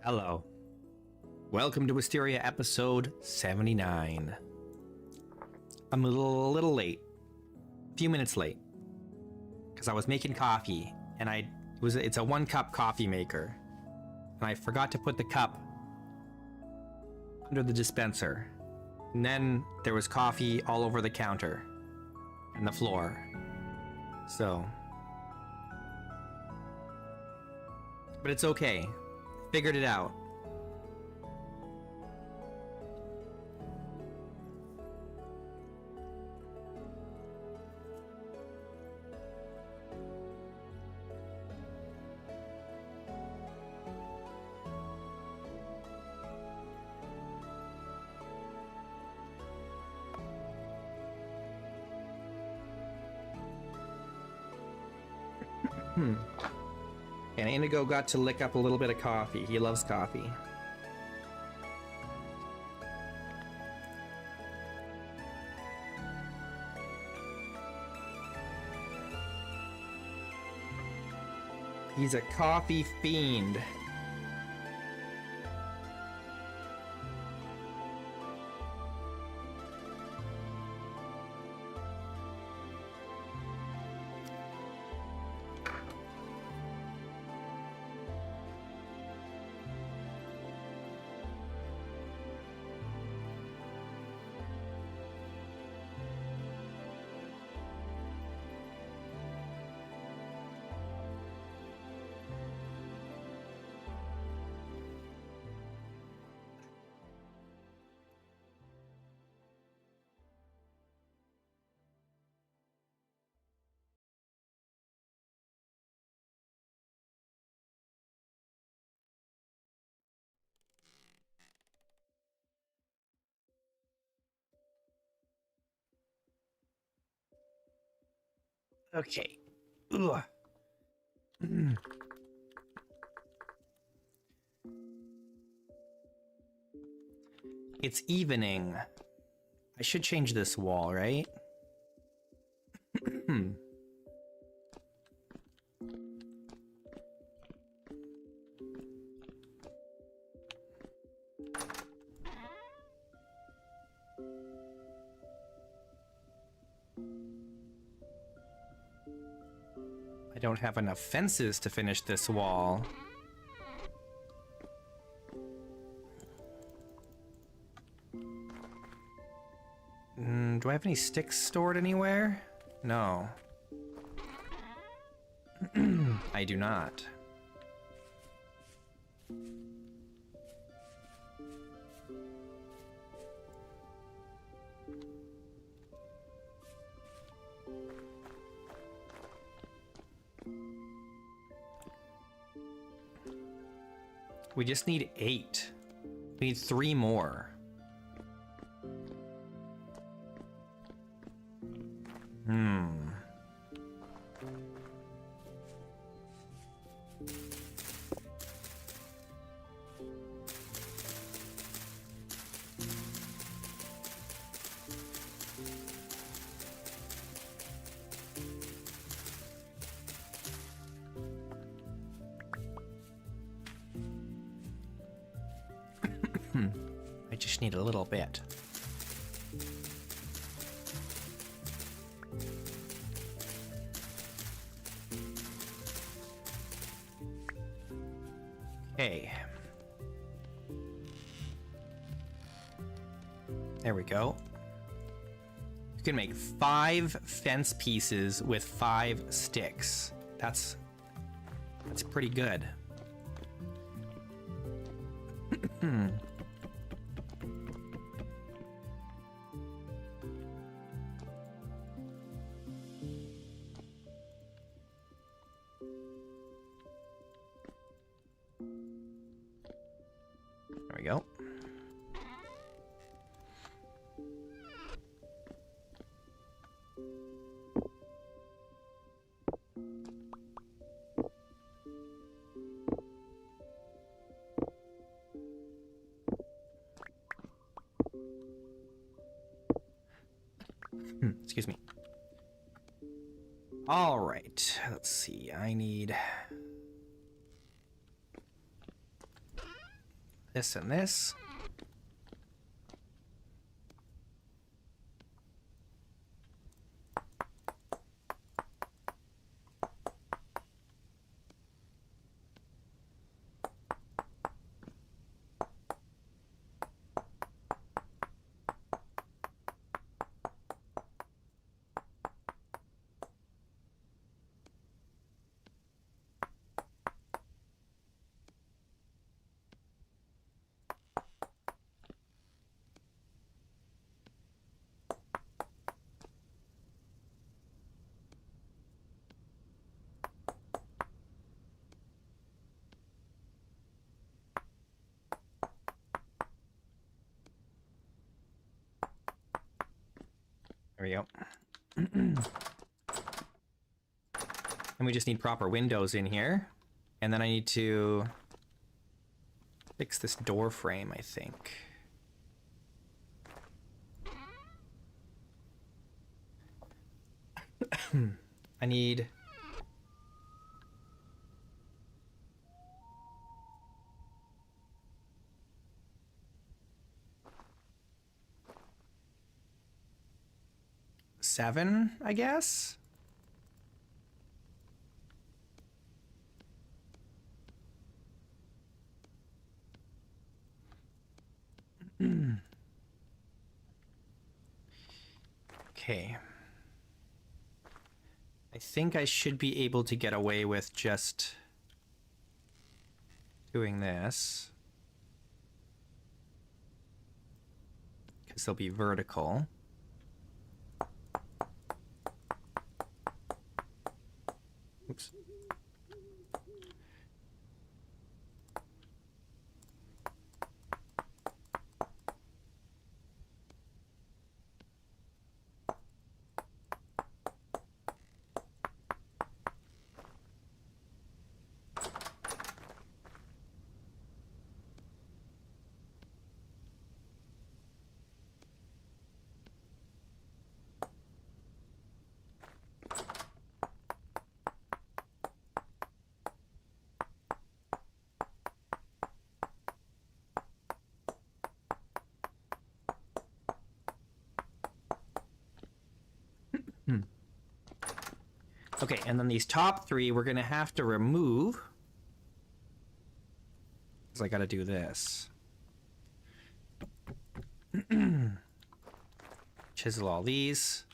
Hello. Welcome to Wisteria episode 79. I'm a little late. A few minutes late. Because I was making coffee, and it's a 1-cup coffee maker. And I forgot to put the cup under the dispenser. And then there was coffee all over the counter and the floor. So. But it's okay. Figured it out. And Indigo got to lick up a little bit of coffee. He loves coffee. He's a coffee fiend. Okay. Ugh. It's evening. I should change this wall, right? I don't have enough fences to finish this wall. Do I have any sticks stored anywhere? No. I do not. We just need 8. We need 3 more. I just need a little bit. Okay. There we go. You can make 5 fence pieces with 5 sticks. That's pretty good. There we go. Excuse me. All right, let's see. I need this and this. There we go. And we just need proper windows in here. And then I need to fix this door frame, I think. I need... seven, I guess? Okay. I think I should be able to get away with just doing this. Because they'll be vertical. Oops. Okay, and then these top three we're gonna have to remove. Because I gotta do this. Chisel all these.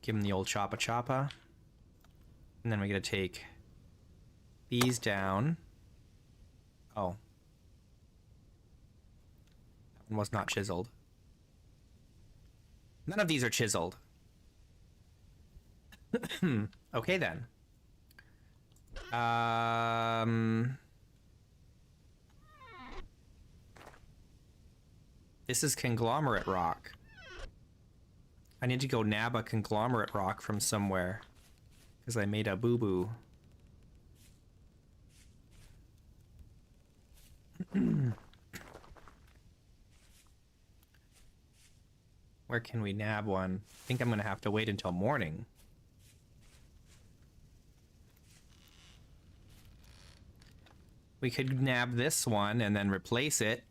Give them the old choppa choppa. And then we're gonna take these down. Oh. That one was not chiseled. None of these are chiseled. Okay then. This is conglomerate rock. I need to go nab a conglomerate rock from somewhere. Because I made a boo-boo. Where can we nab one? I think I'm going to have to wait until morning. We could nab this one and then replace it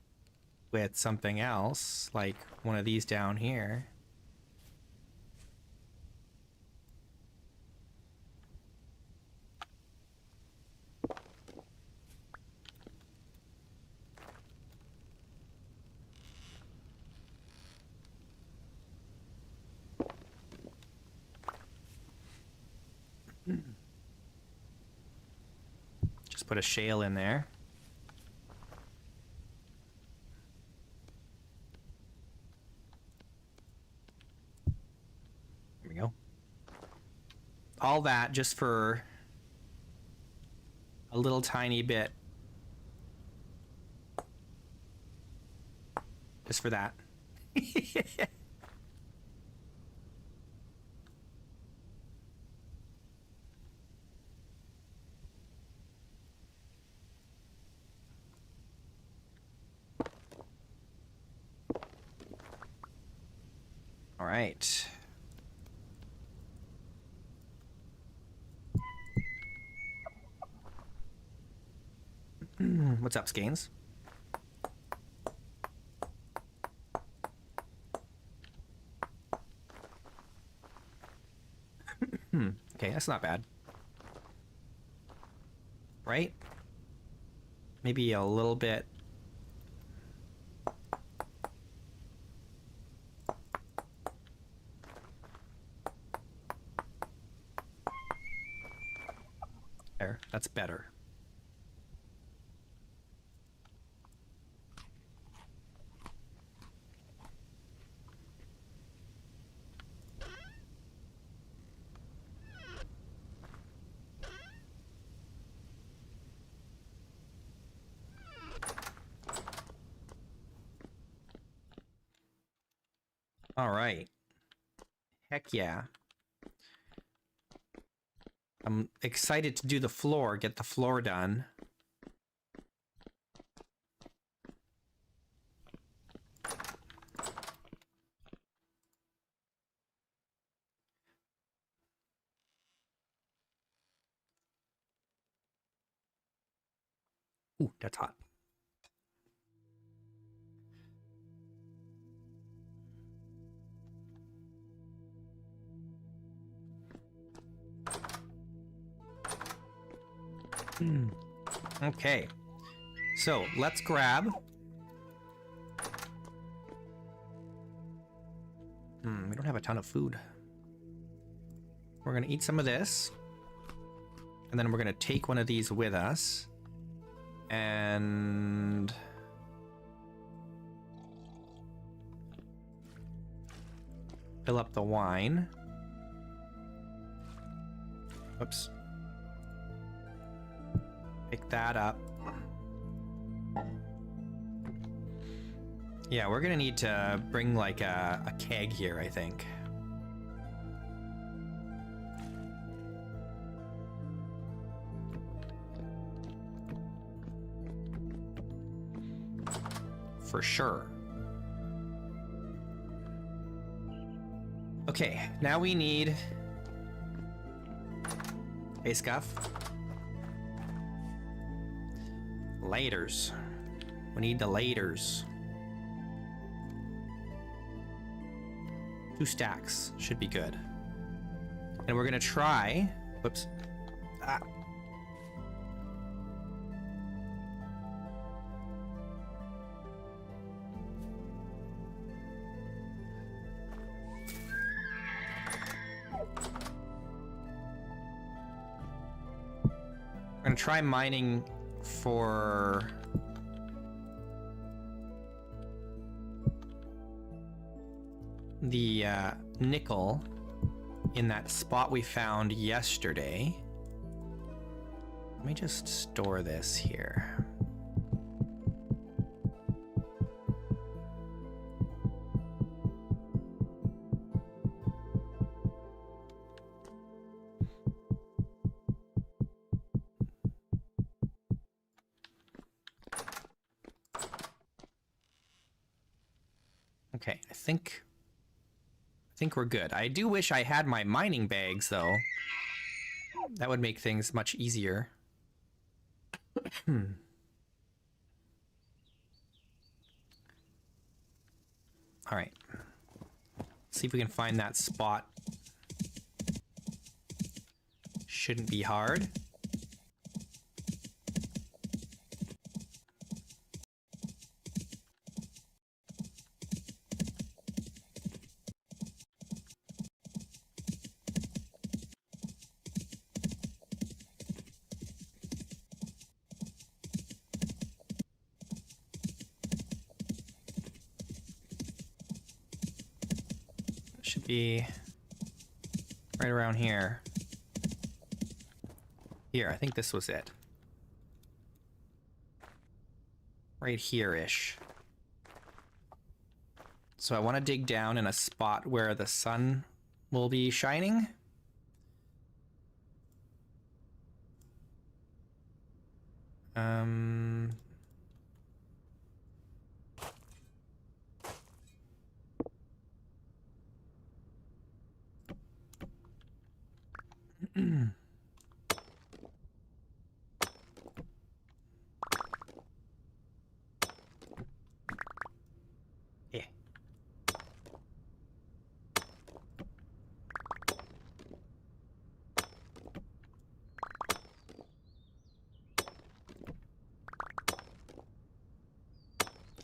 with something else, like one of these down here. Just put a shale in there. There we go. All that just for a little tiny bit. Just for that. All right. What's up, Skeins? Okay, that's not bad. Right? Maybe a little bit. There, that's better. All right. Heck yeah. I'm excited to do the floor, get the floor done. Ooh, that's hot. Okay. So, let's grab... we don't have a ton of food. We're gonna eat some of this. And then we're gonna take one of these with us. And... fill up the wine. Whoops. Pick that up. Yeah, we're gonna need to bring like a keg here, I think. For sure. Okay, now we need... Hey, Scuff. Lighters. We need the lighters. 2 stacks should be good. And we're gonna try... Whoops. Ah. We're gonna try mining for... the nickel in that spot we found yesterday. Let me just store this here. Okay, I think we're good. I do wish I had my mining bags, though. That would make things much easier. All right. See if we can find that spot. Shouldn't be hard. Should be right around here. Here, I think this was it. Right here-ish. So I want to dig down in a spot where the sun will be shining.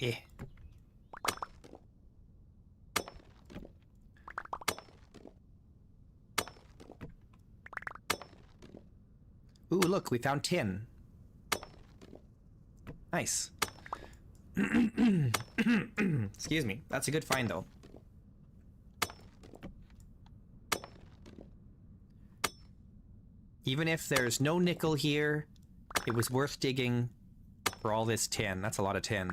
Eh. Ooh, look, we found tin. Nice. Excuse me. That's a good find, though. Even if there's no nickel here, it was worth digging for all this tin. That's a lot of tin.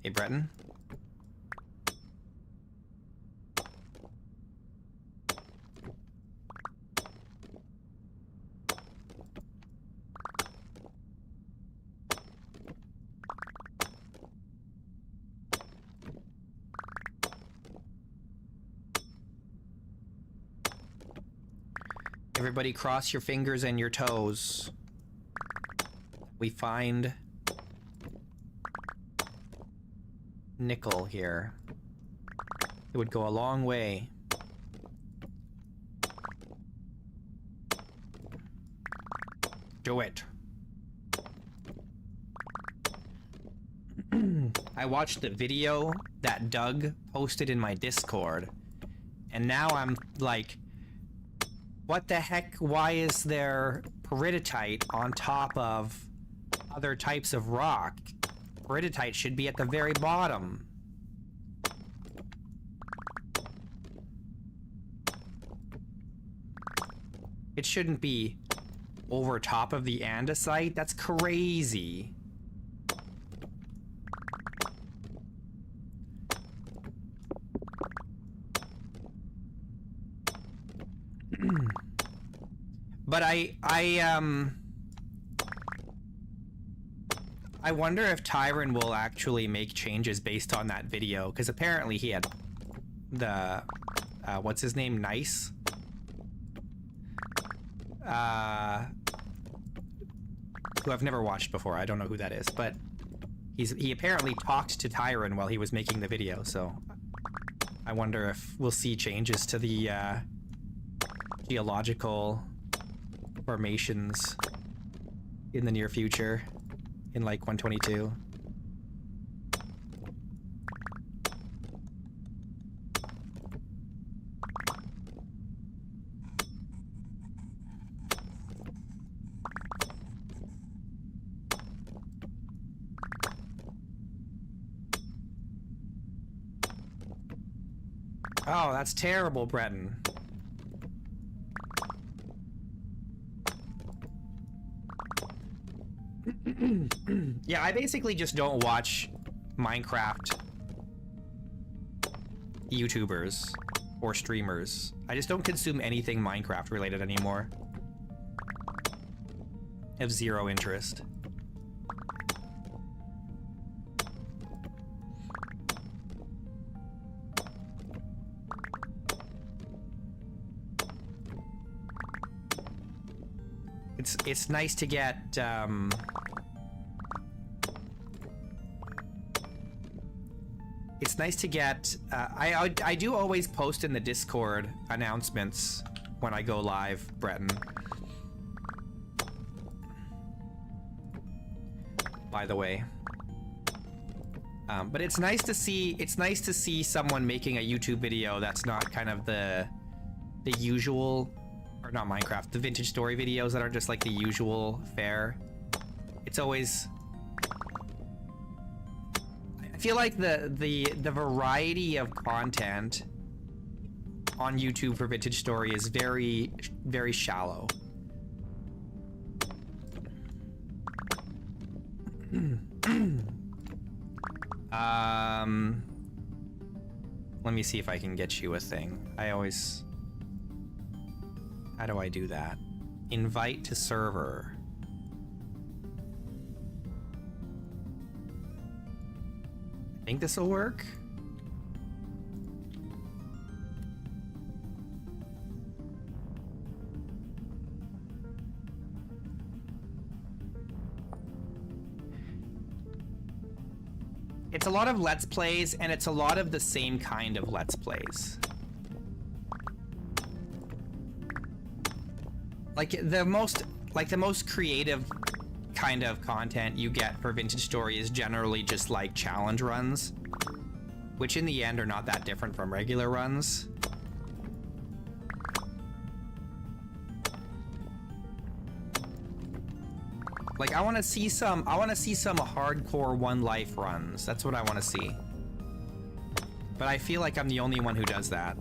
Hey, Breton. Everybody cross your fingers and your toes. We find nickel here. It would go a long way. Do it. I watched the video that Doug posted in my Discord, and now I'm like, what the heck? Why is there peridotite on top of other types of rock? Peridotite should be at the very bottom. It shouldn't be over top of the andesite. That's crazy. But I wonder if Tyron will actually make changes based on that video, because apparently he had the what's his name, Nice, who I've never watched before. I don't know who that is, but he apparently talked to Tyron while he was making the video, so I wonder if we'll see changes to the geological formations in the near future in like 122. Oh, that's terrible, Breton. Yeah, I basically just don't watch Minecraft YouTubers or streamers. I just don't consume anything Minecraft related anymore. I have zero interest. It's nice to get it's nice to get I do always post in the Discord announcements when I go live, Breton. By the way. But it's nice to see someone making a YouTube video that's not kind of the usual, or not Minecraft, the vintage story videos that are just like the usual fare. It's always, I feel like the variety of content on YouTube for vintage story is very, very shallow. Let me see if I can get you a thing. How do I do that? Invite to server. I think this will work. It's a lot of Let's Plays, and it's a lot of the same kind of Let's Plays. Like, the most Like, the most creative kind of content you get for Vintage Story is generally just, like, challenge runs, which in the end are not that different from regular runs. Like, I want to see some hardcore one life runs. That's what I want to see. But I feel like I'm the only one who does that.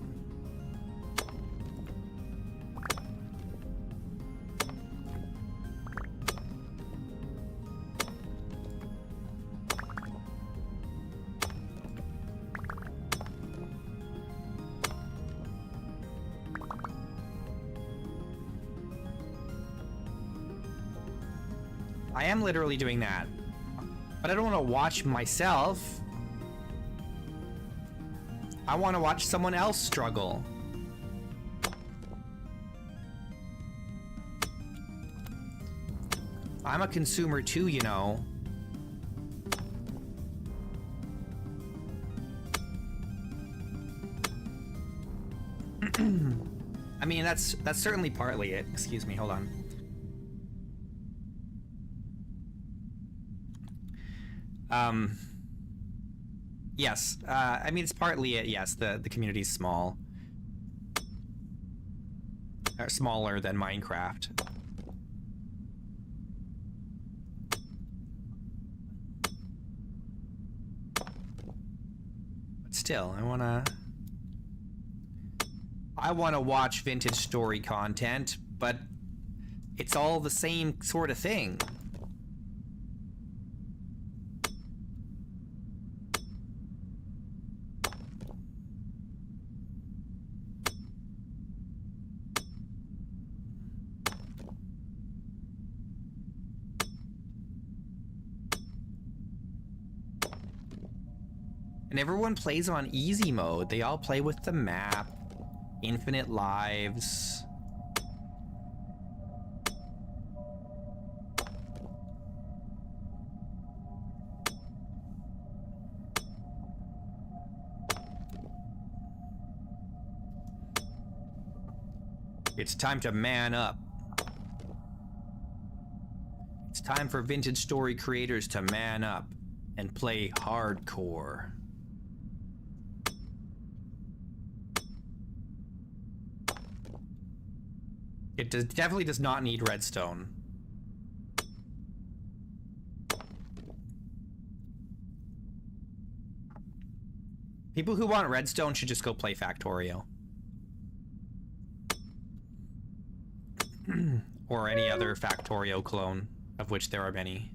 I am literally doing that, but I don't want to watch myself. I want to watch someone else struggle. I'm a consumer too, you know. I mean, that's certainly partly it. Excuse me, hold on. Yes, I mean, it's partly it, yes, the community's small. Or smaller than Minecraft. But still, I wanna watch Vintage Story content, but it's all the same sort of thing. And everyone plays on easy mode. They all play with the map, infinite lives. It's time to man up. It's time for Vintage Story creators to man up and play hardcore. It definitely does not need redstone. People who want redstone should just go play Factorio. Or any other Factorio clone, of which there are many.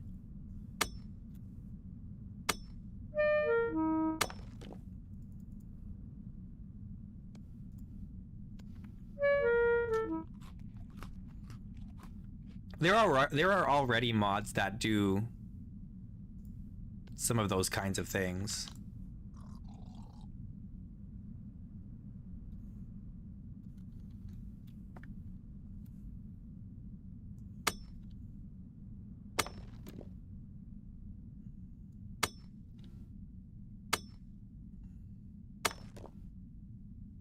There are already mods that do some of those kinds of things.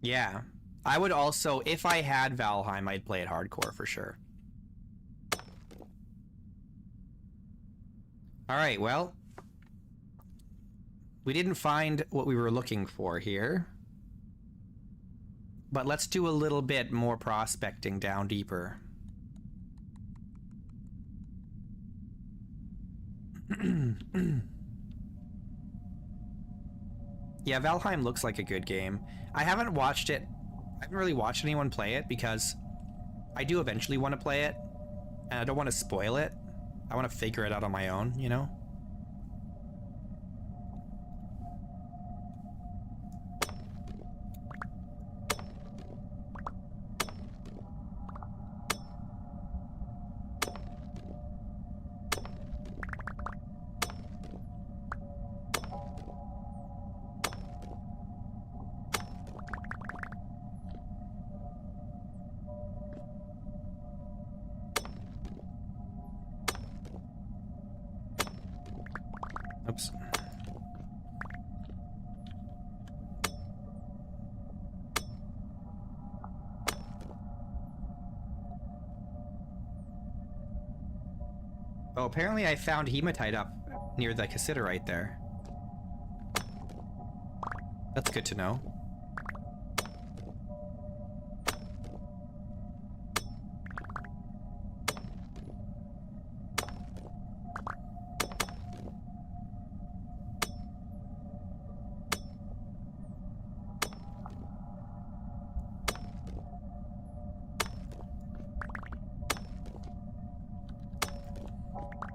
Yeah, I would also, if I had Valheim, I'd play it hardcore for sure. Alright, well, we didn't find what we were looking for here. But let's do a little bit more prospecting down deeper. Yeah, Valheim looks like a good game. I haven't watched it. I haven't really watched anyone play it because I do eventually want to play it, and I don't want to spoil it. I want to figure it out on my own, you know? Oh, apparently I found hematite up near the cassiterite there. That's good to know.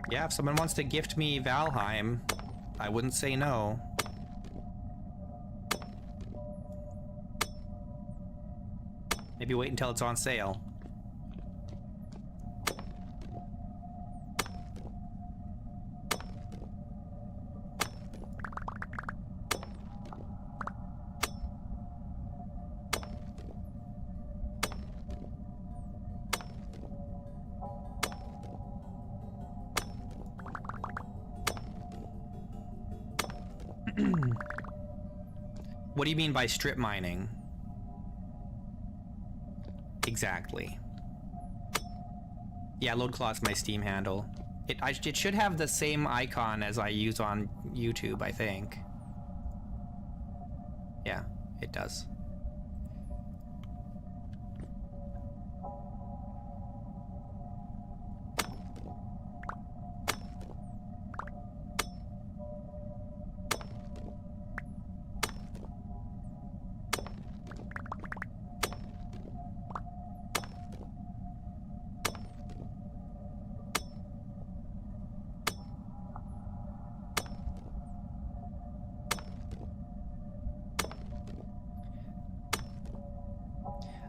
Yeah, if someone wants to gift me Valheim, I wouldn't say no. Maybe wait until it's on sale. What do you mean by strip mining? Exactly. Yeah, LoadClaw's my Steam handle. It should have the same icon as I use on YouTube, I think. Yeah, it does.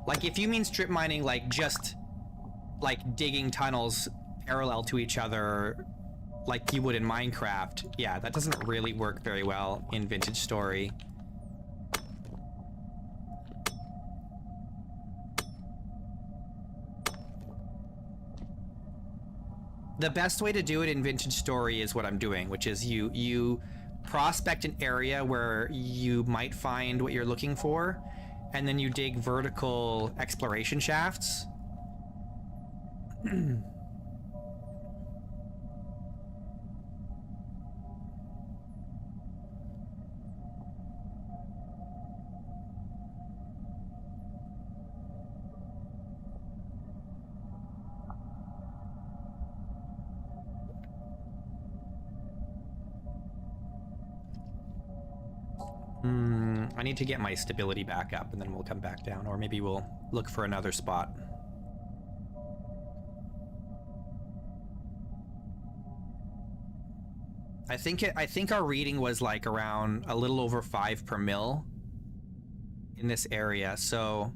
Like, if you mean strip mining, like, just, like, digging tunnels parallel to each other, like you would in Minecraft, yeah, that doesn't really work very well in Vintage Story. The best way to do it in Vintage Story is what I'm doing, which is you prospect an area where you might find what you're looking for, and then you dig vertical exploration shafts. I need to get my stability back up, and then we'll come back down, or maybe we'll look for another spot. I think our reading was like around a little over 5 per mil in this area, so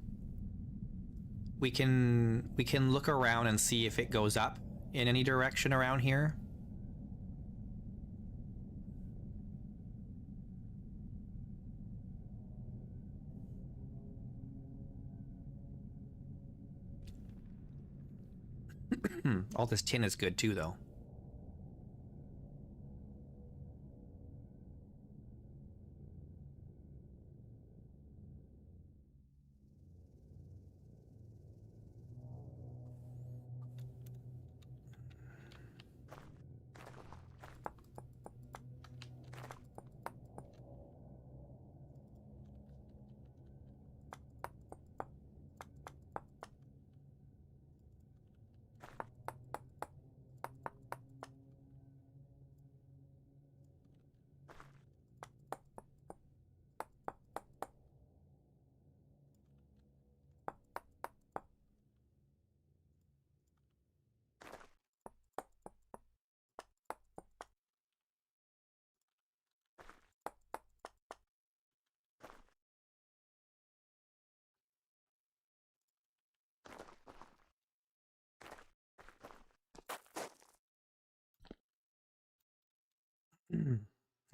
we can look around and see if it goes up in any direction around here. All this tin is good too, though.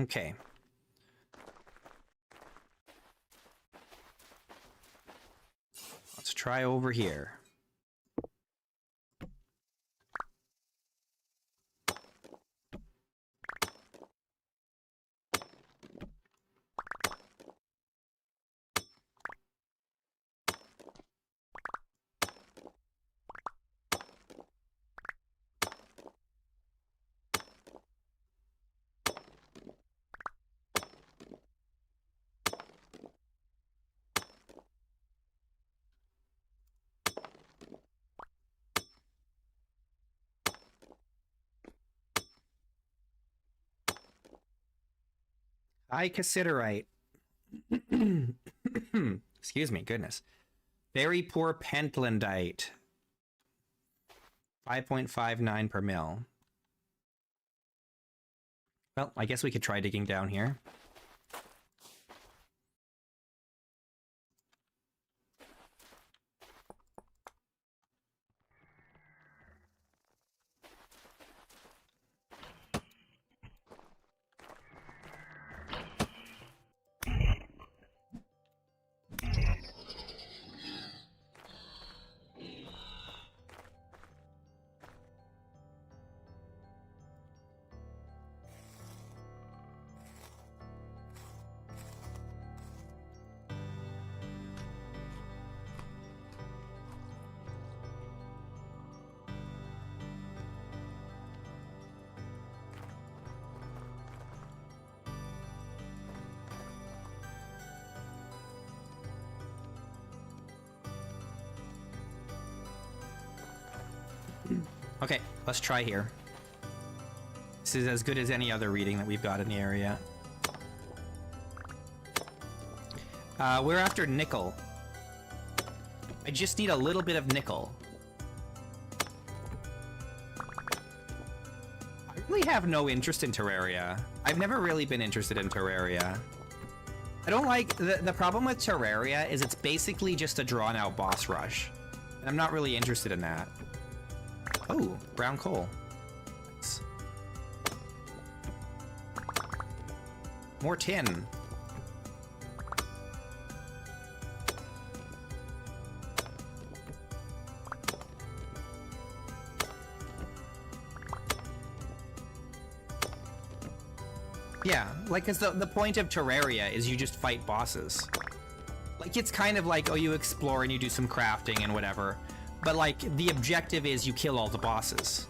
Okay. Let's try over here. Icositerite. Excuse me, goodness. Very poor pentlandite. 5.59 per mil. Well, I guess we could try digging down here. Okay, let's try here. This is as good as any other reading that we've got in the area. We're after nickel. I just need a little bit of nickel. I really have no interest in Terraria. I've never really been interested in Terraria. I don't like... The problem with Terraria is it's basically just a drawn-out boss rush. And I'm not really interested in that. Oh, brown coal. Nice. More tin. Yeah, like, cause the point of Terraria is you just fight bosses. Like, it's kind of like, oh, you explore and you do some crafting and whatever. But, like, the objective is you kill all the bosses.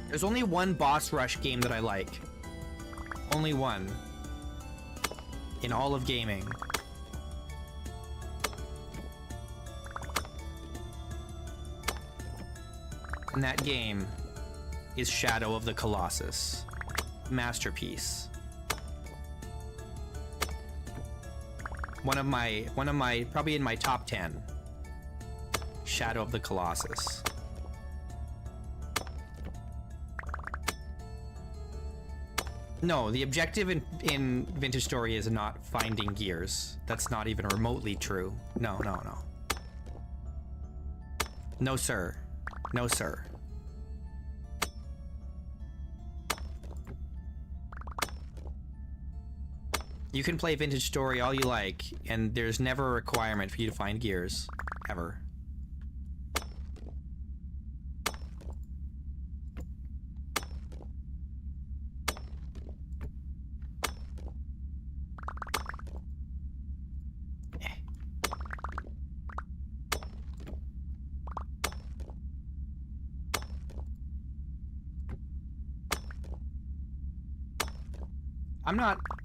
There's only one boss rush game that I like. Only one. In all of gaming. And that game is Shadow of the Colossus. Masterpiece. One of my, probably in my top 10. Shadow of the Colossus. No, the objective in Vintage Story is not finding gears. That's not even remotely true. No, no, no. No, sir. No, sir. You can play Vintage Story all you like, and there's never a requirement for you to find gears. Ever.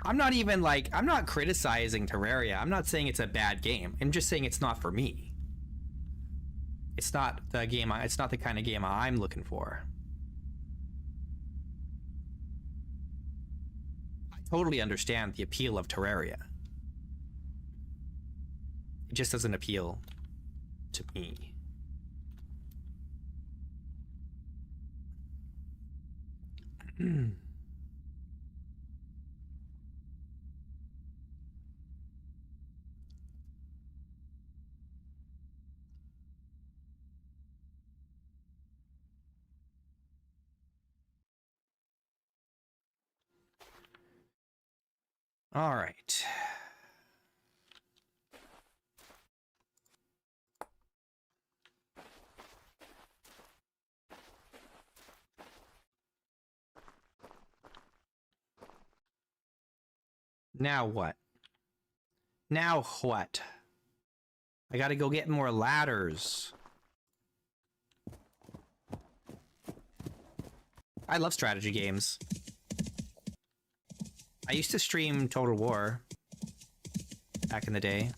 I'm not even like, I'm not criticizing Terraria. I'm not saying it's a bad game. I'm just saying it's not for me. It's not the game, it's not the kind of game I'm looking for. I totally understand the appeal of Terraria. It just doesn't appeal to me. All right. Now what? Now what? I gotta go get more ladders. I love strategy games. I used to stream Total War back in the day.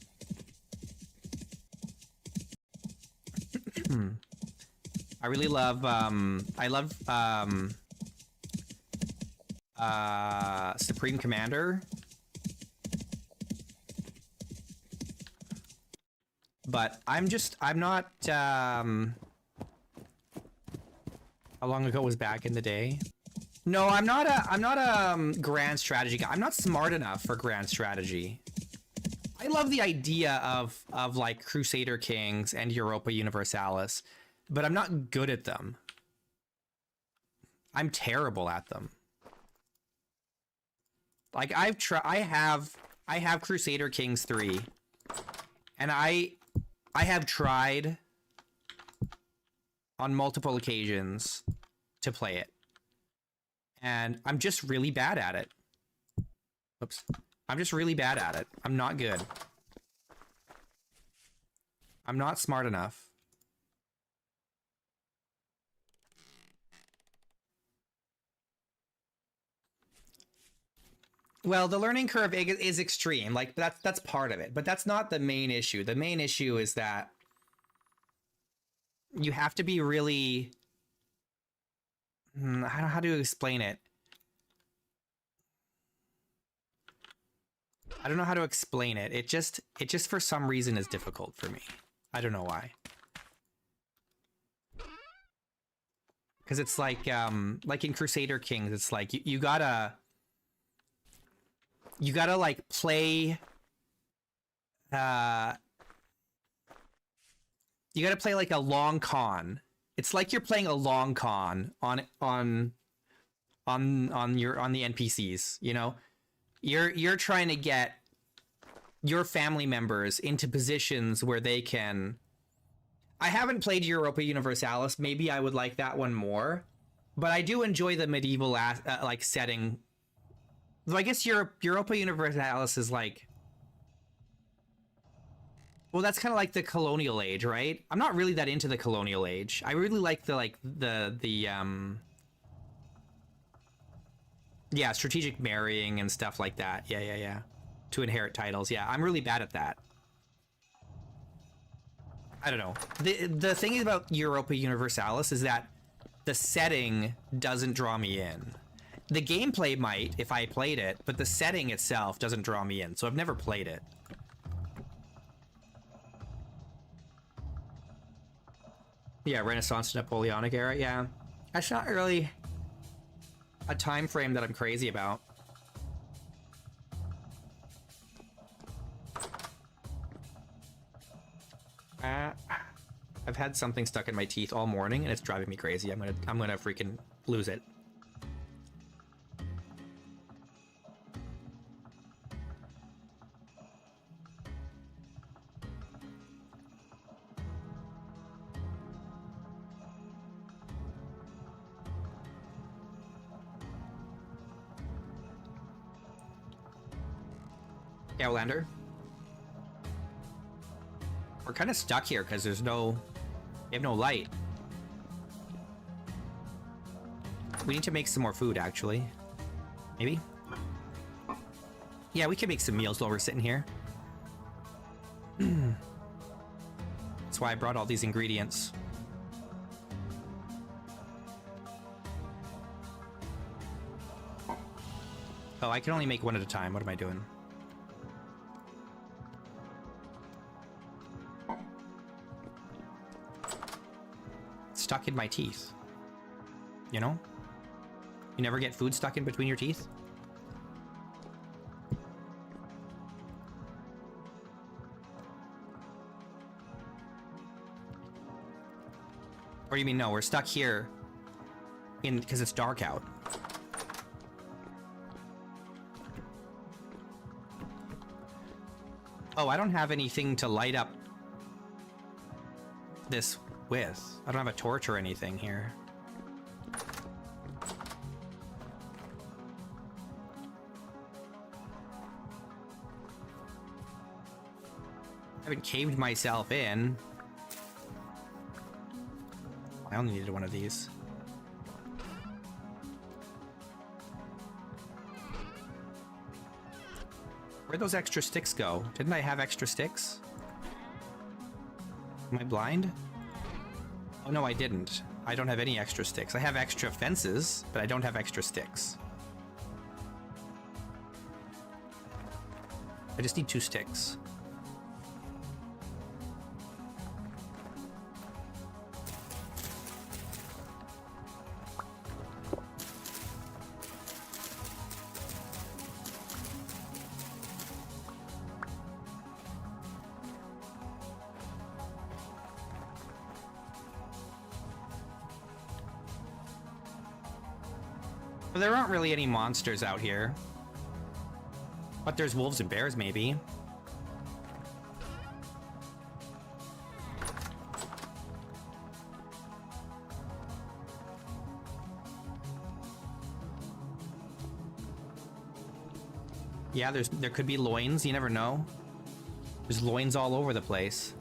I really love, Supreme Commander. But I'm not, how long ago was back in the day? No, I'm not a grand strategy guy. I'm not smart enough for grand strategy. I love the idea of like Crusader Kings and Europa Universalis, but I'm not good at them. I'm terrible at them. Like I have Crusader Kings 3, and I have tried on multiple occasions to play it, and I'm just really bad at it. Oops. I'm just really bad at it. I'm not good. I'm not smart enough. Well, the learning curve is extreme. Like that's part of it, but that's not the main issue. The main issue is that you have to be really, I don't know how to explain it. I don't know how to explain it. It just for some reason is difficult for me. I don't know why. Because it's like in Crusader Kings, it's like you gotta like play, you gotta play like a long con. It's like you're playing a long con on the NPCs, you know? You're trying to get your family members into positions where they can. I haven't played Europa Universalis. Maybe I would like that one more, but I do enjoy the medieval like setting. Though I guess Europa Universalis is like, well, that's kind of like the colonial age, right? I'm not really that into the colonial age. I really like yeah, strategic marrying and stuff like that. Yeah. To inherit titles. Yeah, I'm really bad at that. I don't know. The thing about Europa Universalis is that the setting doesn't draw me in. The gameplay might if I played it, but the setting itself doesn't draw me in, so I've never played it. Yeah, Renaissance Napoleonic era, yeah. That's not really a time frame that I'm crazy about. I've had something stuck in my teeth all morning and it's driving me crazy. I'm gonna freaking lose it. Yeah, Olander. We're kind of stuck here because we have no light. We need to make some more food, actually. Maybe? Yeah, we can make some meals while we're sitting here. That's why I brought all these ingredients. Oh, I can only make one at a time. What am I doing? Stuck in my teeth. You know? You never get food stuck in between your teeth? Or you mean no, we're stuck here because it's dark out. Oh, I don't have anything to light up this with. I don't have a torch or anything here. I haven't caved myself in. I only needed one of these. Where'd those extra sticks go? Didn't I have extra sticks? Am I blind? Oh no, I didn't. I don't have any extra sticks. I have extra fences, but I don't have extra sticks. I just need 2 sticks. Well, there aren't really any monsters out here. But there's wolves and bears, maybe. Yeah, there could be loins, you never know. There's loins all over the place.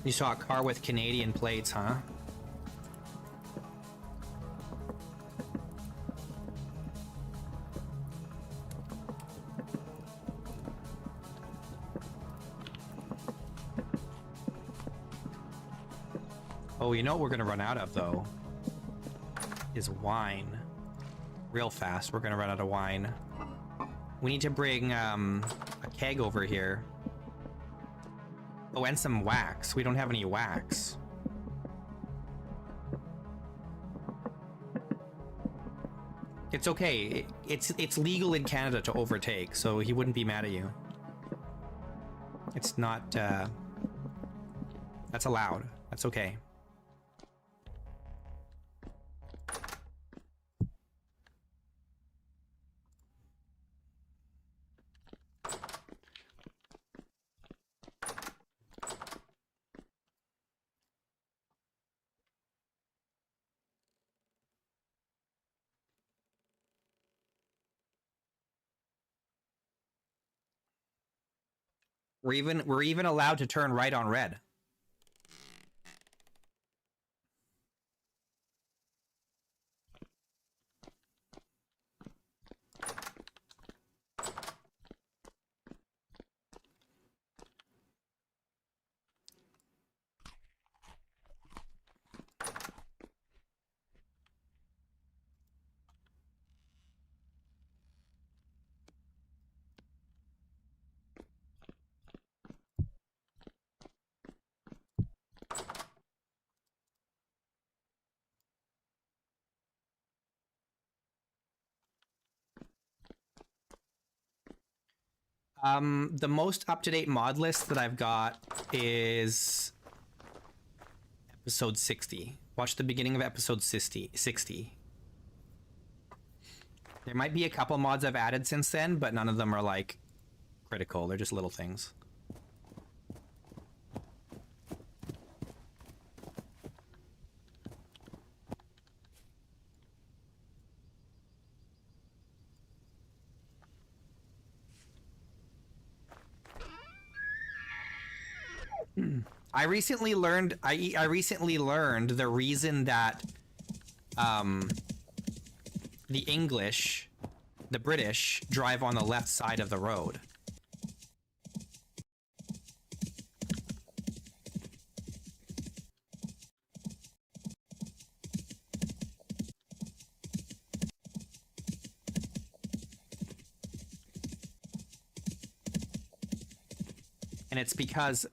You saw a car with Canadian plates, huh? Oh, you know what we're gonna run out of, though? Is wine. Real fast, we're gonna run out of wine. We need to bring, a keg over here. Oh, and some wax. We don't have any wax. It's okay. It's legal in Canada to overtake, so he wouldn't be mad at you. It's not, that's allowed. That's okay. We're even allowed to turn right on red. The most up-to-date mod list that I've got is episode 60. Watch the beginning of episode 60. There might be a couple mods I've added since then, but none of them are like critical. They're just little things. I recently learned the reason that the British drive on the left side of the road. And it's because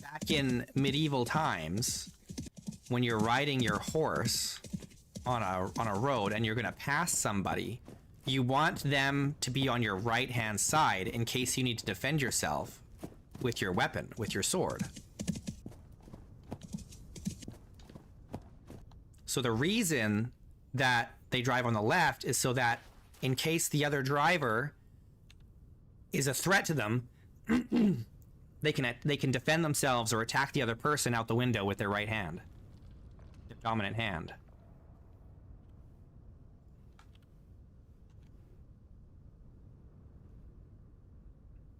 back in medieval times, when you're riding your horse on a road and you're going to pass somebody, you want them to be on your right-hand side in case you need to defend yourself with your weapon, with your sword. So the reason that they drive on the left is so that in case the other driver is a threat to them, they can defend themselves or attack the other person out the window with their right hand, their dominant hand.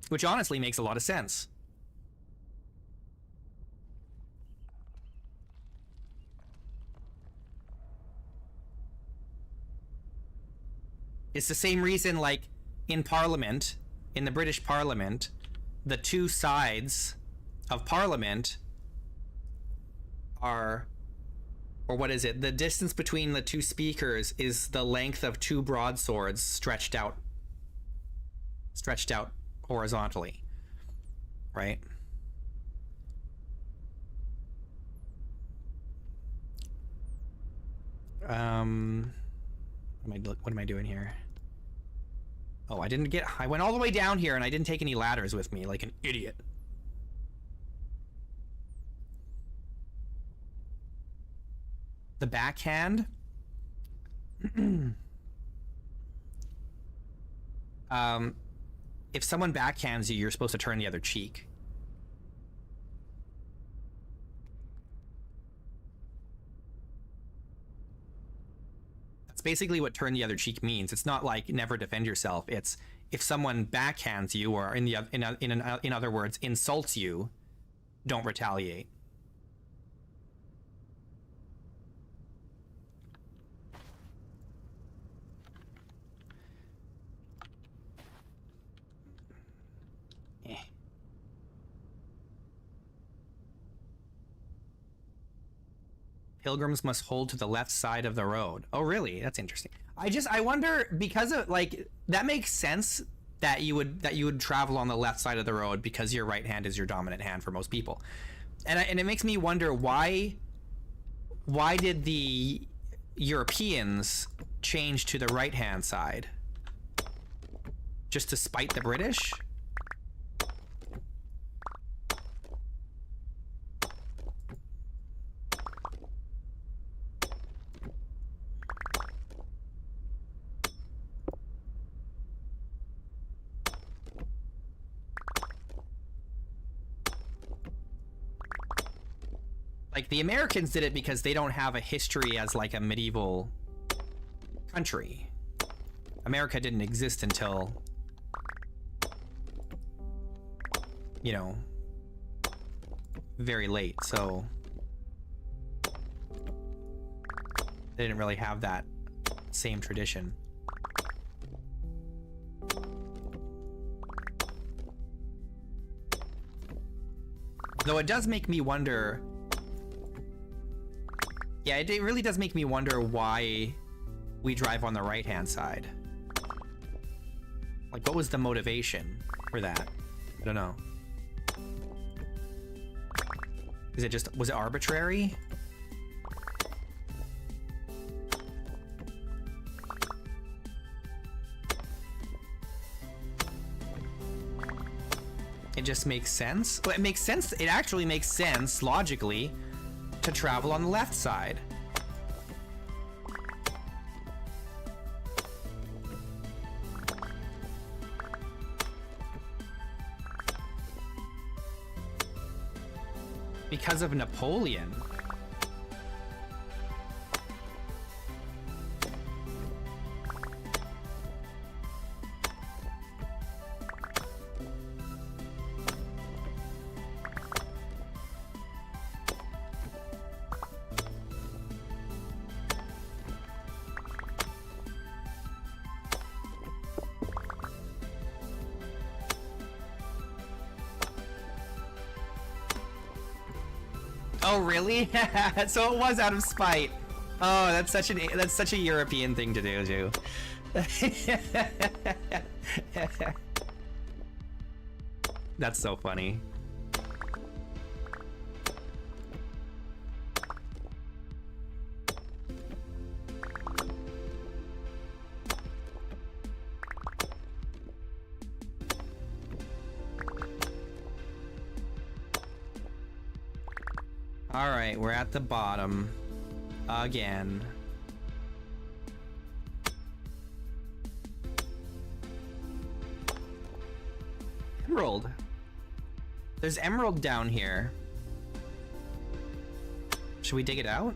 Which honestly makes a lot of sense. It's the same reason, like, in Parliament, in the British Parliament, the two sides of Parliament are, or what is it? The distance between the two speakers is the length of two broadswords stretched out horizontally, right? What am I doing here? Oh, I went all the way down here and I didn't take any ladders with me, like an idiot. The backhand. If someone backhands you, you're supposed to turn the other cheek. That's basically what turn the other cheek means. It's not like never defend yourself. It's if someone backhands you, or in other words, insults you, don't retaliate. Pilgrims must hold to the left side of the road. Oh, really? That's interesting. I wonder, because of, like, that makes sense that you would travel on the left side of the road because your right hand is your dominant hand for most people. And it makes me wonder why did the Europeans change to the right hand side? Just to spite the British? Like, the Americans did it because they don't have a history as, like, a medieval country. America didn't exist until, you know, very late, so they didn't really have that same tradition. Though it does make me wonder... Yeah, it really does make me wonder why we drive on the right-hand side. Like, what was the motivation for that? I don't know. Was it arbitrary? It just makes sense? Well, it makes sense. It actually makes sense, logically, to travel on the left side. Because of Napoleon. Oh, really? So it was out of spite. Oh, that's such a European thing to do, too. That's so funny. Alright, we're at the bottom. Again. emerald. There's emerald down here. Should we dig it out?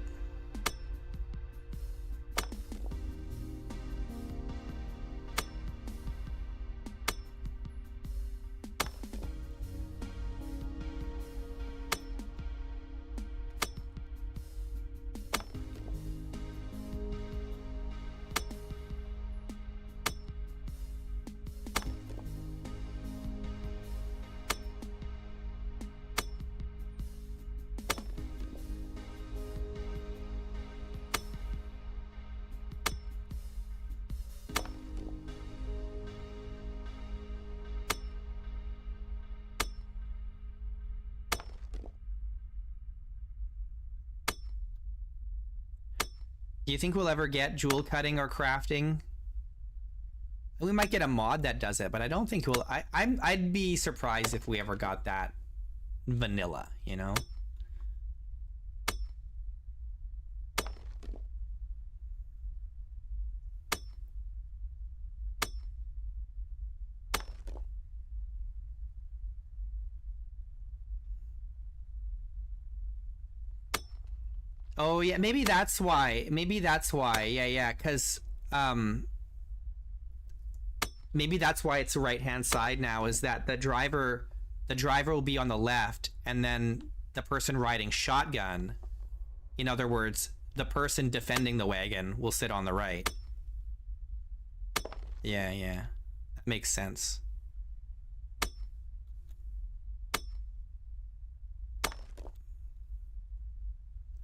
Do you think we'll ever get jewel cutting or crafting? We might get a mod that does it, but I don't think we'll. I'd be surprised if we ever got that vanilla, you know? Oh yeah, maybe that's why. Maybe that's why. Yeah, because maybe that's why it's the right-hand side now, is that the driver will be on the left, and then the person riding shotgun, in other words, the person defending the wagon, will sit on the right. Yeah, that makes sense.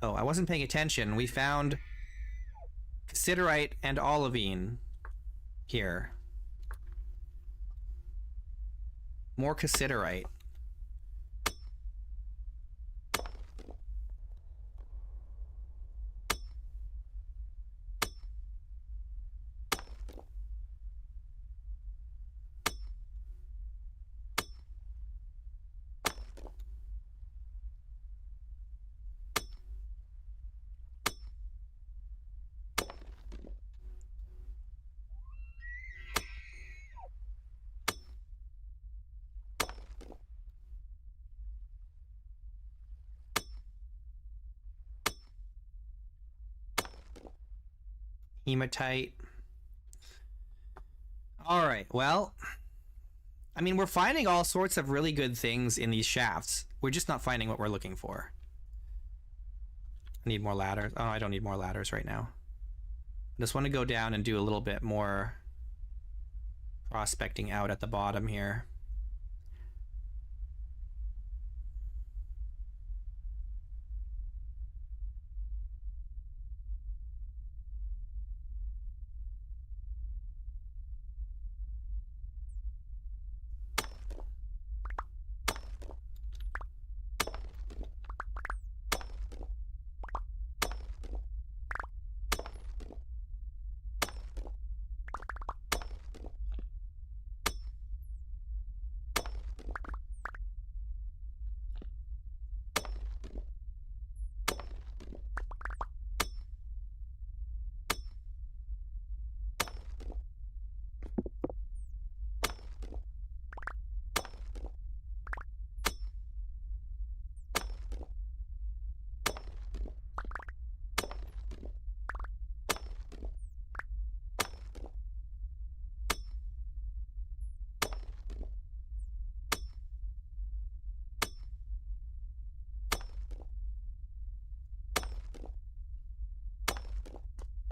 Oh, I wasn't paying attention. We found cassiterite and olivine here. More cassiterite. Hematite. All right, well, I mean, we're finding all sorts of really good things in these shafts. We're just not finding what we're looking for. I need more ladders. Oh, I don't need more ladders right now. I just want to go down and do a little bit more prospecting out at the bottom here.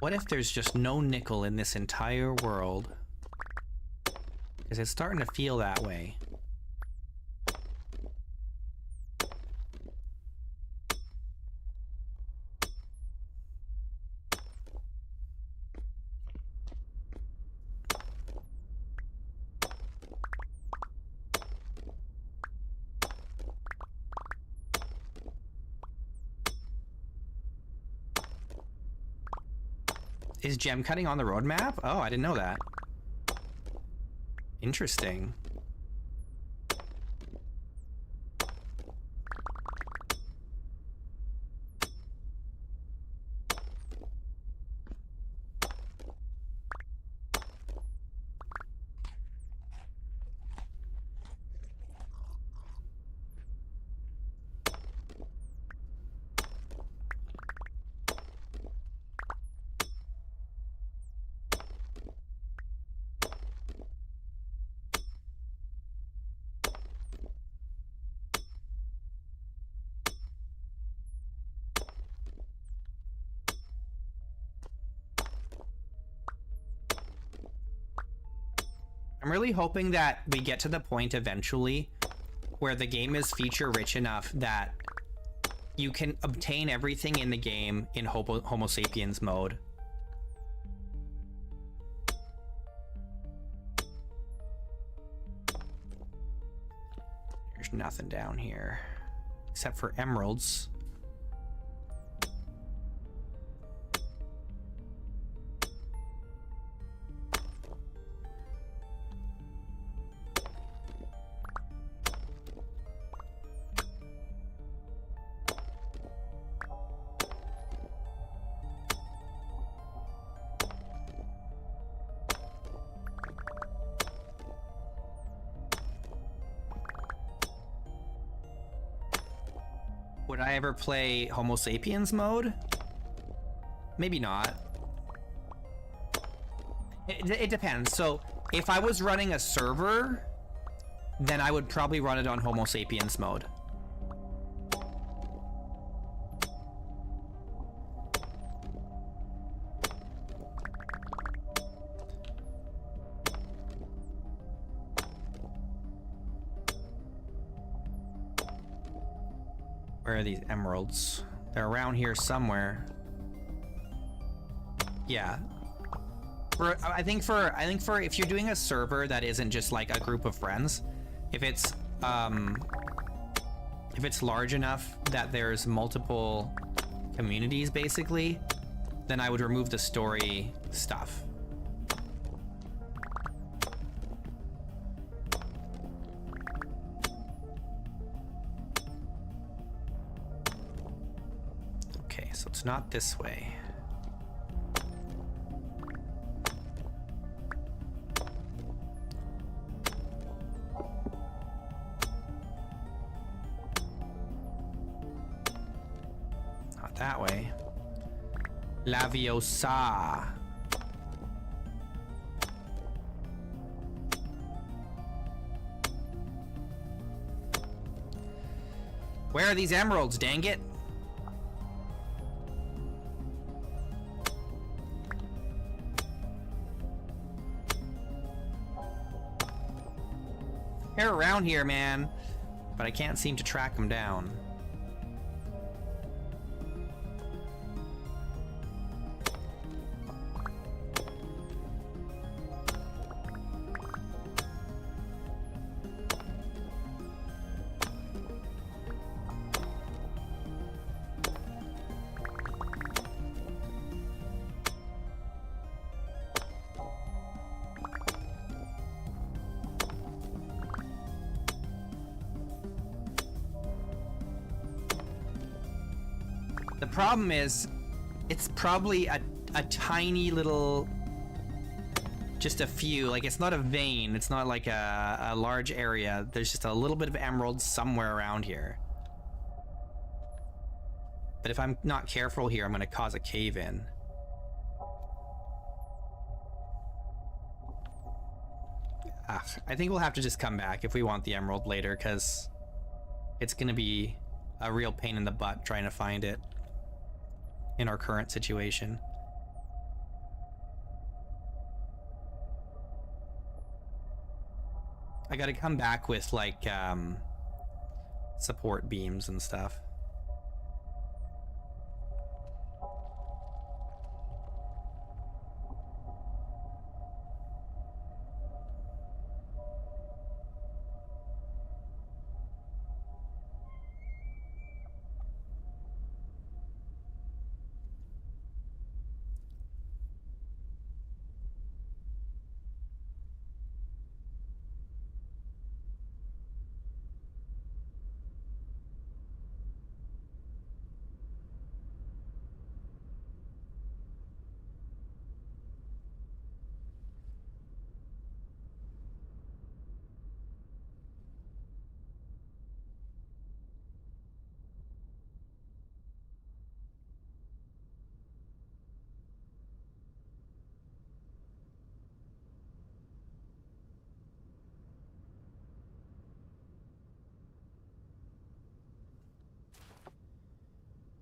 What if there's just no nickel in this entire world? Because it's starting to feel that way. Is gem cutting on the roadmap? Oh, I didn't know that. Interesting. I'm really hoping that we get to the point eventually where the game is feature rich enough that you can obtain everything in the game in Homo sapiens mode. There's nothing down here except for emeralds. Would I ever play Homo sapiens mode? Maybe not. It depends. So if I was running a server, then I would probably run it on Homo sapiens mode. Where are these emeralds? They're around here somewhere. Yeah. I think for if you're doing a server that isn't just like a group of friends, if it's large enough that there's multiple communities basically, then I would remove the story stuff. Okay, so it's not this way. Not that way. Laviosa. Where are these emeralds, dang it? They're around here, man, but I can't seem to track them down. The problem is, it's probably a tiny little, just a few, like it's not a vein, it's not like a large area, there's just a little bit of emeralds somewhere around here. But if I'm not careful here, I'm gonna cause a cave-in. I think we'll have to just come back if we want the emerald later, because it's gonna be a real pain in the butt trying to find it in our current situation. I gotta come back with like support beams and stuff.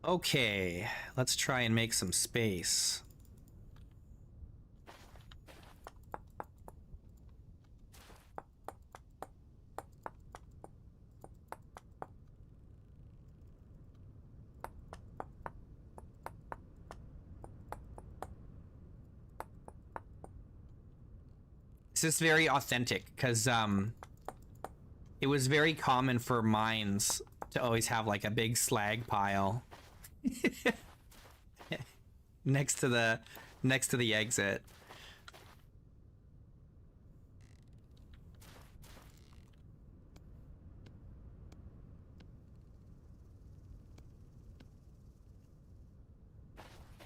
Okay, let's try and make some space. just very authentic because it was very common for mines to always have like a big slag pile next to the exit.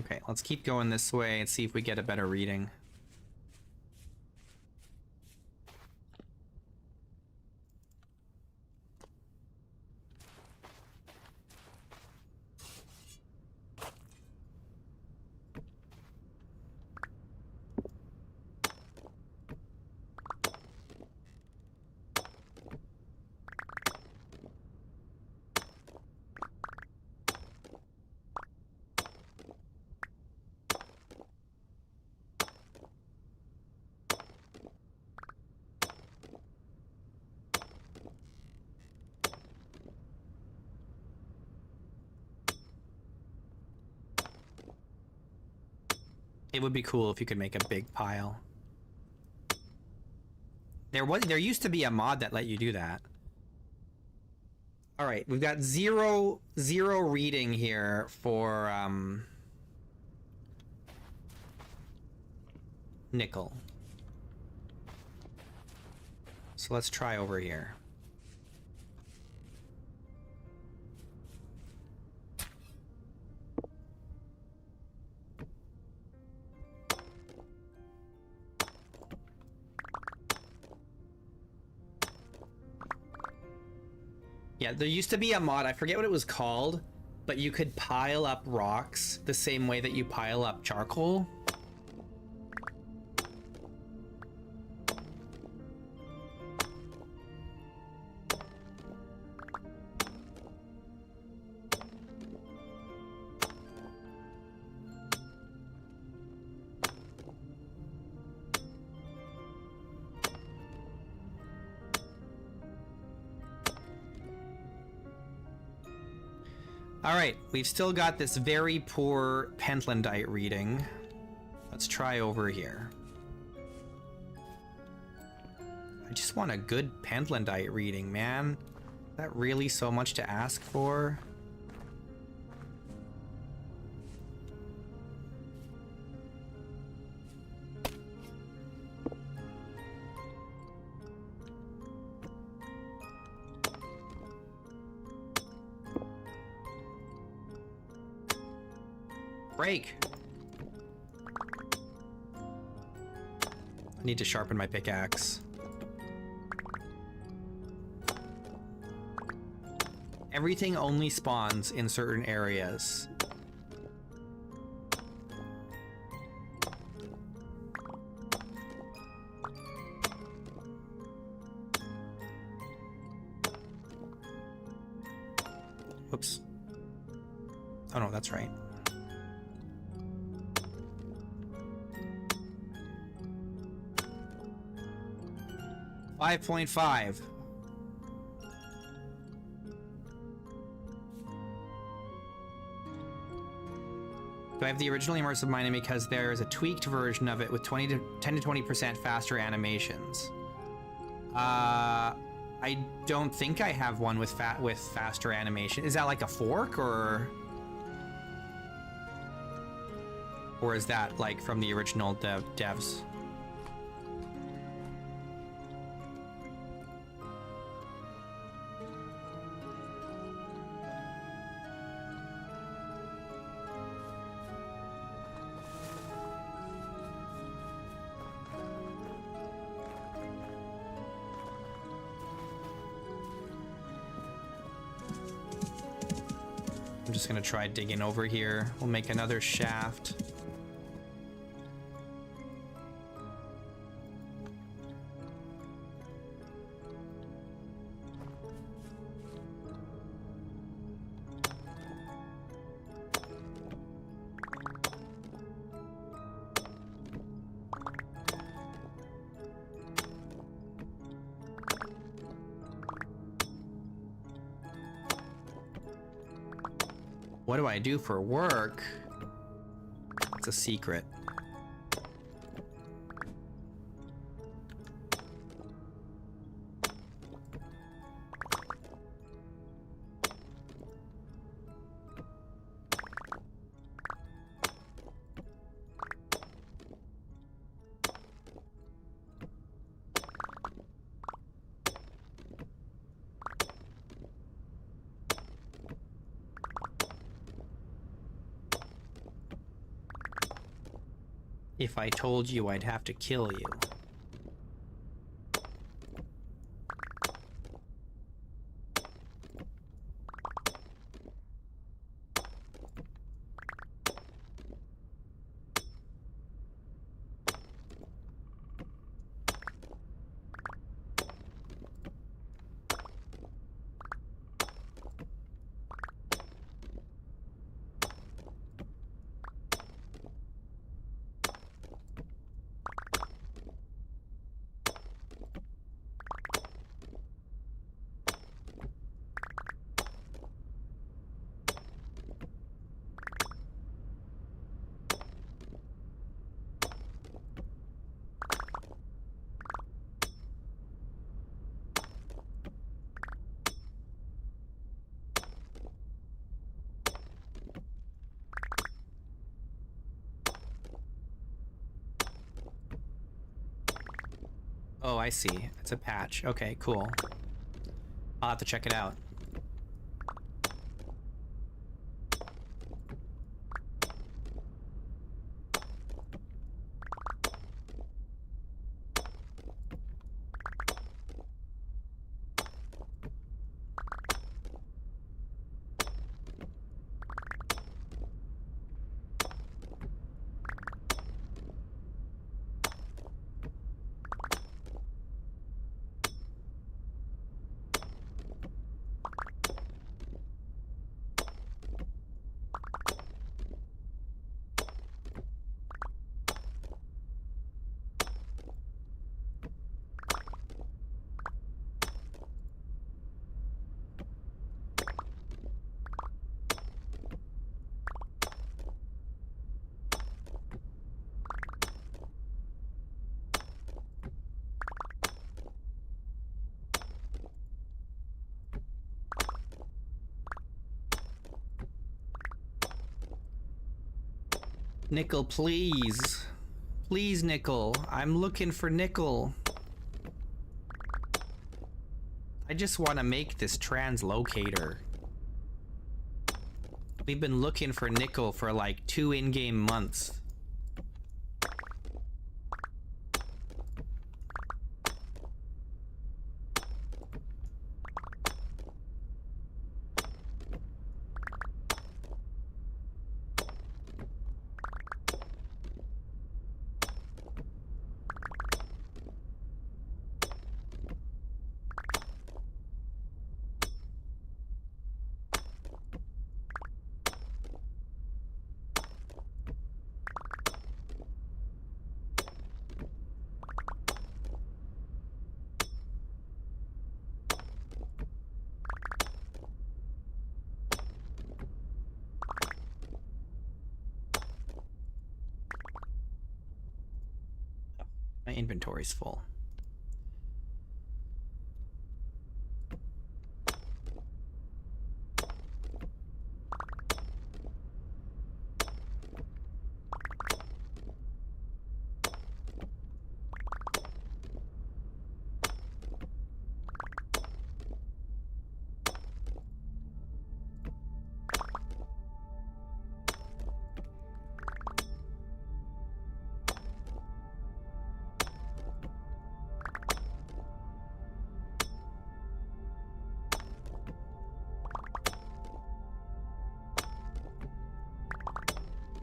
Okay, let's keep going this way and see if we get a better reading. It would be cool if you could make a big pile. There used to be a mod that let you do that. All right, we've got zero reading here for nickel. So let's try over here. Yeah, there used to be a mod, I forget what it was called, but you could pile up rocks the same way that you pile up charcoal. All right, we've still got this very poor pentlandite reading. Let's try over here. I just want a good pentlandite reading, man. Is that really so much to ask for? Break. I need to sharpen my pickaxe. Everything only spawns in certain areas. Whoops. Oh no, that's right. 5.5. Do I have the original immersive mining because there is a tweaked version of it with 10 to 20% faster animations? I don't think I have one with faster animation. Is that like a fork or is that like from the original devs? I'm just gonna try digging over here. We'll make another shaft. What do I do for work? It's a secret. if I told you I'd have to kill you. Oh, I see. It's a patch. Okay, cool. I'll have to check it out. Nickel, please. Please, Nickel. I'm looking for Nickel. I just want to make this translocator. We've been looking for Nickel for like 2 in-game months. My inventory's full.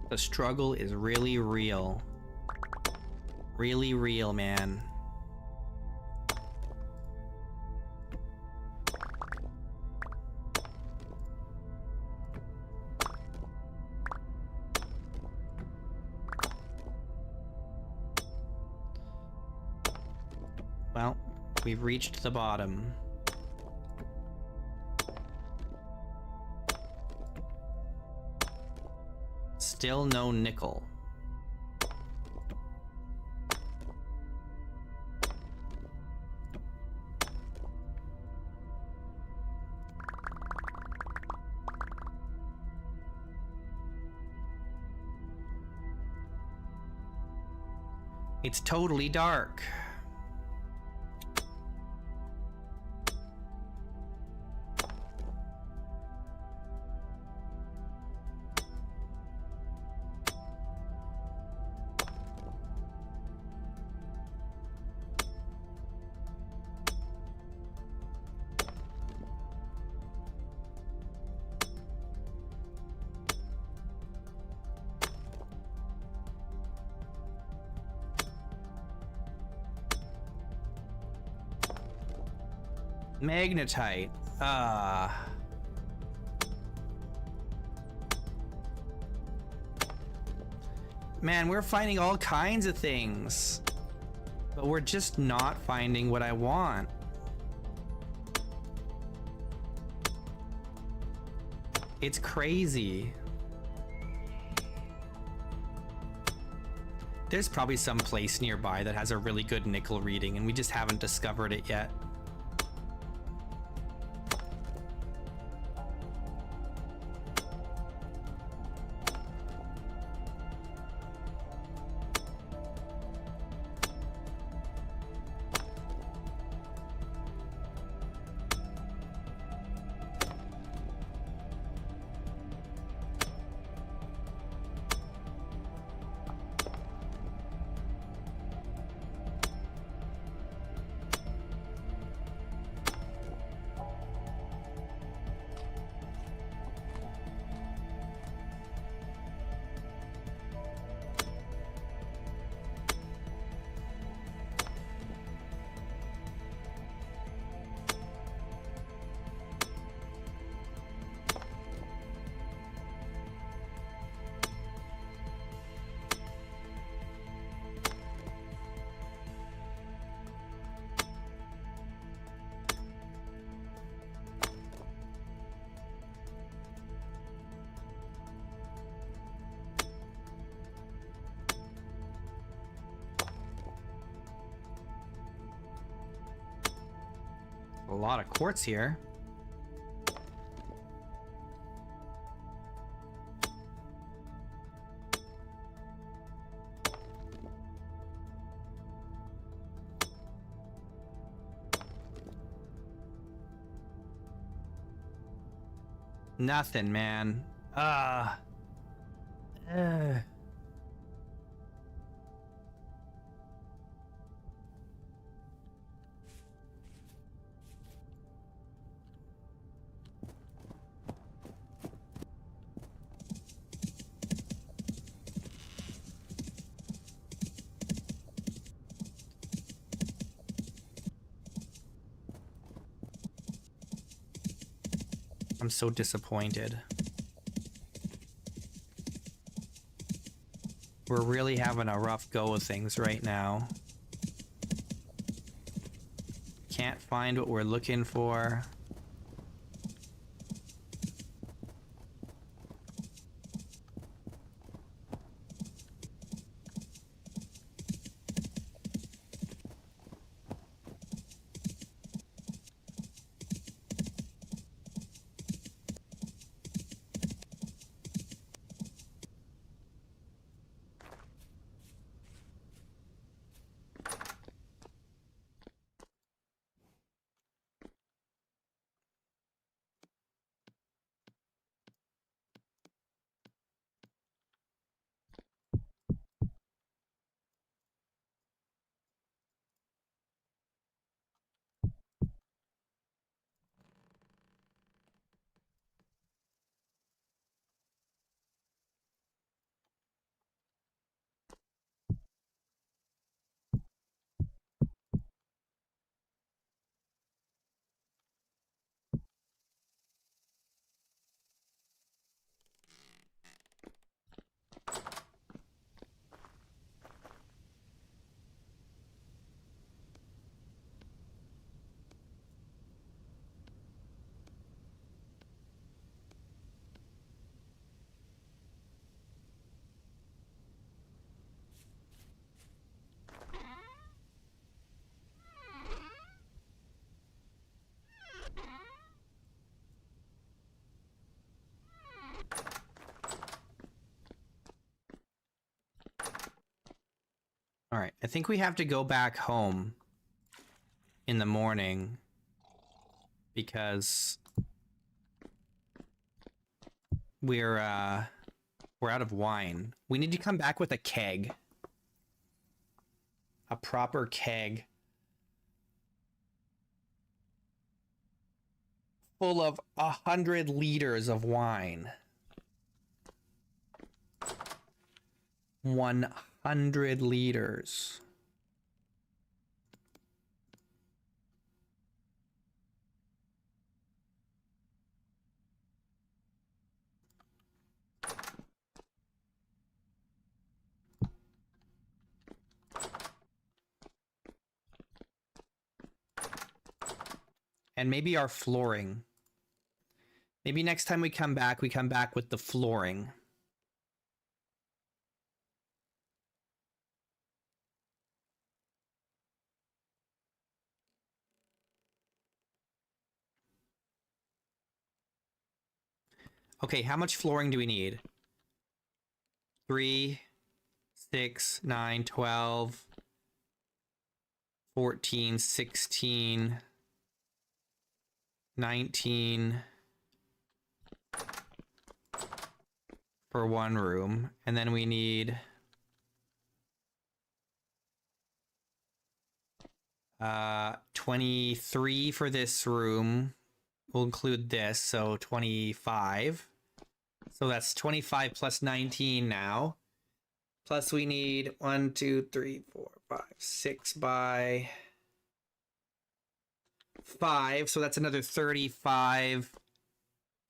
The struggle is really real. Really real, man. Well, we've reached the bottom. Still no nickel. It's totally dark. Magnetite. Man, we're finding all kinds of things. But we're just not finding what I want. It's crazy. There's probably some place nearby that has a really good nickel reading and we just haven't discovered it yet. A lot of quartz here. Nothing, man. I'm so disappointed. We're really having a rough go of things right now. Can't find what we're looking for. All right, I think we have to go back home in the morning because we're out of wine. We need to come back with a keg. A proper keg. Full of 100 liters of wine. 100 liters. And maybe our flooring. Maybe next time we come back with the flooring. Okay, how much flooring do we need? 3, 6, 9, 12, 14, 16, 19 for one room. And then we need 23 for this room. We'll include this, so 25. So that's 25 plus 19 now. Plus we need 1, 2, 3, 4, 5, 6 by 5. So that's another 35,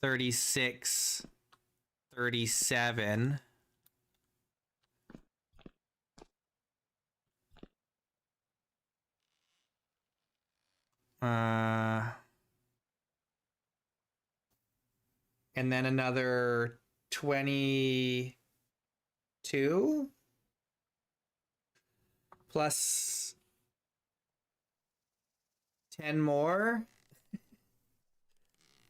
36, 37. And then another 22 plus 10 more.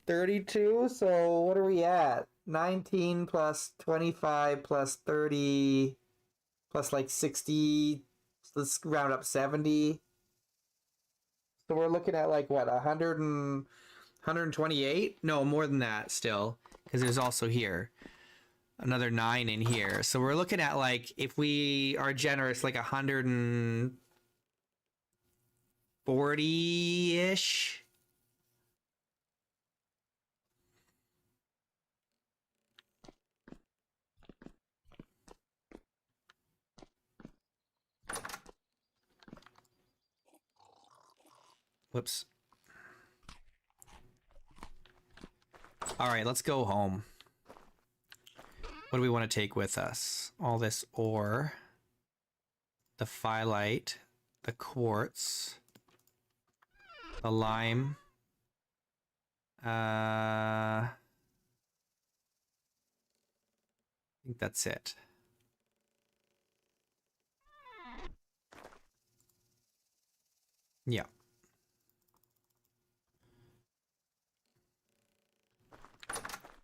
32. So what are we at? 19 plus 25 plus 30 plus like 60. Let's round up 70. So we're looking at like what, 128? No, more than that still, because there's also here another 9 in here. So we're looking at, like, if we are generous, like 140-ish. Whoops. All right, let's go home. What do we want to take with us? All this ore, the phyllite, the quartz, the lime. I think that's it. Yeah.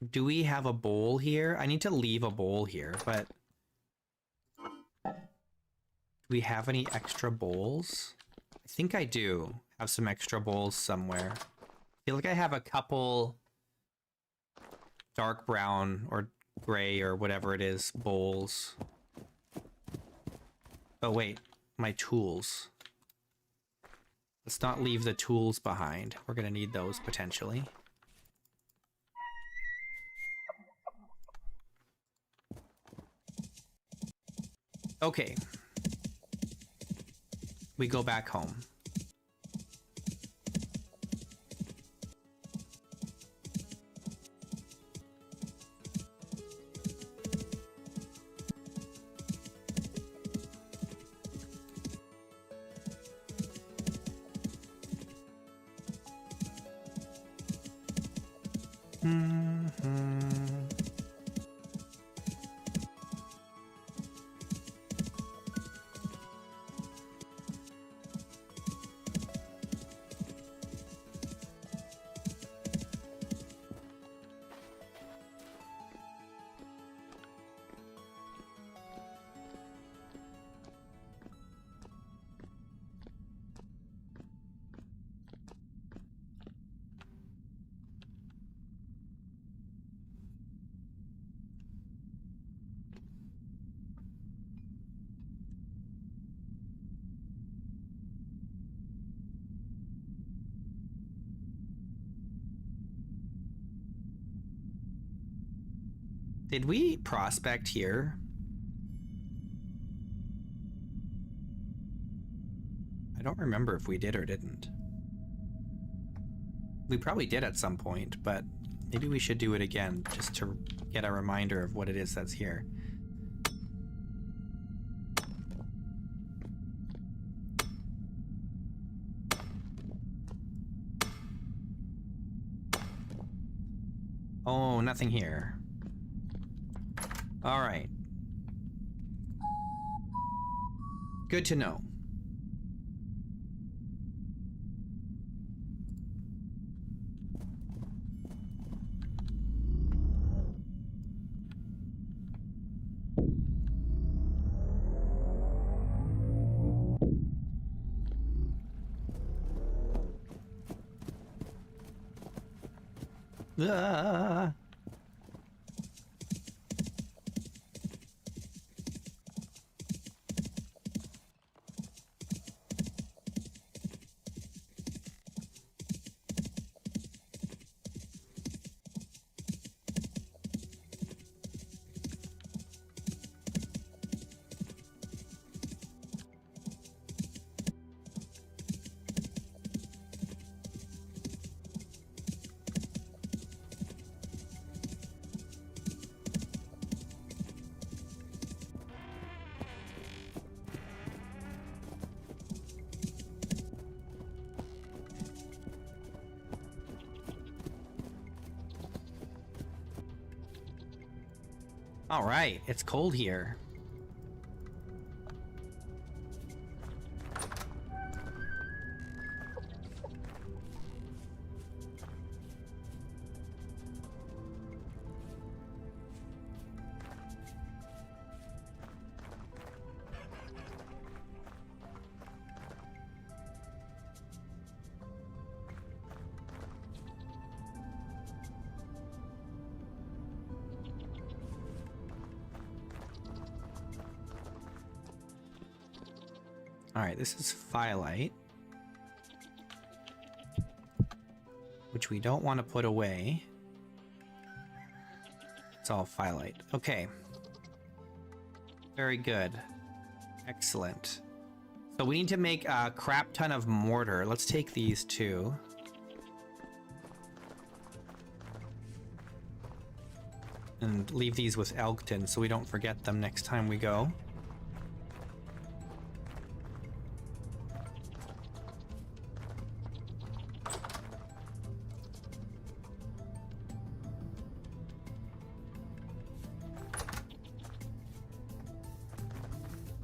Do we have a bowl here? I need to leave a bowl here, but do we have any extra bowls? I think I do have some extra bowls somewhere. I feel like I have a couple dark brown or gray or whatever it is bowls. Oh wait, my tools. Let's not leave the tools behind. We're gonna need those potentially. Okay. We go back home. Did we prospect here? I don't remember if we did or didn't. We probably did at some point, but maybe we should do it again just to get a reminder of what it is that's here. Oh, nothing here. All right. Good to know. Ah. All right, it's cold here. All right, this is Firelight, which we don't want to put away. It's all Firelight. Okay. Very good. Excellent. So we need to make a crap ton of mortar. Let's take these two. And leave these with Elkton so we don't forget them next time we go.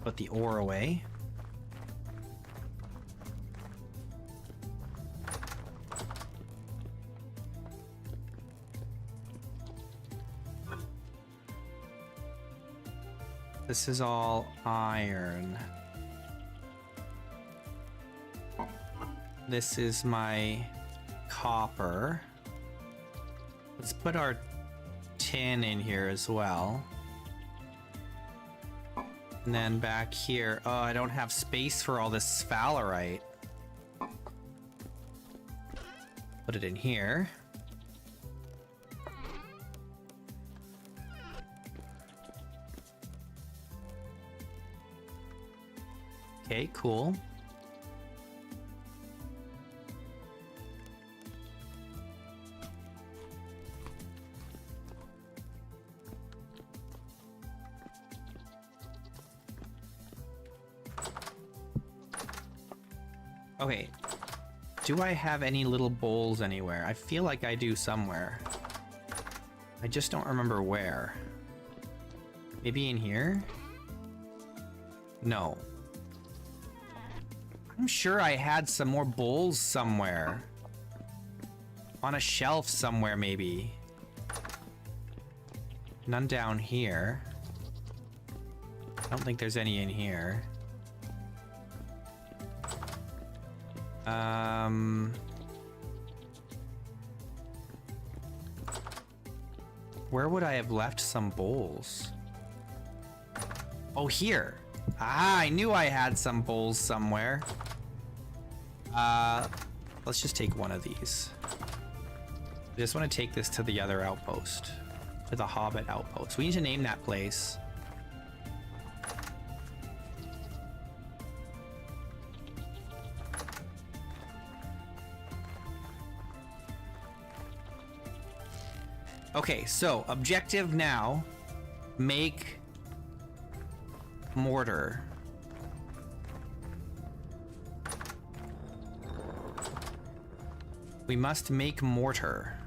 Put the ore away. This is all iron. This is my copper. Let's put our tin in here as well. And then back here, oh, I don't have space for all this sphalerite. Put it in here. Okay, cool. Okay, do I have any little bowls anywhere? I feel like I do somewhere. I just don't remember where. Maybe in here? No. I'm sure I had some more bowls somewhere. On a shelf somewhere, maybe. None down here. I don't think there's any in here. Where would I have left some bowls? Oh, here. Ah, I knew I had some bowls somewhere. Let's just take one of these. I just want to take this to the other outpost. To the Hobbit outpost. We need to name that place. Okay, so objective now, make mortar. We must make mortar.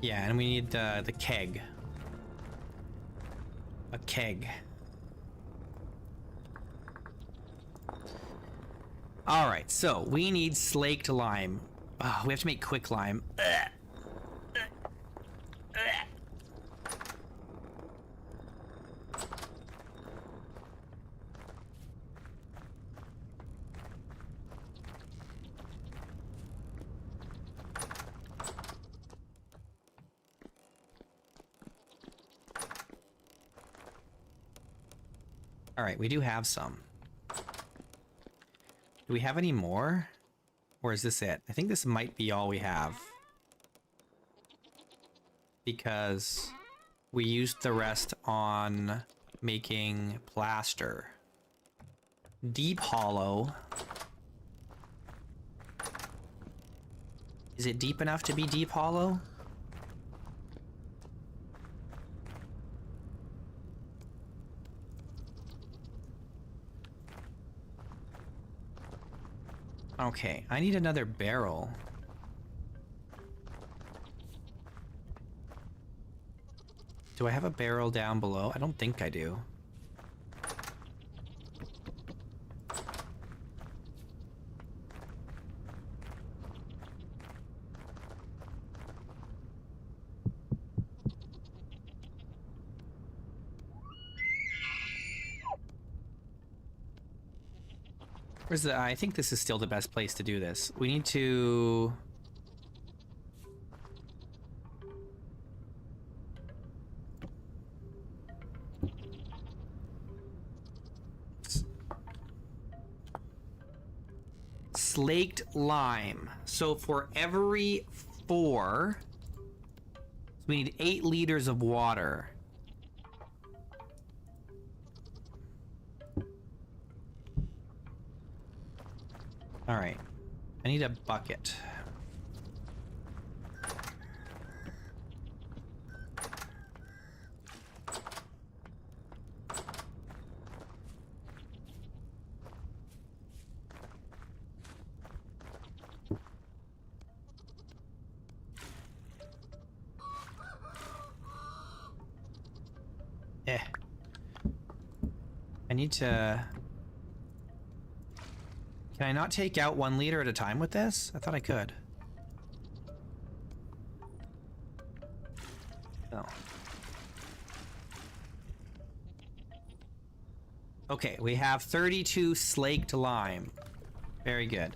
Yeah, and we need the keg. A keg. Alright, so we need slaked lime. Oh, we have to make quick lime. Alright, we do have some. Do we have any more? Or is this it? I think this might be all we have. Because we used the rest on making plaster. Deep hollow. Is it deep enough to be deep hollow? Okay, I need another barrel. Do I have a barrel down below? I don't think I do. Where's the... I think this is still the best place to do this. We need to... Slaked lime. So for every 4, we need 8 liters of water. All right, I need a bucket. I need to... Can I not take out 1 liter at a time with this? I thought I could. No. Okay, we have 32 slaked lime. Very good.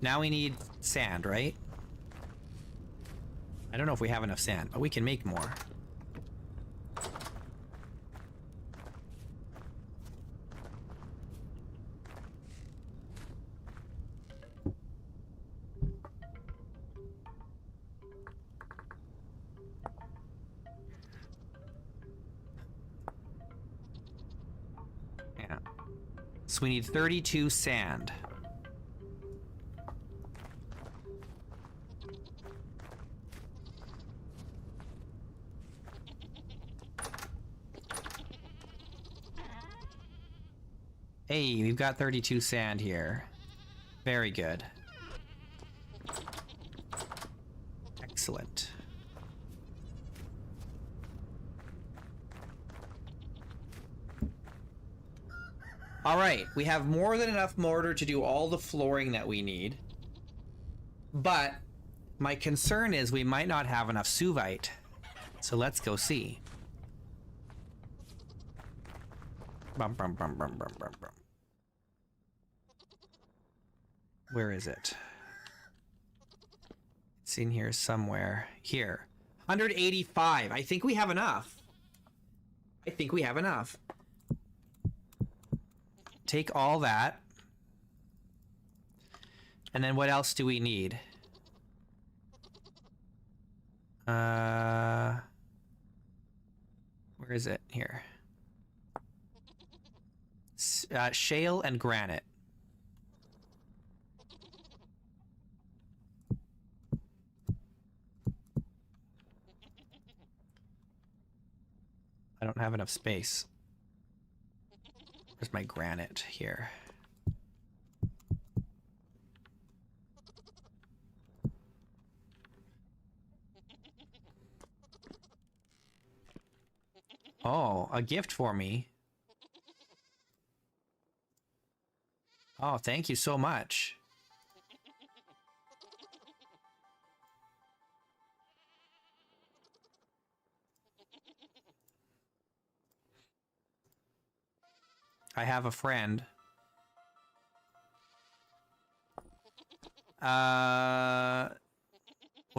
Now we need sand, right? I don't know if we have enough sand, but we can make more. So we need 32 sand. Hey, we've got 32 sand here. Very good. Excellent. All right, we have more than enough mortar to do all the flooring that we need. But my concern is we might not have enough suvite. So let's go see. Bum, bum, bum, bum, bum, bum, bum. Where is it? It's in here somewhere. Here. 185. I think we have enough. I think we have enough. Take all that. And then what else do we need? Where is it? Here. Shale and granite. I don't have enough space. Where's my granite? Here. Oh, a gift for me. Oh, thank you so much. I have a friend. What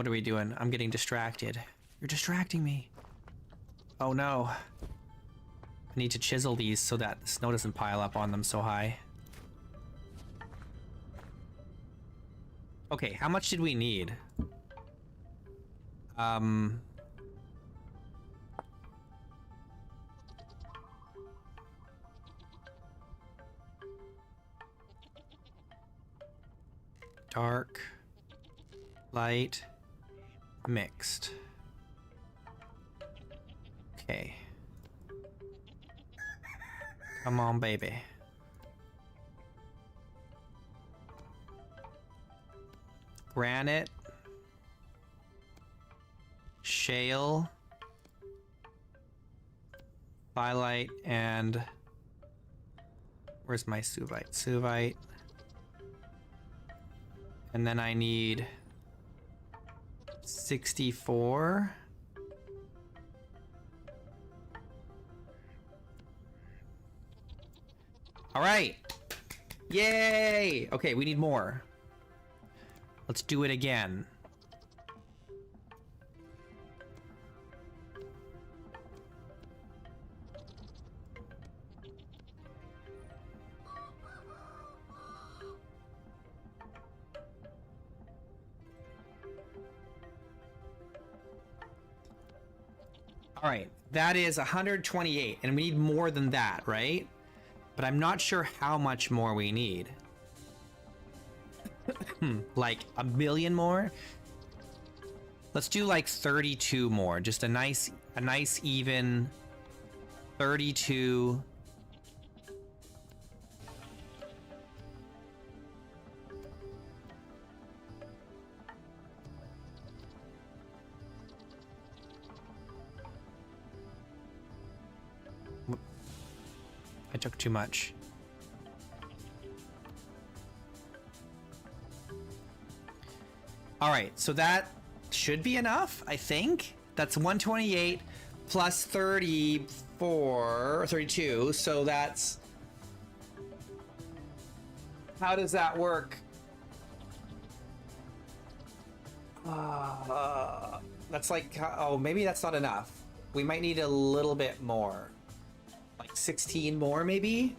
are we doing? I'm getting distracted. You're distracting me. Oh no. I need to chisel these so that the snow doesn't pile up on them so high. Okay, how much did we need? Dark, light, mixed. Okay. Come on, baby. Granite. Shale. Phyllite and... Where's my Suvite? Suvite. And then I need 64. All right. Yay! Okay, we need more. Let's do it again. All right, that is 128, and we need more than that, right? But I'm not sure how much more we need. Like a million more? Let's do like 32 more. Just a nice even 32. I took too much. All right, so that should be enough, I think. That's 128 plus 34, or 32, so that's... How does that work? That's like, oh, maybe that's not enough. We might need a little bit more. Like 16 more, maybe?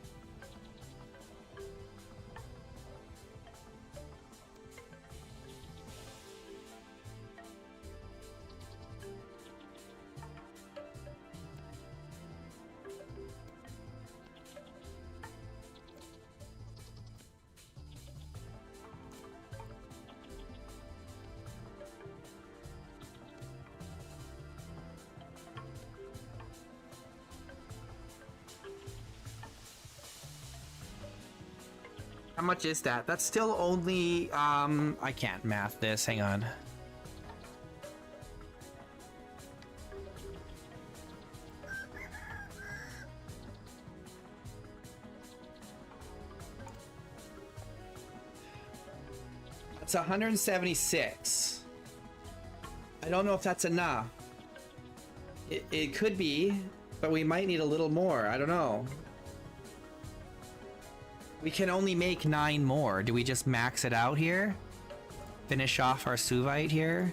How much is that? That's still only, I can't math this, hang on. That's 176. I don't know if that's enough. It could be, but we might need a little more, I don't know. We can only make 9 more. Do we just max it out here? Finish off our Suvite here?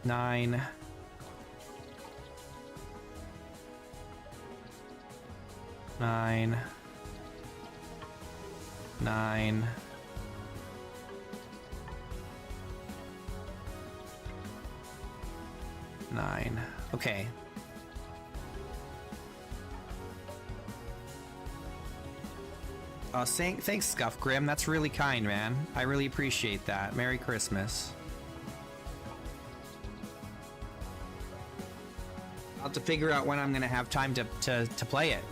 9. 9. 9. 9. Okay. Thanks, Scuff Grim. That's really kind, man. I really appreciate that. Merry Christmas. I'll have to figure out when I'm gonna have time to play it.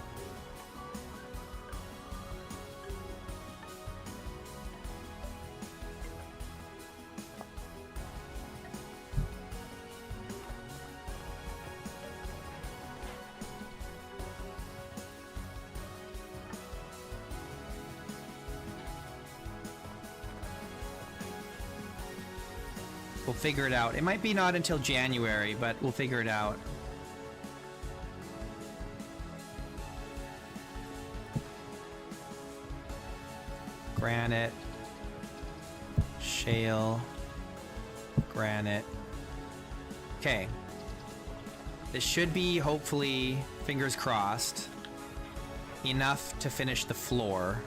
We'll figure it out. It might be not until January, but we'll figure it out. Granite. Shale. Granite. Okay. This should be, hopefully, fingers crossed, enough to finish the floor.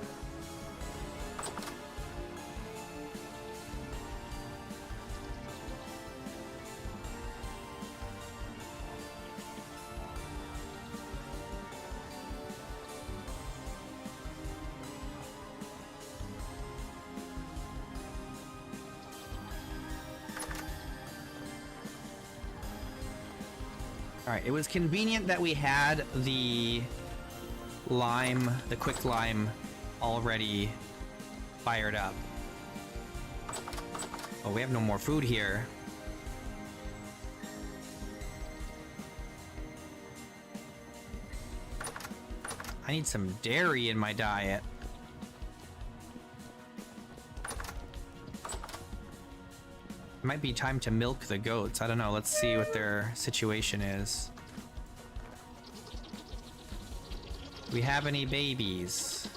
Alright, it was convenient that we had the lime, the quick lime, already fired up. Oh, we have no more food here. I need some dairy in my diet. Might be time to milk the goats. I don't know. Let's see what their situation is. Do we have any babies?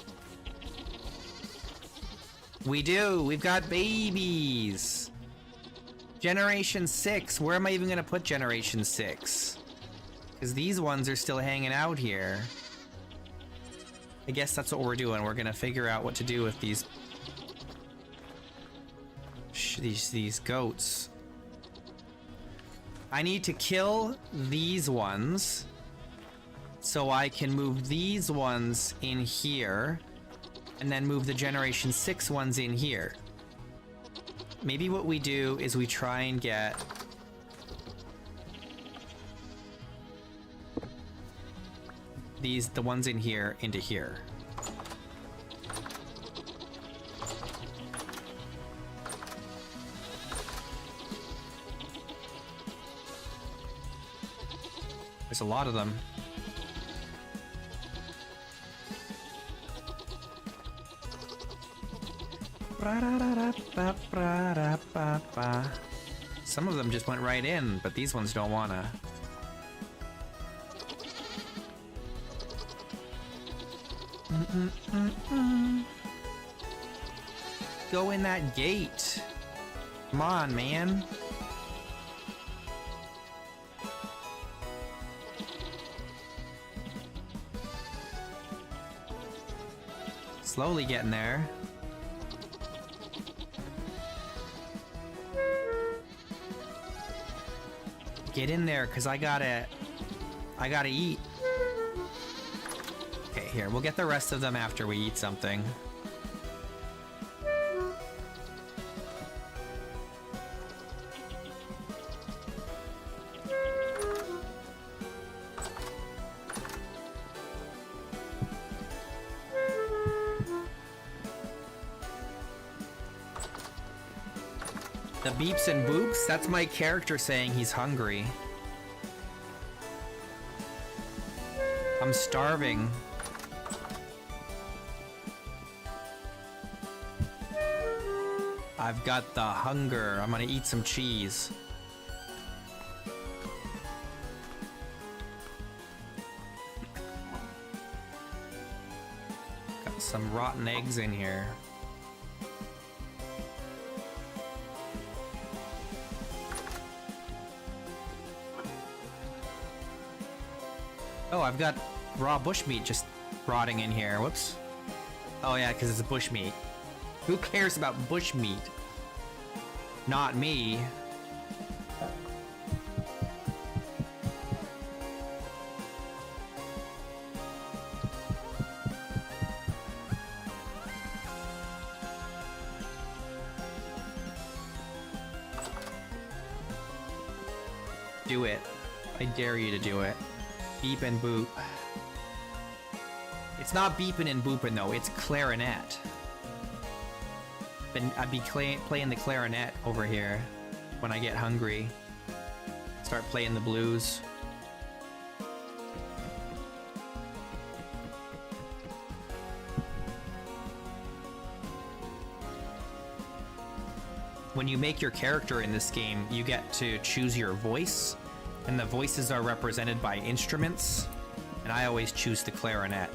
We do. We've got babies. Generation 6. Where am I even going to put Generation 6? Because these ones are still hanging out here. I guess that's what we're doing. We're going to figure out what to do with these goats. I need to kill these ones so I can move these ones in here and then move the Generation 6 ones in here. Maybe what we do is we try and get the ones in here into here. There's a lot of them. Some of them just went right in, but these ones don't wanna. Go in that gate. Come on, man. Slowly getting there. Get in there, cause I gotta eat. Okay, here, we'll get the rest of them after we eat something. The beeps and boops, that's my character saying he's hungry. I'm starving. I've got the hunger. I'm gonna eat some cheese. Got some rotten eggs in here. Oh, I've got raw bushmeat just rotting in here. Whoops. Oh yeah, because it's a bushmeat. Who cares about bushmeat? Not me. Do it. I dare you to do it. Beep and boop. It's not beeping and booping though, it's clarinet. I'd be playing the clarinet over here when I get hungry. Start playing the blues. when you make your character in this game, you get to choose your voice, and the voices are represented by instruments, and I always choose the clarinet.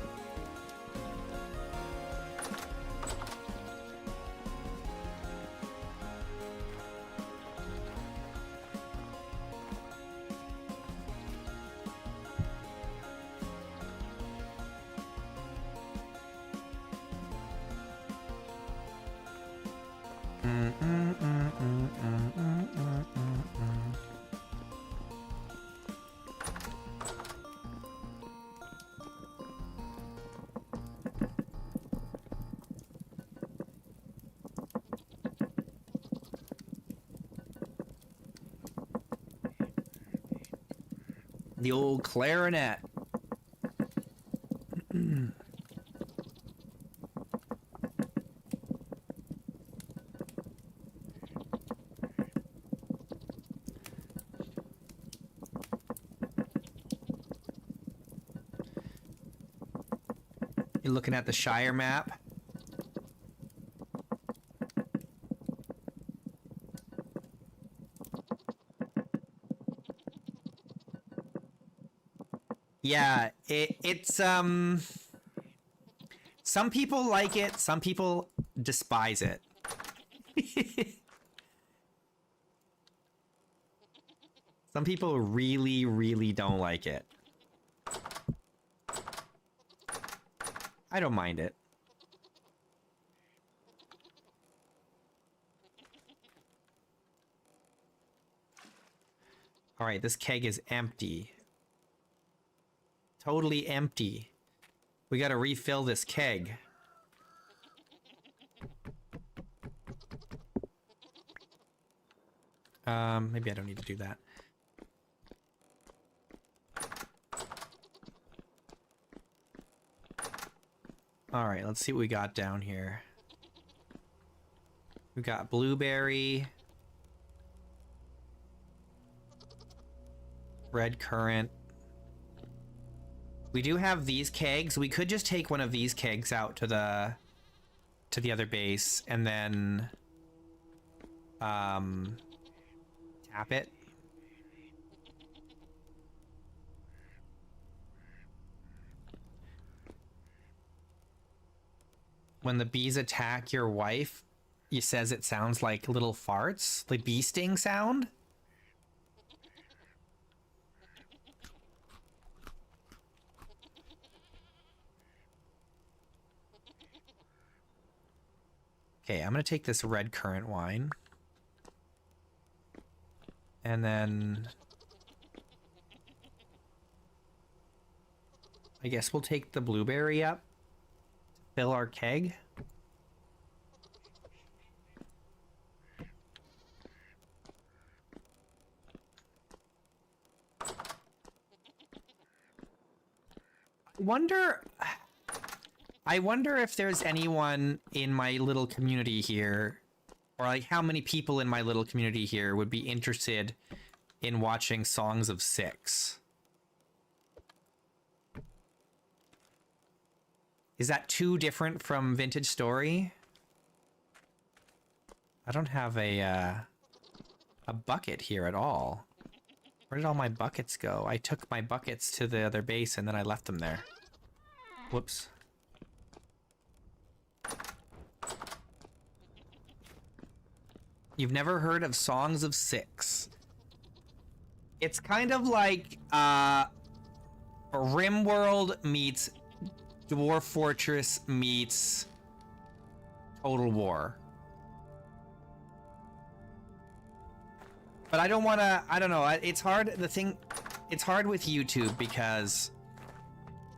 The old clarinet. You're looking at the Shire map. Yeah, it's some people like it, some people despise it. Some people really, really don't like it. I don't mind it. All right, this keg is empty. Totally empty. We gotta refill this keg. Maybe I don't need to do that. All right, let's see what we got down here. We got blueberry, red currant. We do have these kegs. We could just take one of these kegs out to the other base and then tap it. When the bees attack your wife, he says it sounds like little farts, the bee sting sound. Okay, I'm gonna take this red currant wine. And then I guess we'll take the blueberry up to fill our keg. I wonder if there's anyone in my little community here, or like how many people in my little community here would be interested in watching Songs of Six. Is that too different from Vintage Story? I don't have a bucket here at all. Where did all my buckets go? I took my buckets to the other base and then I left them there. Whoops. You've never heard of Songs of Six? It's kind of like RimWorld meets Dwarf Fortress meets Total War. But I don't want to, I don't know, it's hard, it's hard with YouTube because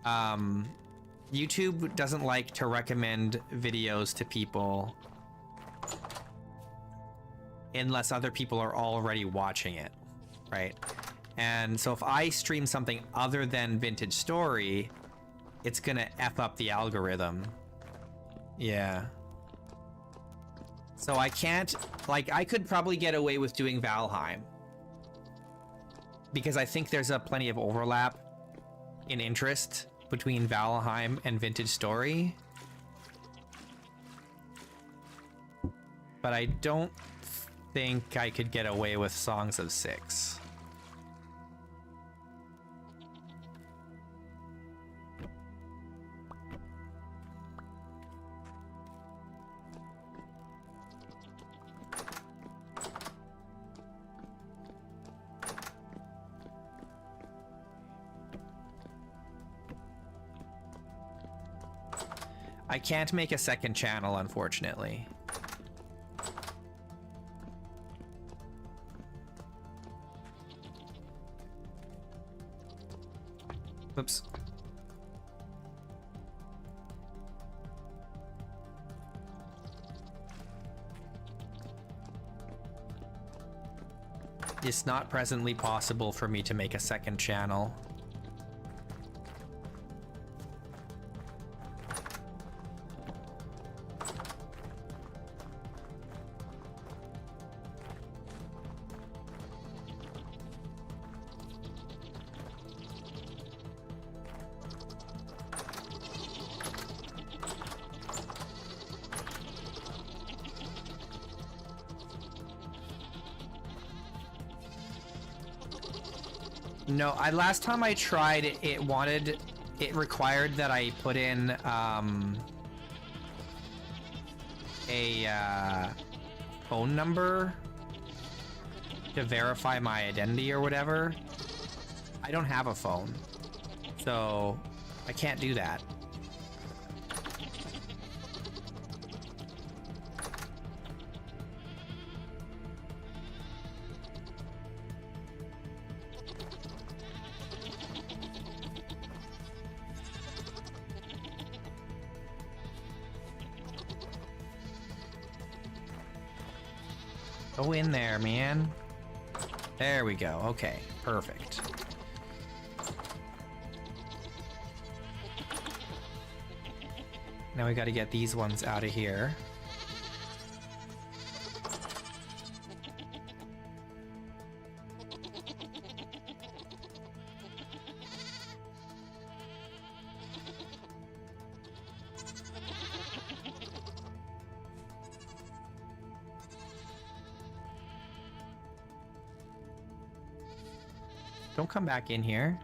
YouTube doesn't like to recommend videos to people unless other people are already watching it, right? And so if I stream something other than Vintage Story, it's gonna F up the algorithm. Yeah. So I can't, like, I could probably get away with doing Valheim, because I think there's plenty of overlap in interest between Valheim and Vintage Story. But I don't think I could get away with songs of 6. I can't make a second channel, unfortunately. Oops. It's not presently possible for me to make a second channel. No, last time I tried, it required that I put in a phone number to verify my identity or whatever. I don't have a phone, so I can't do that. Go in there, man. There we go. Okay, perfect. Now we got to get these ones out of here. Don't come back in here.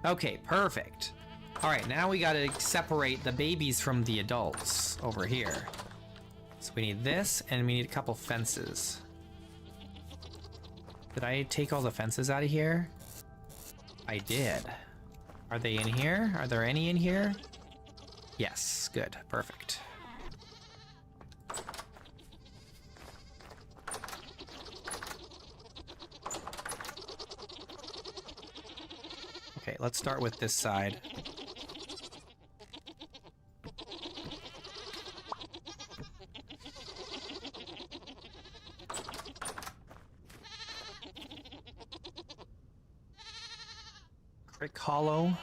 Okay, perfect. All right, now we gotta separate the babies from the adults over here. So we need this, and we need a couple fences. Did I take all the fences out of here? I did. Are they in here? Are there any in here? Yes, good, perfect. Okay, let's start with this side. Crick Hollow.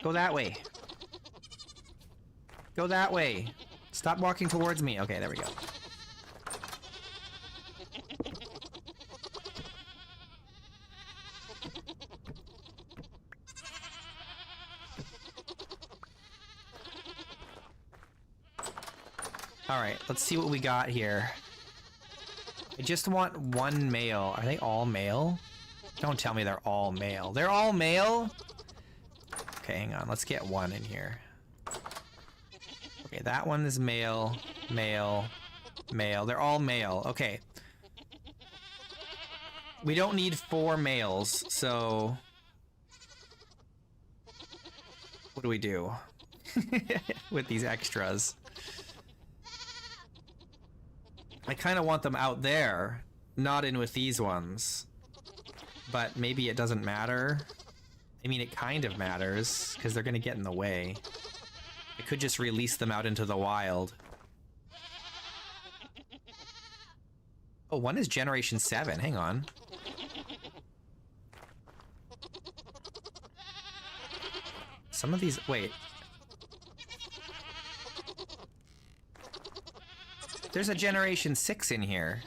Go that way. Go that way. Stop walking towards me. Okay, there we go. All right, let's see what we got here. I just want one male. Are they all male? Don't tell me they're all male. They're all male? Okay, hang on. Let's get one in here. Okay, that one is male, male, male. They're all male. Okay. We don't need 4 males, so... What do we do with these extras? I kind of want them out there, not in with these ones. But maybe it doesn't matter. I mean, it kind of matters, because they're going to get in the way. I could just release them out into the wild. Oh, one is Generation 7. Hang on. Some of these... Wait. There's a Generation 6 in here.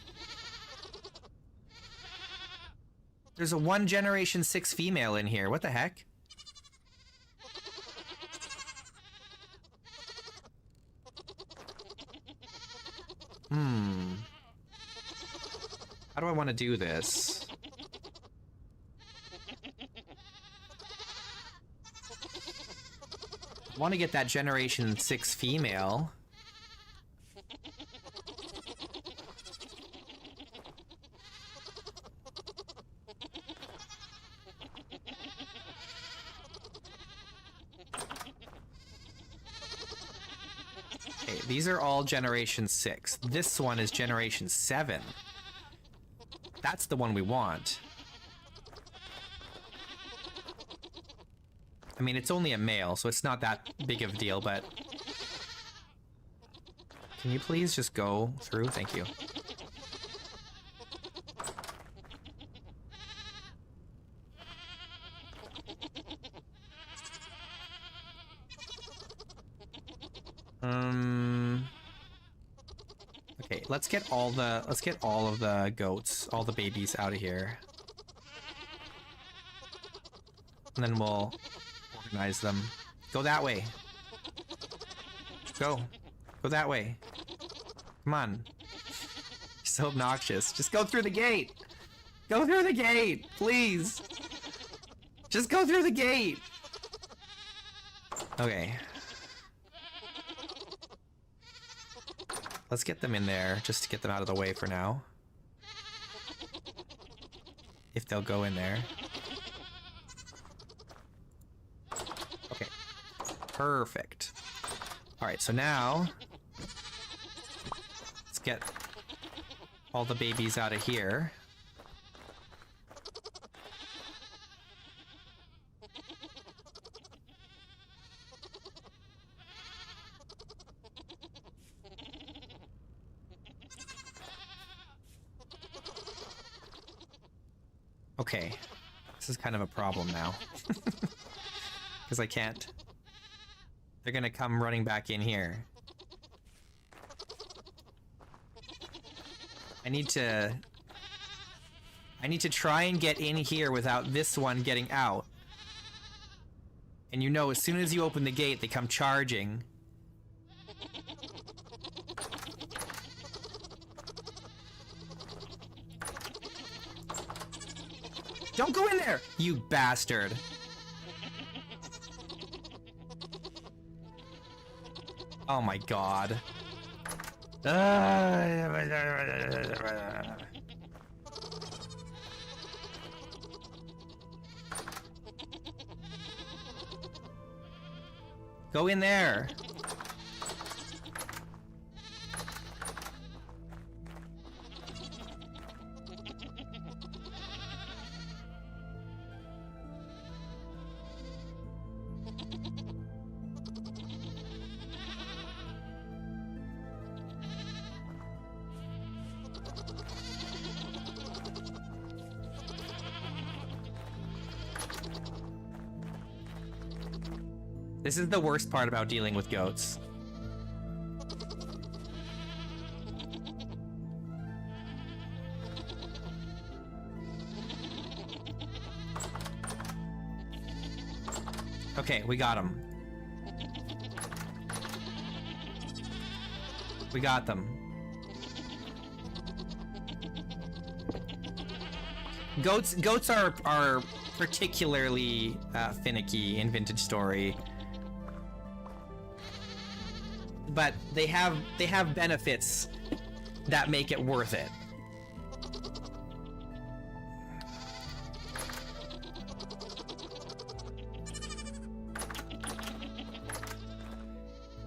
There's a 1 generation 6 female in here. What the heck? How do I want to do this? I want to get that generation 6 female. Okay, these are all generation 6. This one is generation 7. That's the one we want. I mean, it's only a male, so it's not that big of a deal, but... Can you please just go through? Thank you. Okay, let's get all of the goats, all the babies out of here. And then we'll organize them. Go that way. Go. Go that way. Come on. You're so obnoxious. Just go through the gate. Go through the gate, please. Just go through the gate. Okay. Let's get them in there, just to get them out of the way for now. If they'll go in there. Okay. Perfect. Alright, so now... let's get all the babies out of here. Okay, this is kind of a problem now. Because I can't... They're gonna come running back in here. I need to try and get in here without this one getting out. And you know, as soon as you open the gate, they come charging. Don't go in there, you bastard. Oh my god. Go in there. This is the worst part about dealing with goats. Okay, we got them. We got them. Goats are particularly finicky in Vintage Story. But they have benefits that make it worth it.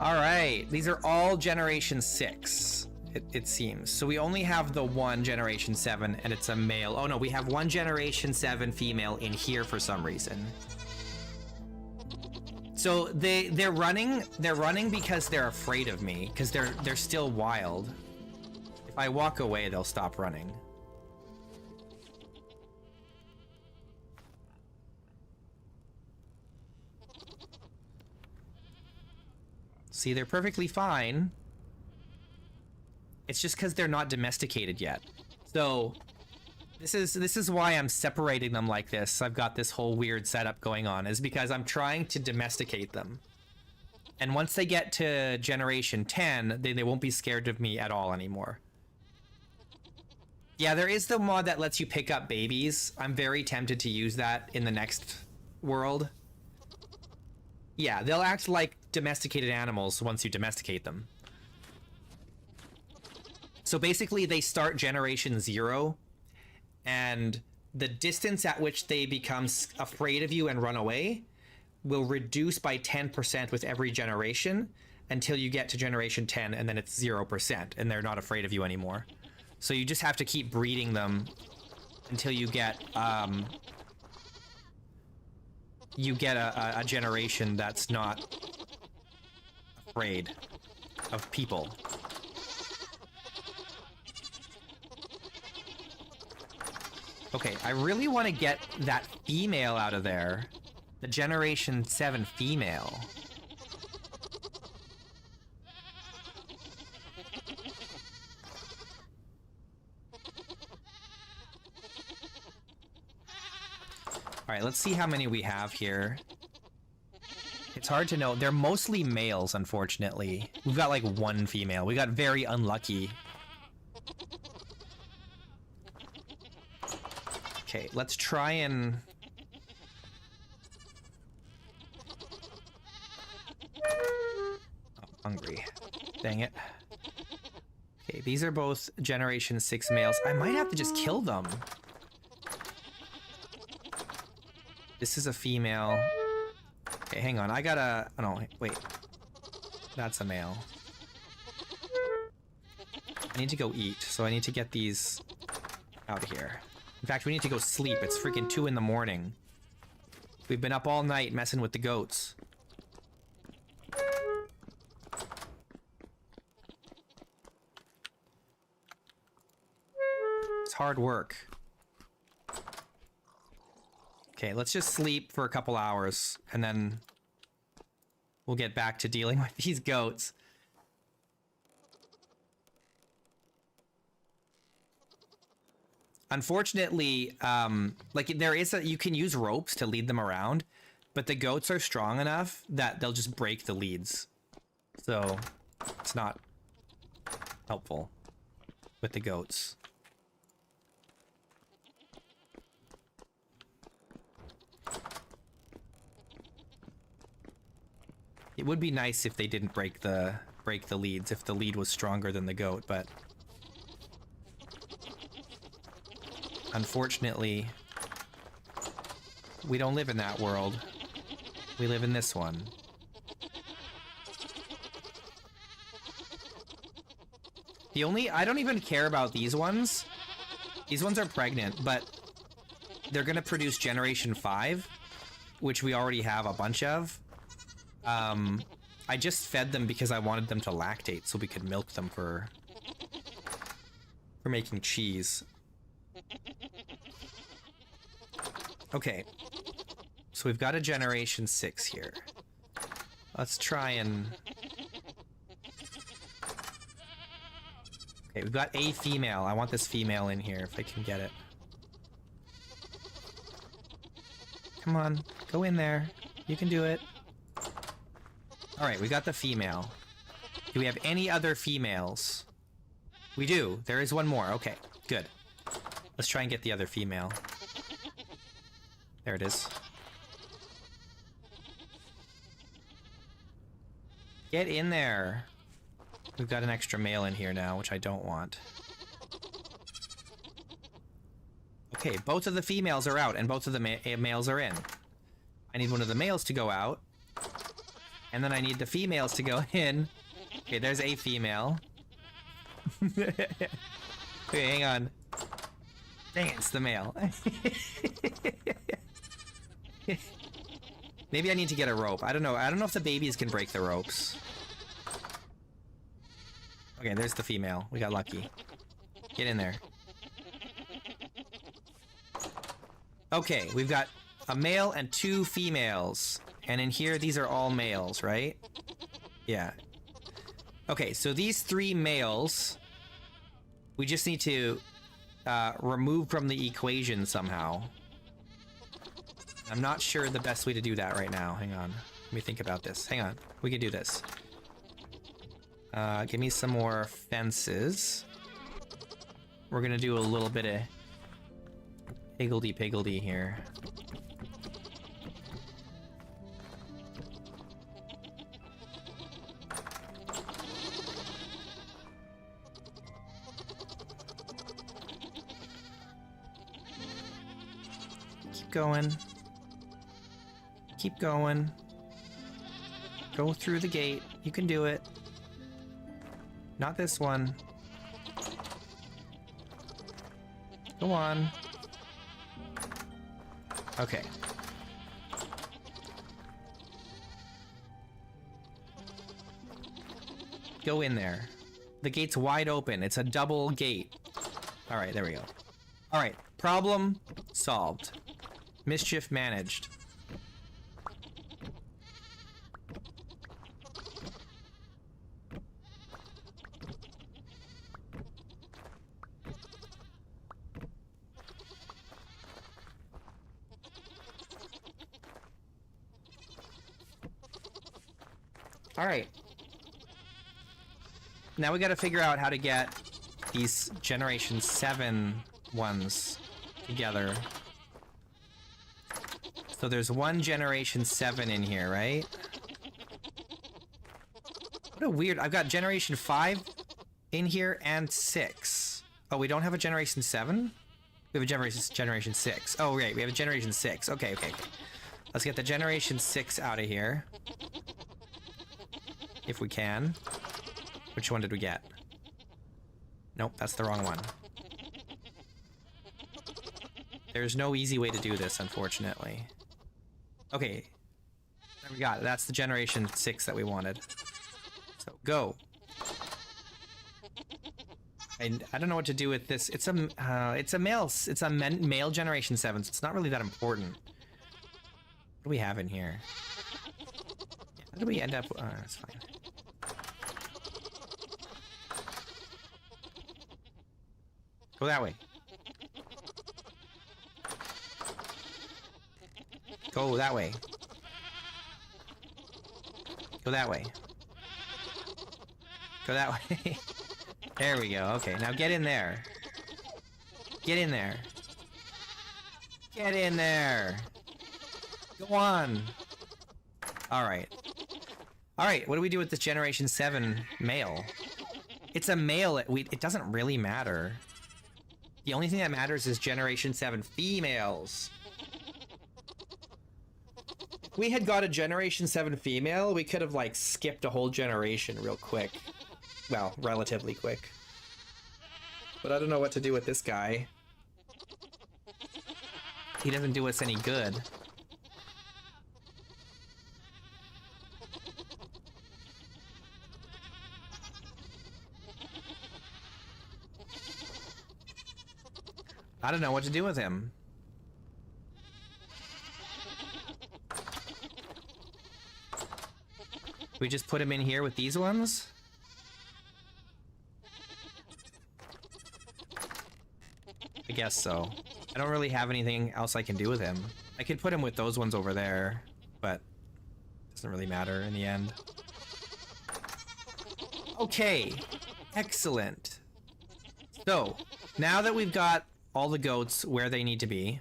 All right, these are all Generation 6, it seems. So we only have the one Generation 7, and it's a male. Oh no, we have one Generation 7 female in here for some reason. So they're running because they're afraid of me, because they're still wild. If I walk away, they'll stop running. See, they're perfectly fine. It's just because they're not domesticated yet. So This is why I'm separating them like this. I've got this whole weird setup going on, is because I'm trying to domesticate them. And once they get to generation 10, they won't be scared of me at all anymore. Yeah, there is the mod that lets you pick up babies. I'm very tempted to use that in the next world. Yeah, they'll act like domesticated animals once you domesticate them. So basically, they start generation 0, and the distance at which they become afraid of you and run away will reduce by 10% with every generation until you get to generation 10, and then it's 0%, and they're not afraid of you anymore. So you just have to keep breeding them until you get a generation that's not afraid of people. Okay, I really want to get that female out of there. The Generation 7 female. Alright, let's see how many we have here. It's hard to know. They're mostly males, unfortunately. We've got like one female. We got very unlucky. Okay, let's try and... Oh, hungry. Dang it. Okay, these are both Generation 6 males. I might have to just kill them. This is a female. Okay, hang on. I gotta... Oh, no, wait. That's a male. I need to go eat, so I need to get these out of here. In fact, we need to go sleep. It's freaking 2 in the morning. We've been up all night messing with the goats. It's hard work. Okay, let's just sleep for a couple hours, and then we'll get back to dealing with these goats. Unfortunately, like there is you can use ropes to lead them around, but the goats are strong enough that they'll just break the leads. So it's not helpful with the goats. It would be nice if they didn't break the leads, if the lead was stronger than the goat, but unfortunately, we don't live in that world. We live in this one. I don't even care about these ones. These ones are pregnant, but they're gonna produce Generation 5, which we already have a bunch of. I just fed them because I wanted them to lactate so we could milk them for making cheese. Okay, so we've got a Generation 6 here. Let's try and... Okay, we've got a female. I want this female in here if I can get it. Come on, go in there. You can do it. Alright, we got the female. Do we have any other females? We do. There is one more. Okay, good. Let's try and get the other female. There it is. Get in there. We've got an extra male in here now, which I don't want. Okay, both of the females are out, and both of the males are in. I need one of the males to go out. And then I need the females to go in. Okay, there's a female. Okay, hang on. Dang it, it's the male. Maybe I need to get a rope. I don't know. I don't know if the babies can break the ropes. Okay, there's the female. We got lucky. Get in there. Okay, we've got a male and 2 females. And in here, these are all males, right? Yeah. Okay, so these 3 males, we just need to removed from the equation somehow. I'm not sure the best way to do that right now. Hang on. Let me think about this. Hang on. We can do this. Give me some more fences. We're gonna do a little bit of higgledy-piggledy here. Keep going. Keep going. Go through the gate. You can do it. Not this one. Go on. Okay. Go in there. The gate's wide open. It's a double gate. All right, there we go. All right, problem solved. Mischief managed. All right. Now we got to figure out how to get these Generation 7 ones together. So there's one Generation 7 in here, right? What a weird... I've got Generation 5 in here and 6. Oh, we don't have a Generation 7? We have a Generation 6. Oh, right. We have a Generation 6. Okay. Let's get the Generation 6 out of here. If we can. Which one did we get? Nope, that's the wrong one. There's no easy way to do this, unfortunately. Okay. There we got it. That's the Generation 6 that we wanted. So, go. And I don't know what to do with this. It's a male Generation 7, so it's not really that important. What do we have in here? How do we end up... that's fine. Go that way. Go that way. Go that way. Go that way. There we go. Okay, now get in there. Get in there. Get in there. Go on. Alright. Alright, what do we do with this Generation 7 male? It's a male. It doesn't really matter. The only thing that matters is Generation 7 females. If we had got a Generation 7 female, we could have, like, skipped a whole generation real quick. Well, relatively quick. But I don't know what to do with this guy. He doesn't do us any good. I don't know what to do with him. We just put him in here with these ones? I guess so. I don't really have anything else I can do with him. I could put him with those ones over there, but it doesn't really matter in the end. Okay. Excellent. So, now that we've got all the goats where they need to be,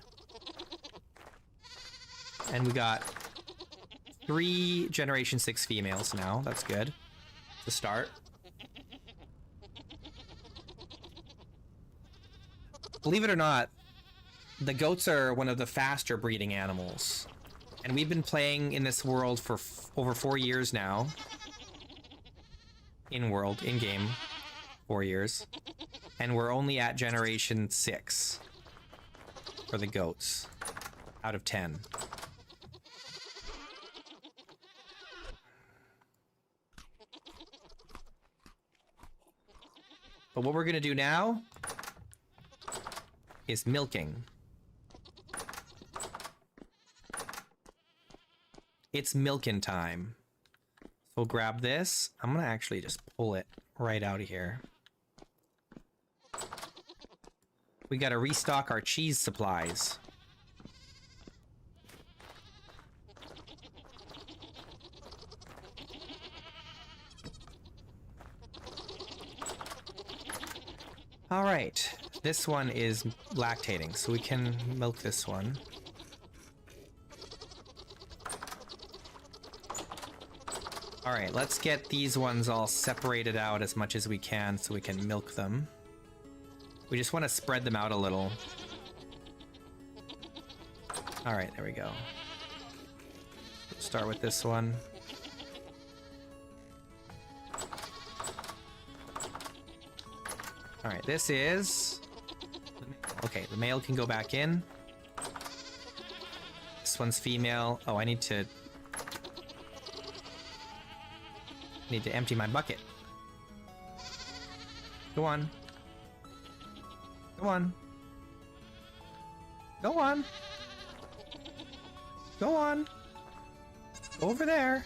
and we got 3 Generation 6 females now. That's good to start. Believe it or not, the goats are one of the faster breeding animals. And we've been playing in this world for over 4 years now. In-game, 4 years. And we're only at Generation 6 for the goats out of 10. But what we're gonna do now is milking. It's milking time. So we'll grab this. I'm gonna actually just pull it right out of here. We gotta restock our cheese supplies. Alright, this one is lactating, so we can milk this one. Alright, let's get these ones all separated out as much as we can so we can milk them. We just want to spread them out a little. Alright, there we go. Start with this one. Alright, this is... Okay, the male can go back in. This one's female. Oh, I need to empty my bucket. Go on. Go on. Go on. Go on. Over there.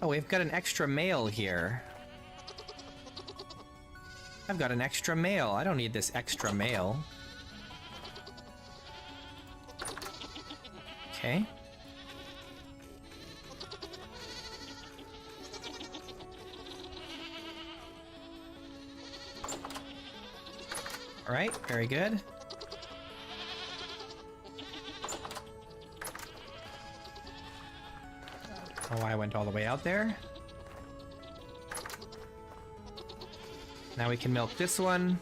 Oh, we've got an extra male here. I've got an extra male. I don't need this extra male. Okay. All right, very good. Oh, I went all the way out there. Now we can milk this one.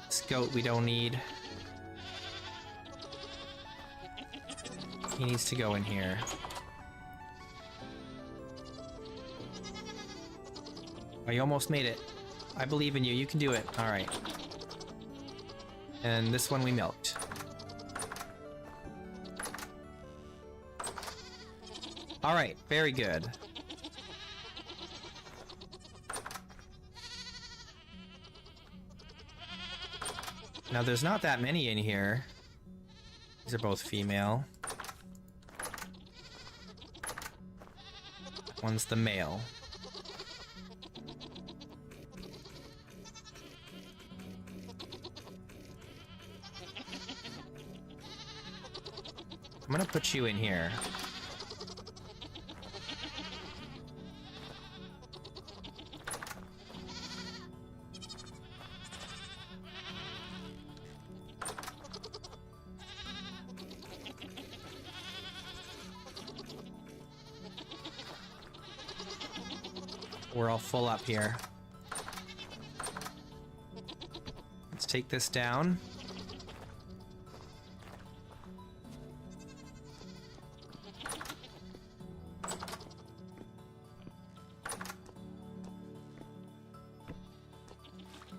This goat we don't need. He needs to go in here. Oh, you almost made it. I believe in you. You can do it. All right. And this one we milked. All right. Very good. Now, there's not that many in here. These are both female. One's the male. I'm gonna put you in here. We're all full up here. Let's take this down.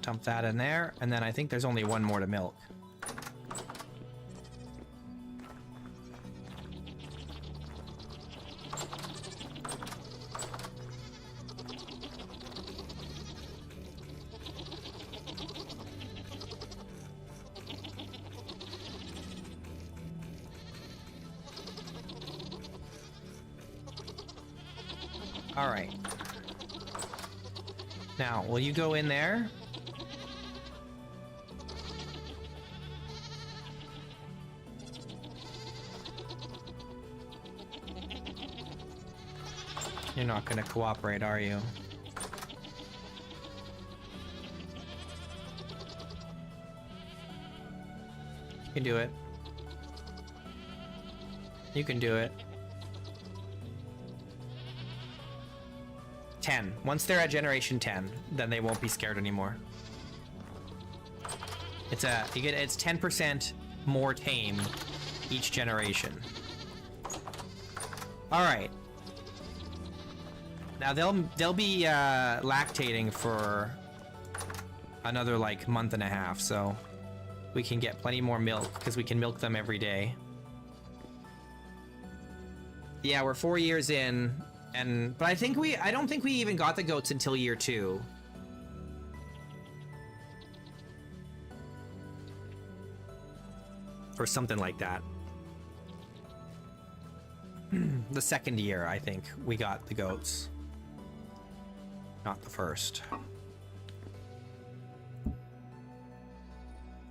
Dump that in there, and then I think there's only one more to milk. All right. Now, will you go in there? You're not going to cooperate, are you? You can do it. You can do it. 10. Once they're at generation 10, then they won't be scared anymore. It's 10% more tame each generation. All right. Now they'll be lactating for another like month and a half, so we can get plenty more milk because we can milk them every day. Yeah, we're 4 years in, but I don't think we even got the goats until year 2. or something like that. The second year, I think, we got the goats. Not the first.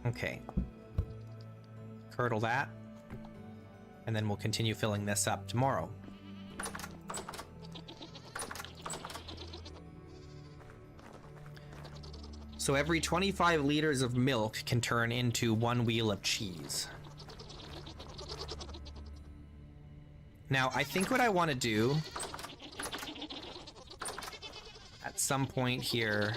Okay. Curdle that. And then we'll continue filling this up tomorrow. So every 25 liters of milk can turn into 1 wheel of cheese. Now, I think what I want to do at some point here,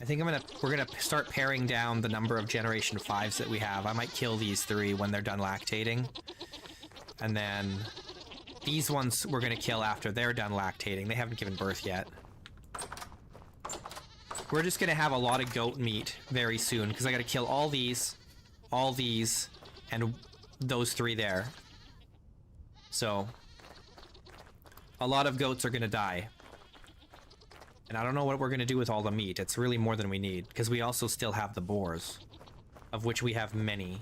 I think we're gonna start paring down the number of Generation 5s that we have. I might kill these 3 when they're done lactating. And then these ones we're gonna kill after they're done lactating. They haven't given birth yet. We're just gonna have a lot of goat meat very soon, because I gotta kill all these, and those 3 there. So, a lot of goats are gonna die. And I don't know what we're gonna do with all the meat. It's really more than we need, because we also still have the boars, of which we have many.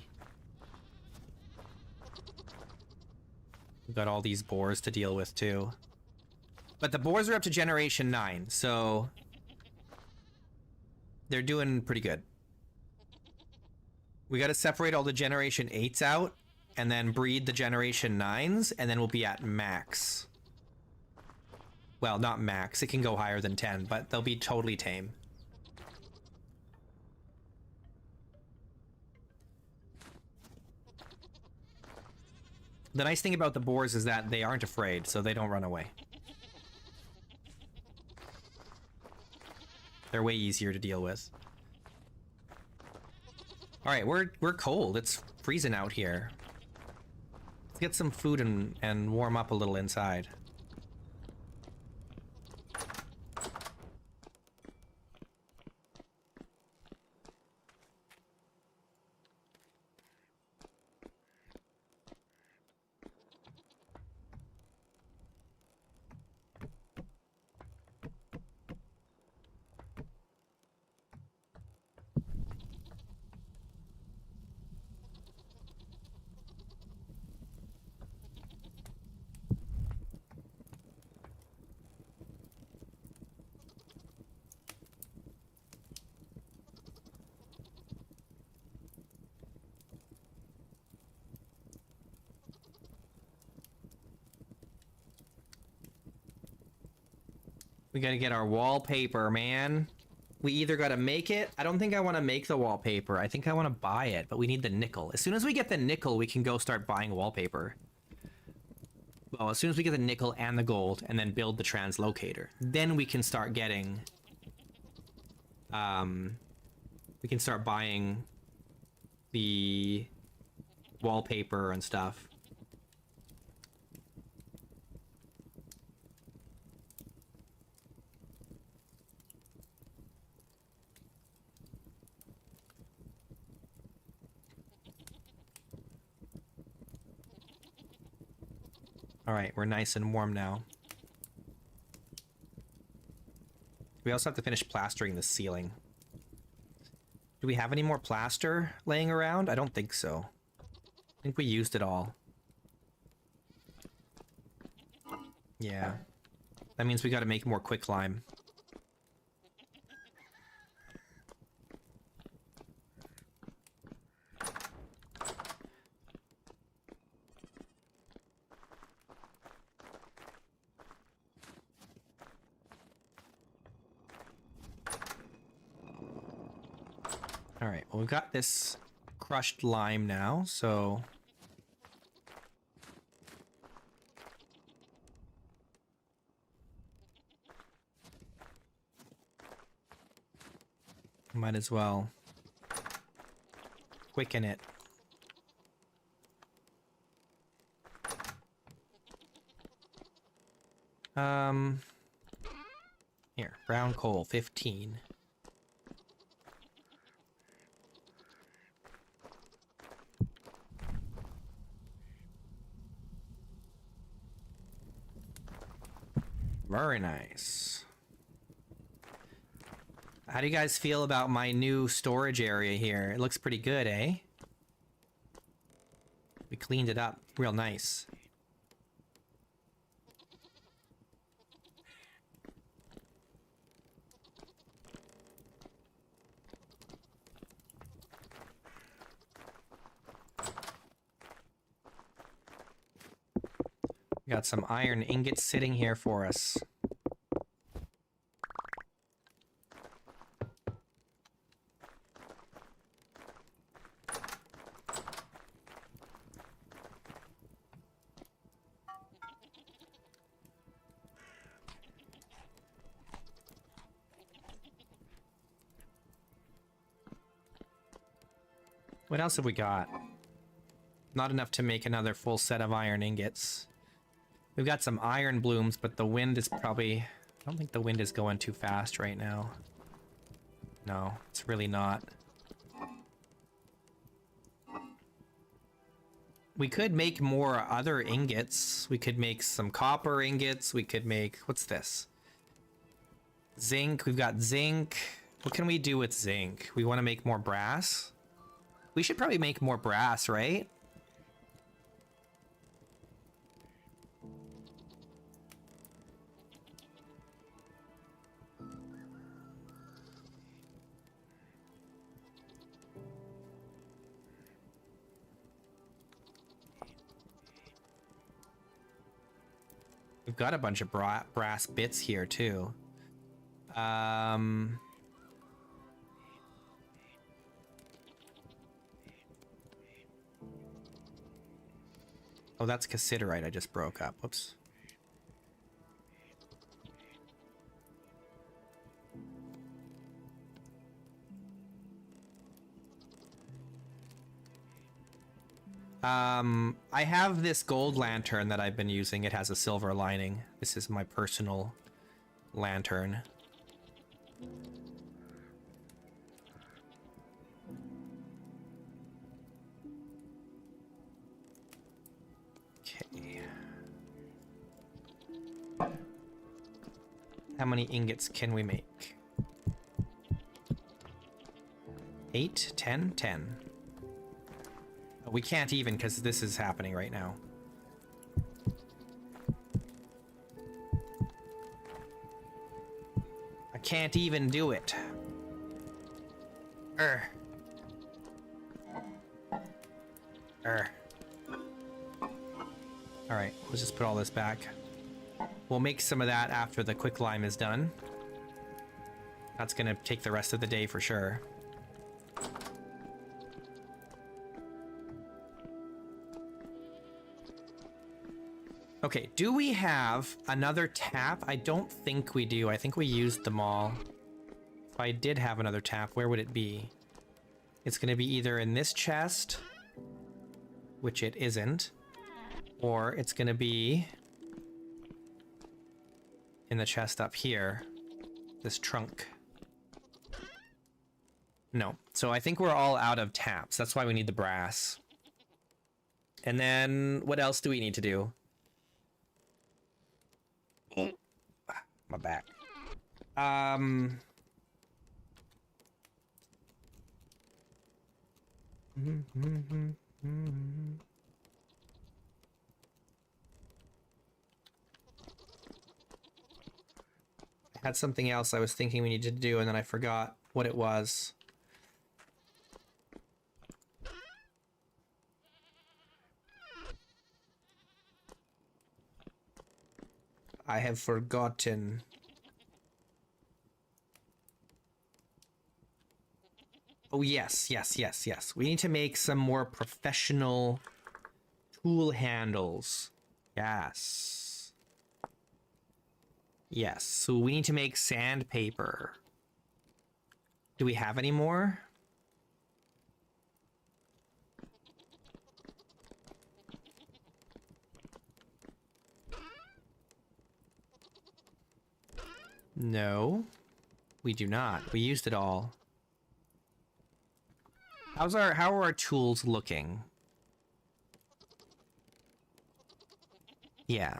We've got all these boars to deal with too. But the boars are up to Generation 9, so they're doing pretty good. We gotta separate all the Generation 8s out, and then breed the Generation 9s, and then we'll be at max. Well, not max. It can go higher than 10, but they'll be totally tame. The nice thing about the boars is that they aren't afraid, so they don't run away. They're way easier to deal with. Alright, we're cold. It's freezing out here. Let's get some food and warm up a little inside. We gotta get our wallpaper, man. We either gotta make it. I don't think I want to make the wallpaper. I think I want to buy it, but we need the nickel. As soon as we get the nickel, we can go start buying wallpaper. Well, as soon as we get the nickel and the gold, and then build the translocator, then we can start getting... we can start buying the wallpaper and stuff. Alright, we're nice and warm now. We also have to finish plastering the ceiling. Do we have any more plaster laying around? I don't think so. I think we used it all. Yeah. That means we gotta make more quicklime. Alright, well, we've got this crushed lime now, so... might as well quicken it. Here, brown coal, 15. Very nice. How do you guys feel about my new storage area here? It looks pretty good, eh? We cleaned it up real nice. We got some iron ingots sitting here for us. What else have we got? Not enough to make another full set of iron ingots. We've got some iron blooms, but the wind is probably... I don't think the wind is going too fast right now. No, it's really not. We could make more other ingots. We could make some copper ingots. We could make... What's this? Zinc. We've got zinc. What can we do with zinc? We want to make more brass? We should probably make more brass, right? We've got a bunch of brass bits here, too. Oh, that's cassiterite I just broke up. Whoops. I have this gold lantern that I've been using. It has a silver lining. This is my personal lantern. Okay. How many ingots can we make? 8, 10, 10. We can't even because this is happening right now. I can't even do it. Alright, let's just put all this back. We'll make some of that after the quicklime is done. That's gonna take the rest of the day for sure. Okay, do we have another tap? I don't think we do. I think we used them all. If I did have another tap, where would it be? It's going to be either in this chest, which it isn't, or it's going to be in the chest up here, this trunk. No. So I think we're all out of taps. That's why we need the brass. And then what else do we need to do? My back. I had something else I was thinking we needed to do, and then I forgot what it was. I have forgotten. Oh, yes, yes, yes, yes. We need to make some more professional tool handles. Yes. Yes, so we need to make sandpaper. Do we have any more? No, we do not. We used it all. How are our tools looking? Yeah.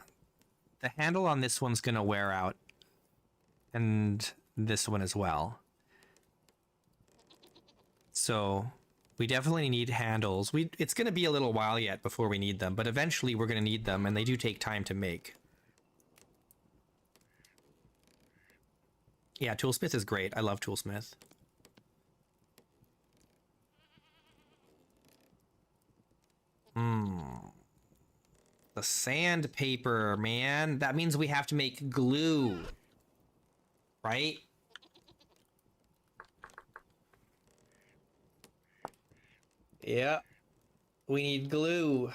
The handle on this one's gonna wear out. And this one as well. So we definitely need handles. It's going to be a little while yet before we need them, but eventually we're going to need them, and they do take time to make. Yeah, Toolsmith is great. I love Toolsmith. The sandpaper, man. That means we have to make glue. Right? Yeah. We need glue.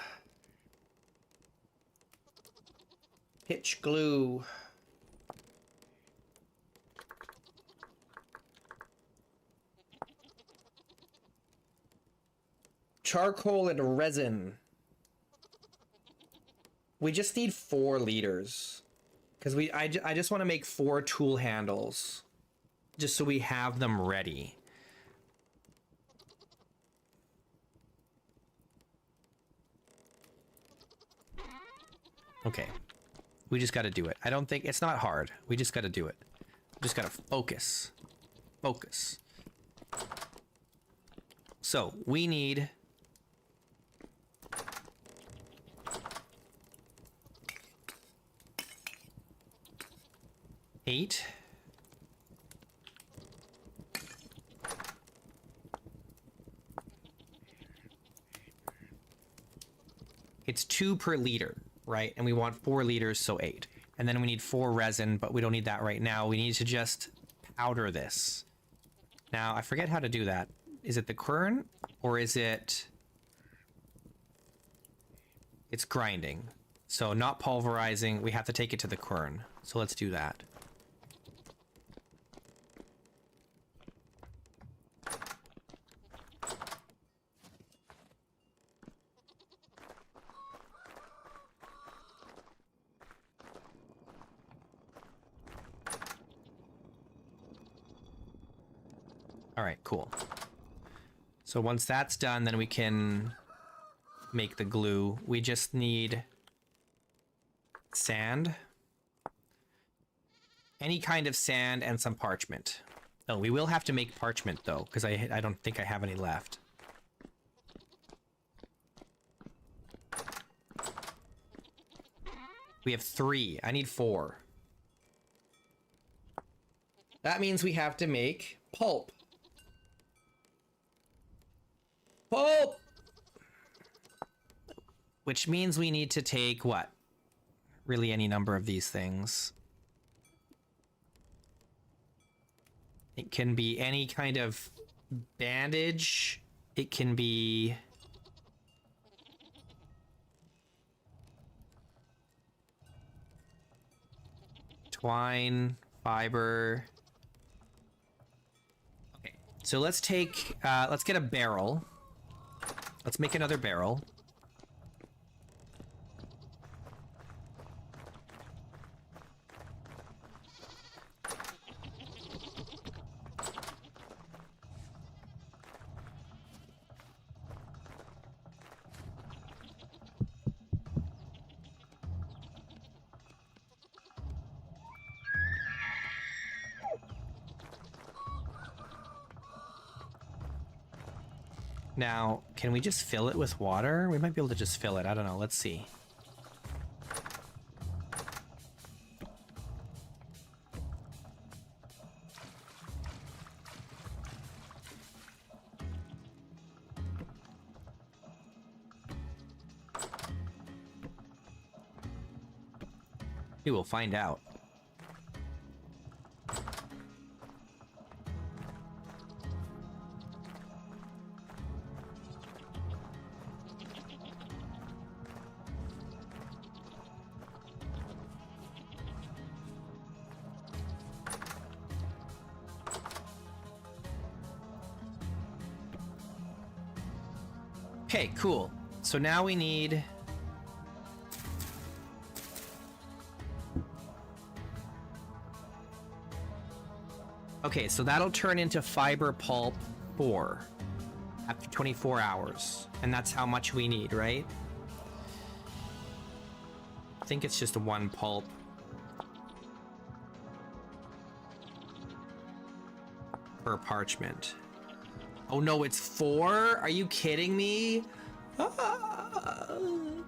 Pitch glue. Charcoal and resin. We just need 4 liters. Because I just want to make 4 tool handles. Just so we have them ready. Okay. We just got to do it. I don't think... It's not hard. We just got to do it. Just got to focus. Focus. So, we need... 8. It's 2 per liter, right? And we want 4 liters, so 8. And then we need 4 resin, but we don't need that right now. We need to just powder this. Now, I forget how to do that. Is it the quern, or is it... It's grinding. So not pulverizing, we have to take it to the quern. So let's do that. All right, cool. So once that's done, then we can make the glue. We just need sand. Any kind of sand and some parchment. Oh, we will have to make parchment though, because I don't think I have any left. We have 3. I need 4. That means we have to make pulp. Pulp! Which means we need to take what? Really any number of these things. It can be any kind of bandage. It can be... twine, fiber. Okay, so let's take, let's get a barrel. Let's make another barrel. Now, can we just fill it with water? We might be able to just fill it. I don't know. Let's see. We will find out. Okay, cool. So now we need... Okay, so that'll turn into fiber pulp 4 after 24 hours. And that's how much we need, right? I think it's just 1 pulp. Per parchment. Oh no, it's 4? Are you kidding me?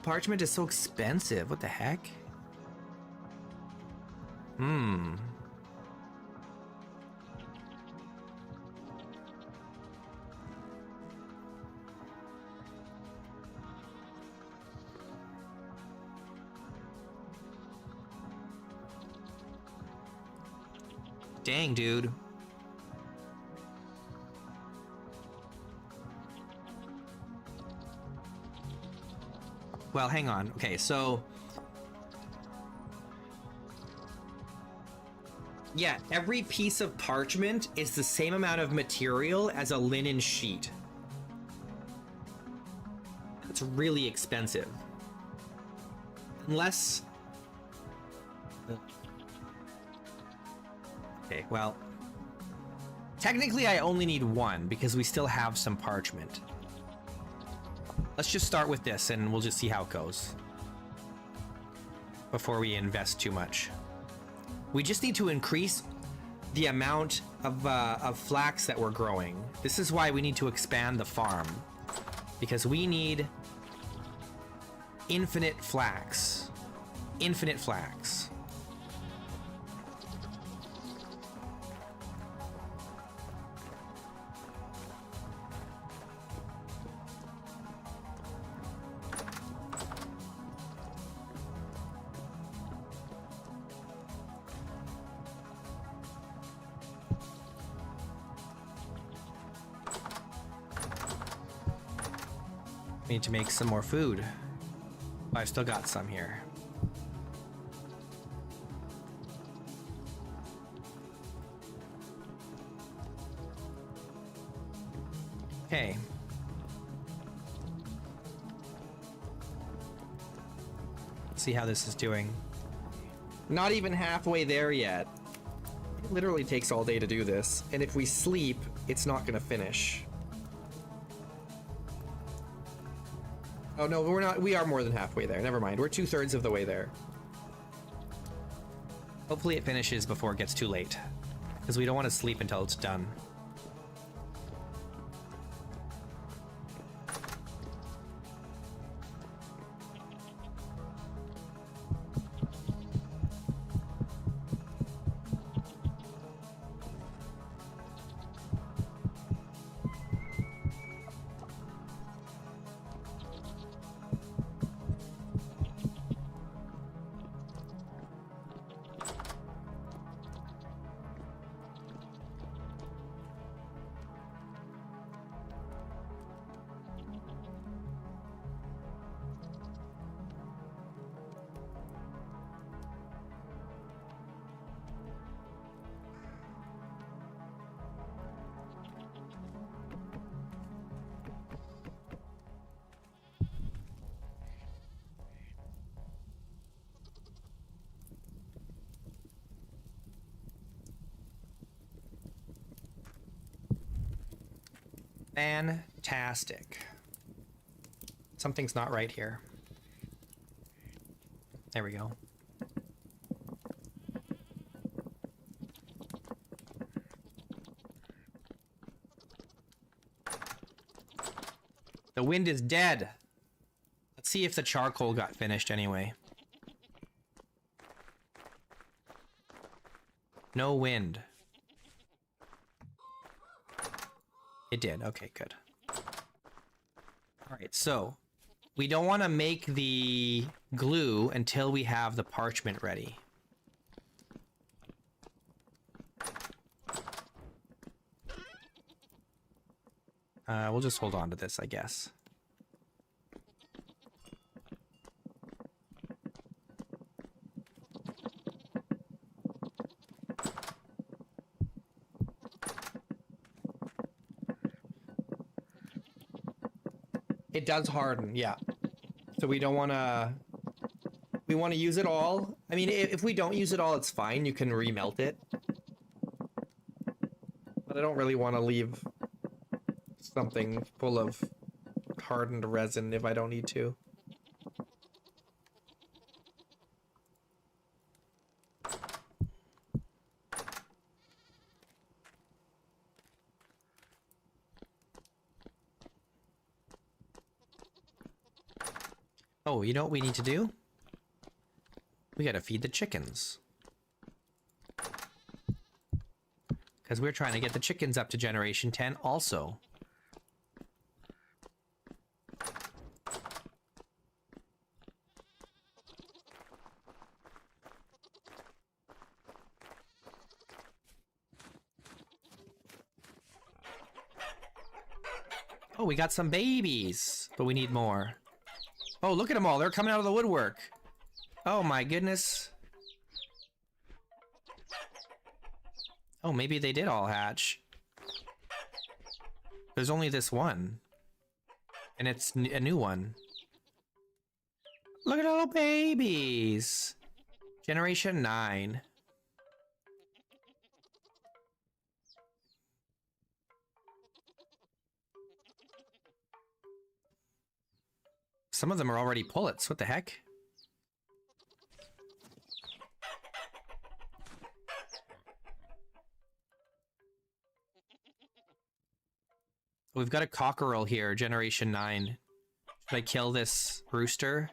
Parchment is so expensive. What the heck? Hmm. Dang, dude. Well, hang on. Okay, so... yeah, every piece of parchment is the same amount of material as a linen sheet. It's really expensive. Unless... okay, well... technically I only need 1 because we still have some parchment. Let's just start with this and we'll just see how it goes. Before we invest too much. We just need to increase the amount of flax that we're growing. This is why we need to expand the farm. Because we need infinite flax. Infinite flax. Need to make some more food. I've still got some here. Okay. Let's see how this is doing. Not even halfway there yet. It literally takes all day to do this, and if we sleep, it's not gonna finish. Oh no, we're not. We are more than halfway there. Never mind. We're 2/3 of the way there. Hopefully it finishes before it gets too late. Because we don't want to sleep until it's done. Fantastic. Something's not right here. There we go. The wind is dead. Let's see if the charcoal got finished anyway. No wind. It did. Okay, good. All right, so we don't want to make the glue until we have the parchment ready. We'll just hold on to this, I guess. It does harden, yeah. So we don't want to... we want to use it all. I mean, if we don't use it all, it's fine. You can remelt it. But I don't really want to leave something full of hardened resin if I don't need to. Oh, you know what we need to do? We gotta feed the chickens. Because we're trying to get the chickens up to generation 10 also. Oh, we got some babies, but we need more. Oh, look at them all. They're coming out of the woodwork. Oh my goodness. Oh, maybe they did all hatch. There's only this one. And it's a new one. Look at all the babies. Generation 9. Some of them are already pullets. What the heck? We've got a cockerel here, generation 9. Should I kill this rooster?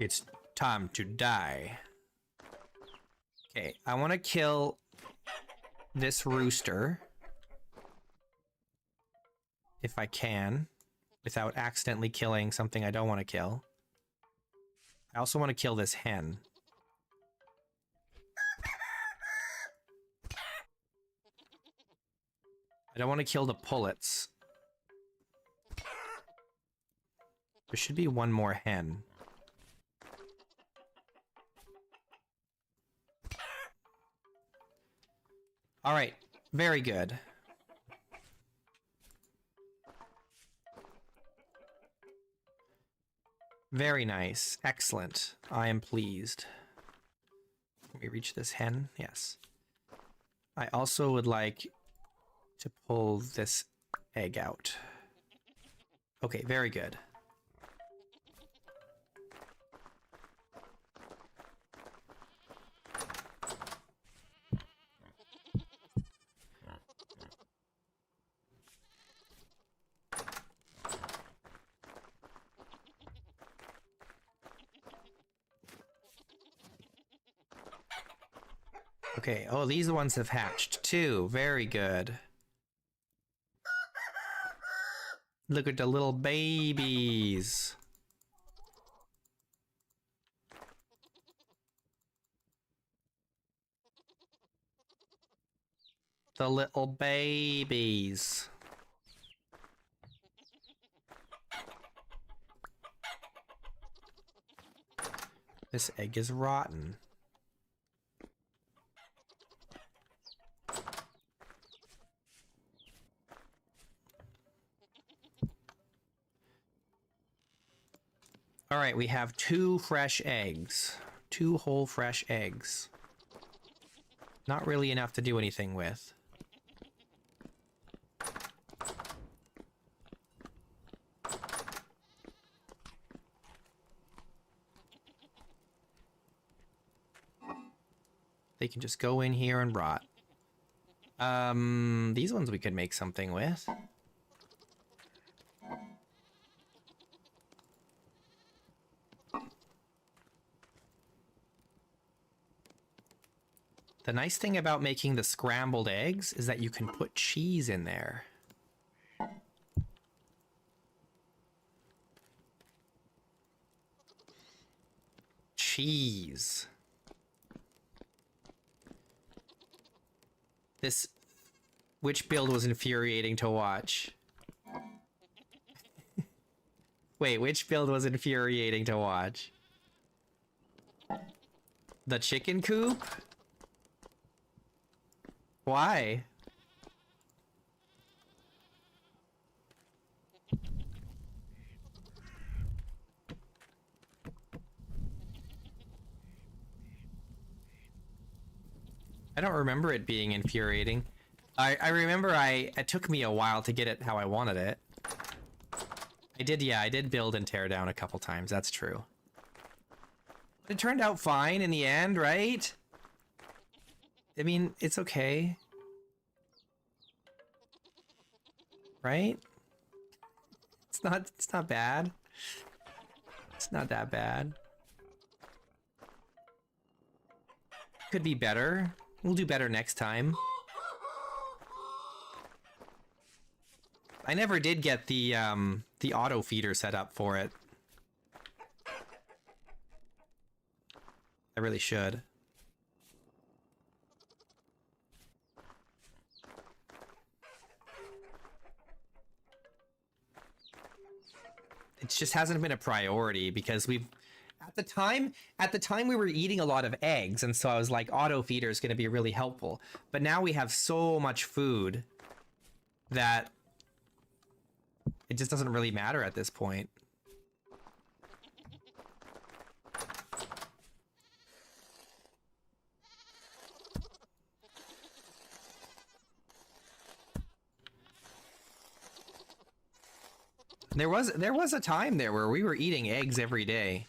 It's time to die. Okay, I want to kill this rooster. If I can. Without accidentally killing something I don't want to kill. I also want to kill this hen. I don't want to kill the pullets. There should be one more hen. Alright, very good. Very nice. Excellent. I am pleased. Can we reach this hen? Yes. I also would like to pull this egg out. Okay, very good. Okay, oh, these ones have hatched too. Very good. Look at the little babies. The little babies. This egg is rotten. All right, we have 2 fresh eggs. 2 whole fresh eggs. Not really enough to do anything with. They can just go in here and rot. These ones we could make something with. The nice thing about making the scrambled eggs is that you can put cheese in there. Cheese. Which build was infuriating to watch? Wait, which build was infuriating to watch? The chicken coop? Why? I don't remember it being infuriating. I remember it took me a while to get it how I wanted it. Yeah, I did build and tear down a couple times. That's true. It turned out fine in the end, right? I mean, it's okay. Right? It's not bad. It's not that bad. Could be better. We'll do better next time. I never did get the auto feeder set up for it. I really should. It just hasn't been a priority because we've at the time we were eating a lot of eggs, and so I was like, auto feeder is going to be really helpful. But now we have so much food that it just doesn't really matter at this point. There was a time there where we were eating eggs every day.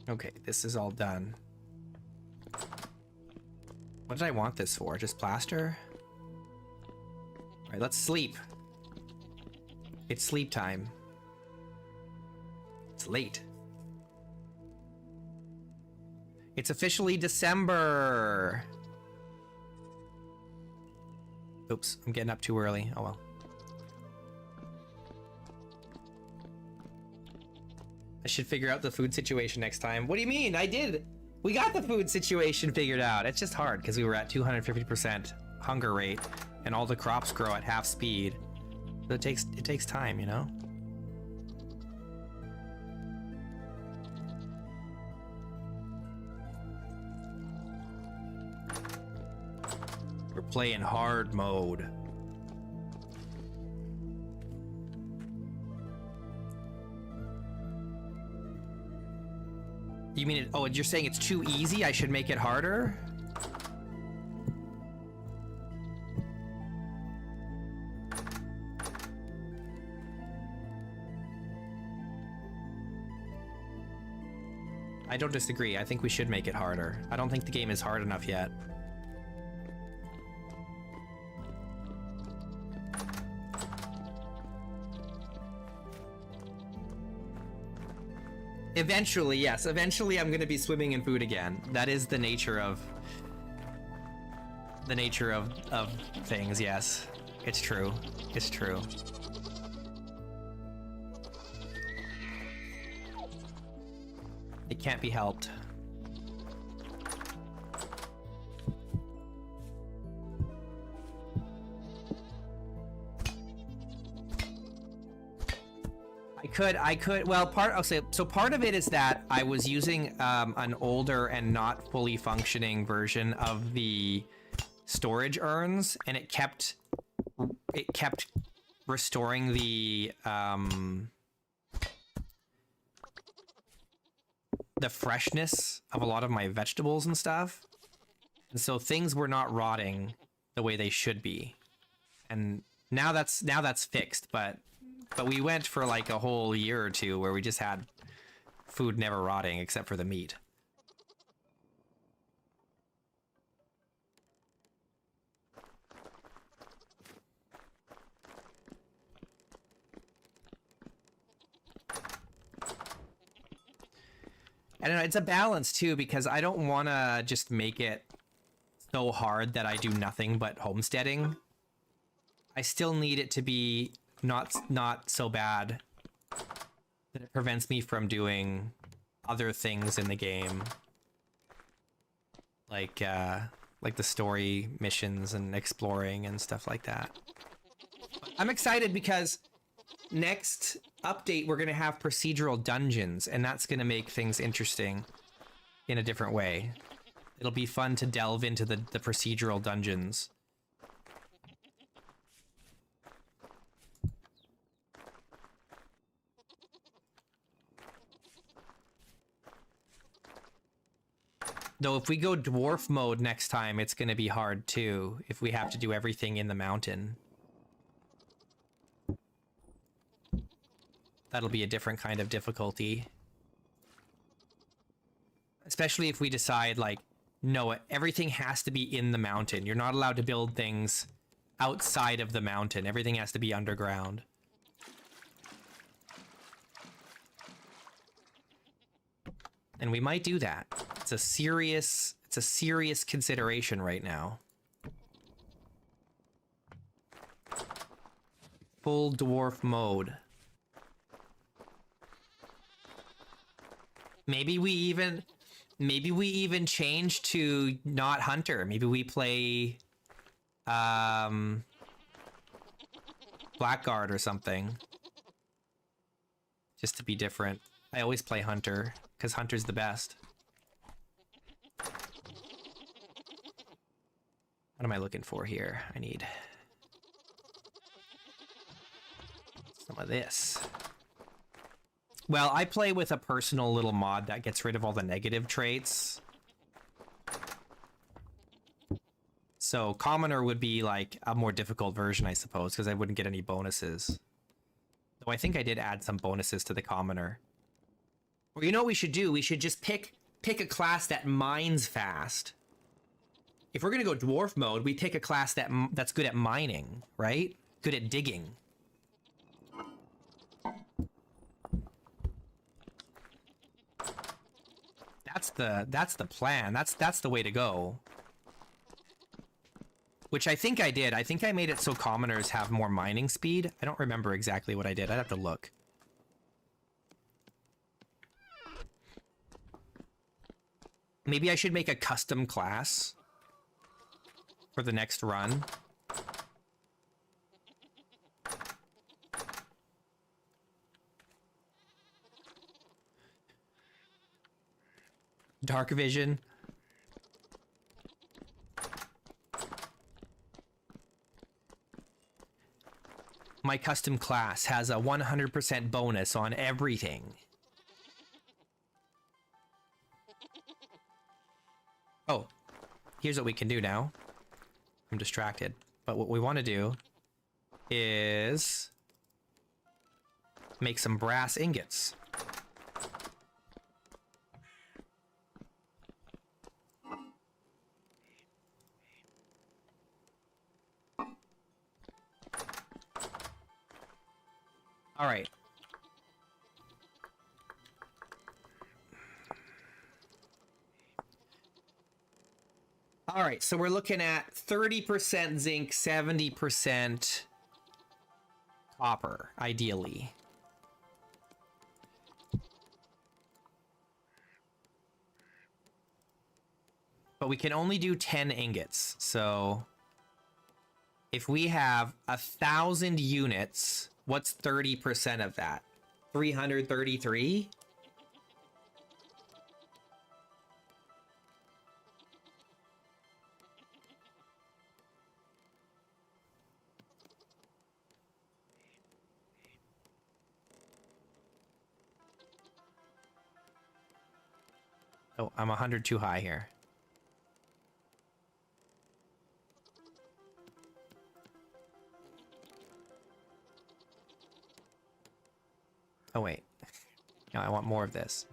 Okay, this is all done. What did I want this for? Just plaster? Alright, let's sleep. It's sleep time. It's late. It's officially December! Oops, I'm getting up too early. Oh well. I should figure out the food situation next time. What do you mean? I did! We got the food situation figured out. It's just hard because we were at 250% hunger rate and all the crops grow at half speed. So it takes time, you know? We're playing hard mode. You mean oh, you're saying it's too easy? I should make it harder? I don't disagree. I think we should make it harder. I don't think the game is hard enough yet. Eventually, yes. Eventually I'm gonna be swimming in food again. That is the nature of things, yes. It's true. It's true. It can't be helped. I could, well, I'll say, so part of it is that I was using an older and not fully functioning version of the storage urns, and it kept restoring the freshness of a lot of my vegetables and stuff. And so things were not rotting the way they should be. And now that's fixed, but we went for like a whole year or two where we just had food never rotting except for the meat. I don't know, it's a balance too, because I don't want to just make it so hard that I do nothing but homesteading. I still need it to be not so bad that it prevents me from doing other things in the game, like the story missions and exploring and stuff like that. I'm excited because next update we're gonna have procedural dungeons, and that's gonna make things interesting in a different way. It'll be fun to delve into the procedural dungeons. Though if we go dwarf mode next time, it's going to be hard too, if we have to do everything in the mountain. That'll be a different kind of difficulty. Especially if we decide, like, no, everything has to be in the mountain. You're not allowed to build things outside of the mountain. Everything has to be underground. And we might do that. It's a serious consideration right now. Full dwarf mode. Maybe we even change to not hunter. Maybe we play Blackguard or something. Just to be different. I always play hunter because hunter's the best. What am I looking for here? I need some of this. Well, I play with a personal little mod that gets rid of all the negative traits. So commoner would be like a more difficult version, I suppose, because I wouldn't get any bonuses. Though I think I did add some bonuses to the commoner. Or you know what we should do? We should just pick a class that mines fast. If we're gonna go dwarf mode, we pick a class that's good at mining, right? Good at digging. That's the plan. That's the way to go. Which I think I did. I think I made it so commoners have more mining speed. I don't remember exactly what I did. I'd have to look. Maybe I should make a custom class for the next run. Dark vision. My custom class has a 100% bonus on everything. Oh, here's what we can do now. I'm distracted. But what we want to do is make some brass ingots. All right. All right, so we're looking at 30% zinc, 70% copper, ideally. But we can only do 10 ingots, so if we have 1,000 units, what's 30% of that? 333? Oh, I'm 100 too high here. Oh, wait. No, I want more of this.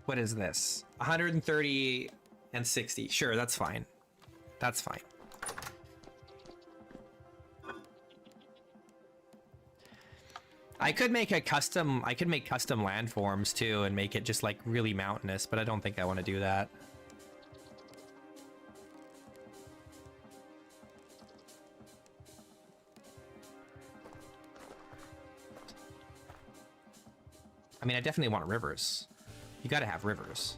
What is this? 130 and 60. Sure, that's fine. That's fine. I could make custom landforms too and make it just like really mountainous, but I don't think I want to do that. I mean, I definitely want rivers. You gotta have rivers.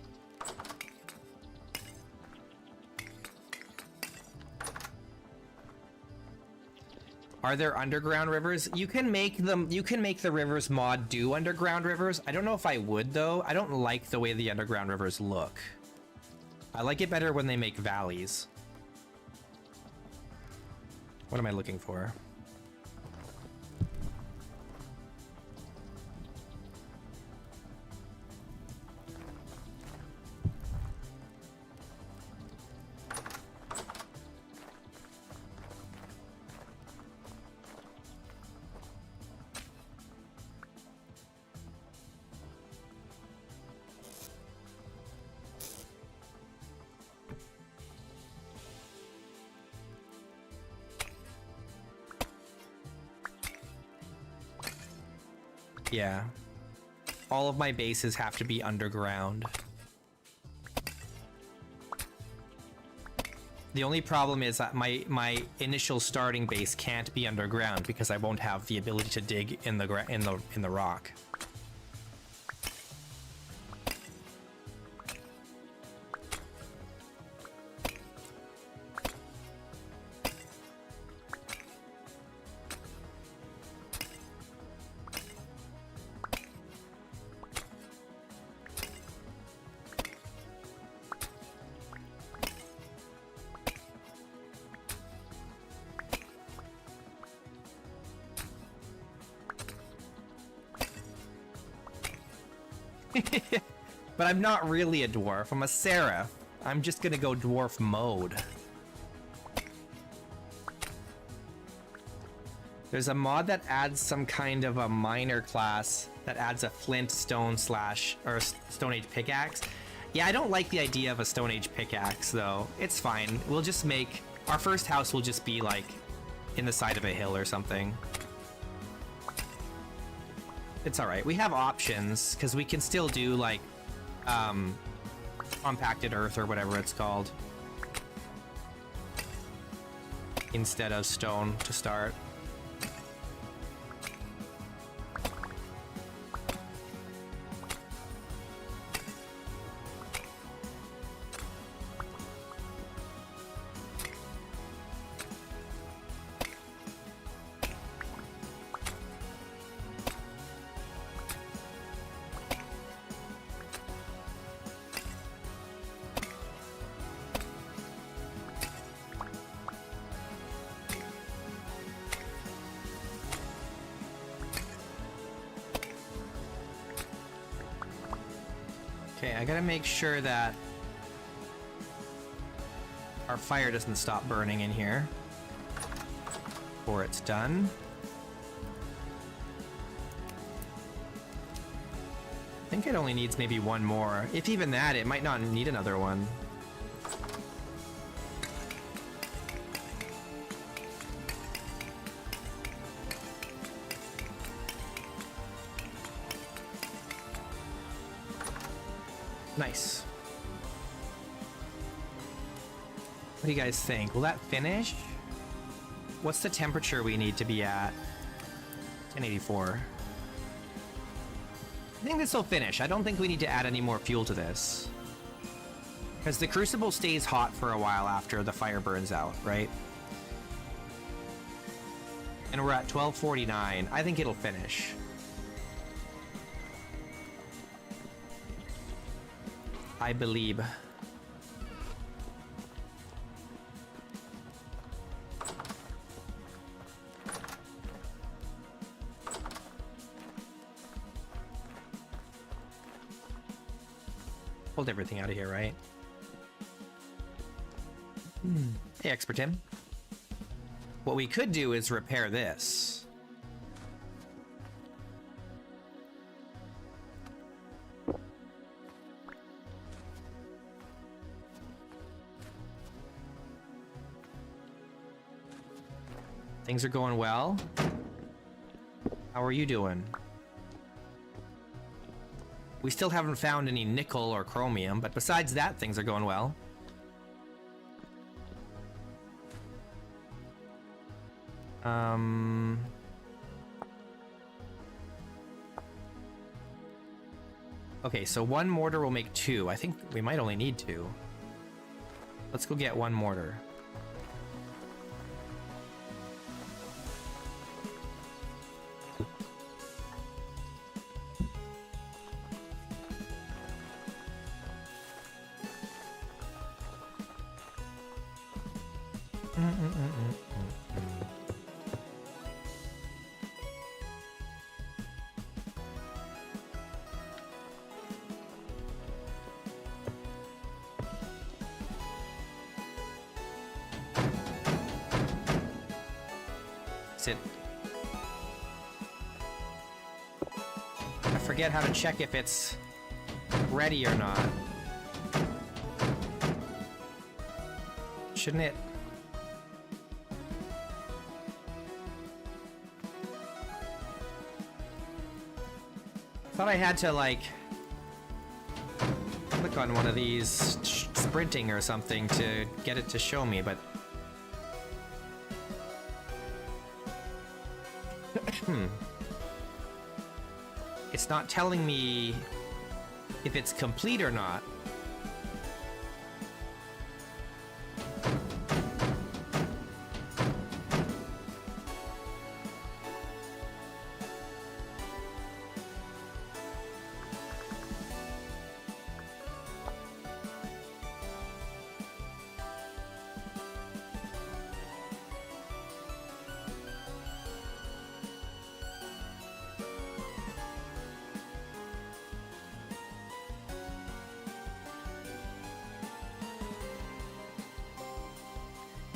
Are there underground rivers? You can make them. You can make the rivers mod do underground rivers. I don't know if I would though. I don't like the way the underground rivers look. I like it better when they make valleys. What am I looking for? Yeah. All of my bases have to be underground. The only problem is that my initial starting base can't be underground because I won't have the ability to dig in the rock. But I'm not really a dwarf, I'm a seraph. I'm just gonna go dwarf mode. There's a mod that adds some kind of a miner class that adds a flint stone or stone age pickaxe. Yeah, I don't like the idea of a stone age pickaxe though. It's fine. We'll just make our first house will just be like in the side of a hill or something. It's alright. We have options, because we can still do, like, compacted earth or whatever it's called. Instead of stone to start. Okay, I gotta make sure that our fire doesn't stop burning in here before it's done. I think it only needs maybe one more. If even that, it might not need another one. Nice. What do you guys think? Will that finish? What's the temperature we need to be at? 1084. I think this will finish. I don't think we need to add any more fuel to this. Because the crucible stays hot for a while after the fire burns out, right? And we're at 1249. I think it'll finish. I believe. Pulled everything out of here, right? Hey, Expert Tim. What we could do is repair this. Things are going well. How are you doing? We still haven't found any nickel or chromium, but besides that, things are going well. Okay, so one mortar will make two. I think we might only need two. Let's go get one mortar. Sit. I forget how to check if it's ready or not. Shouldn't it? Thought I had to like click on one of these sprinting or something to get it to show me, but it's not telling me if it's complete or not.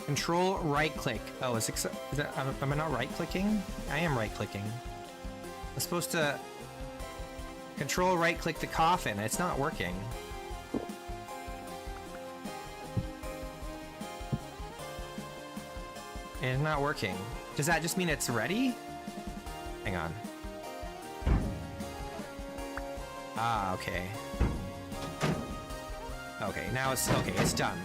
Control right click. Oh, is that, am I not right clicking? I am right clicking. I'm supposed to control right click the coffin. It's not working. It's not working. Does that just mean it's ready? Hang on. Ah, okay. Okay, now it's okay, it's done.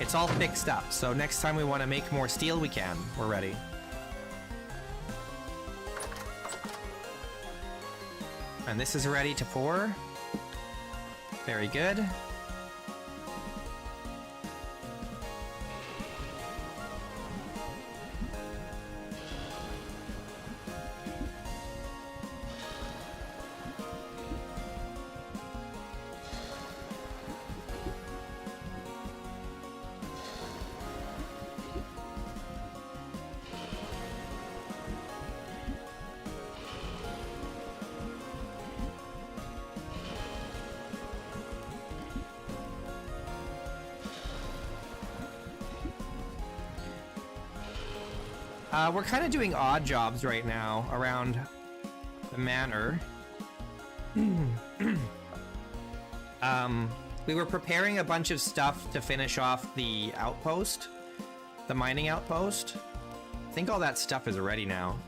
It's all fixed up, so next time we want to make more steel, we can. We're ready. And this is ready to pour. Very good. We're kind of doing odd jobs right now around the manor. We were preparing a bunch of stuff to finish off the outpost, the mining outpost. I think all that stuff is ready now.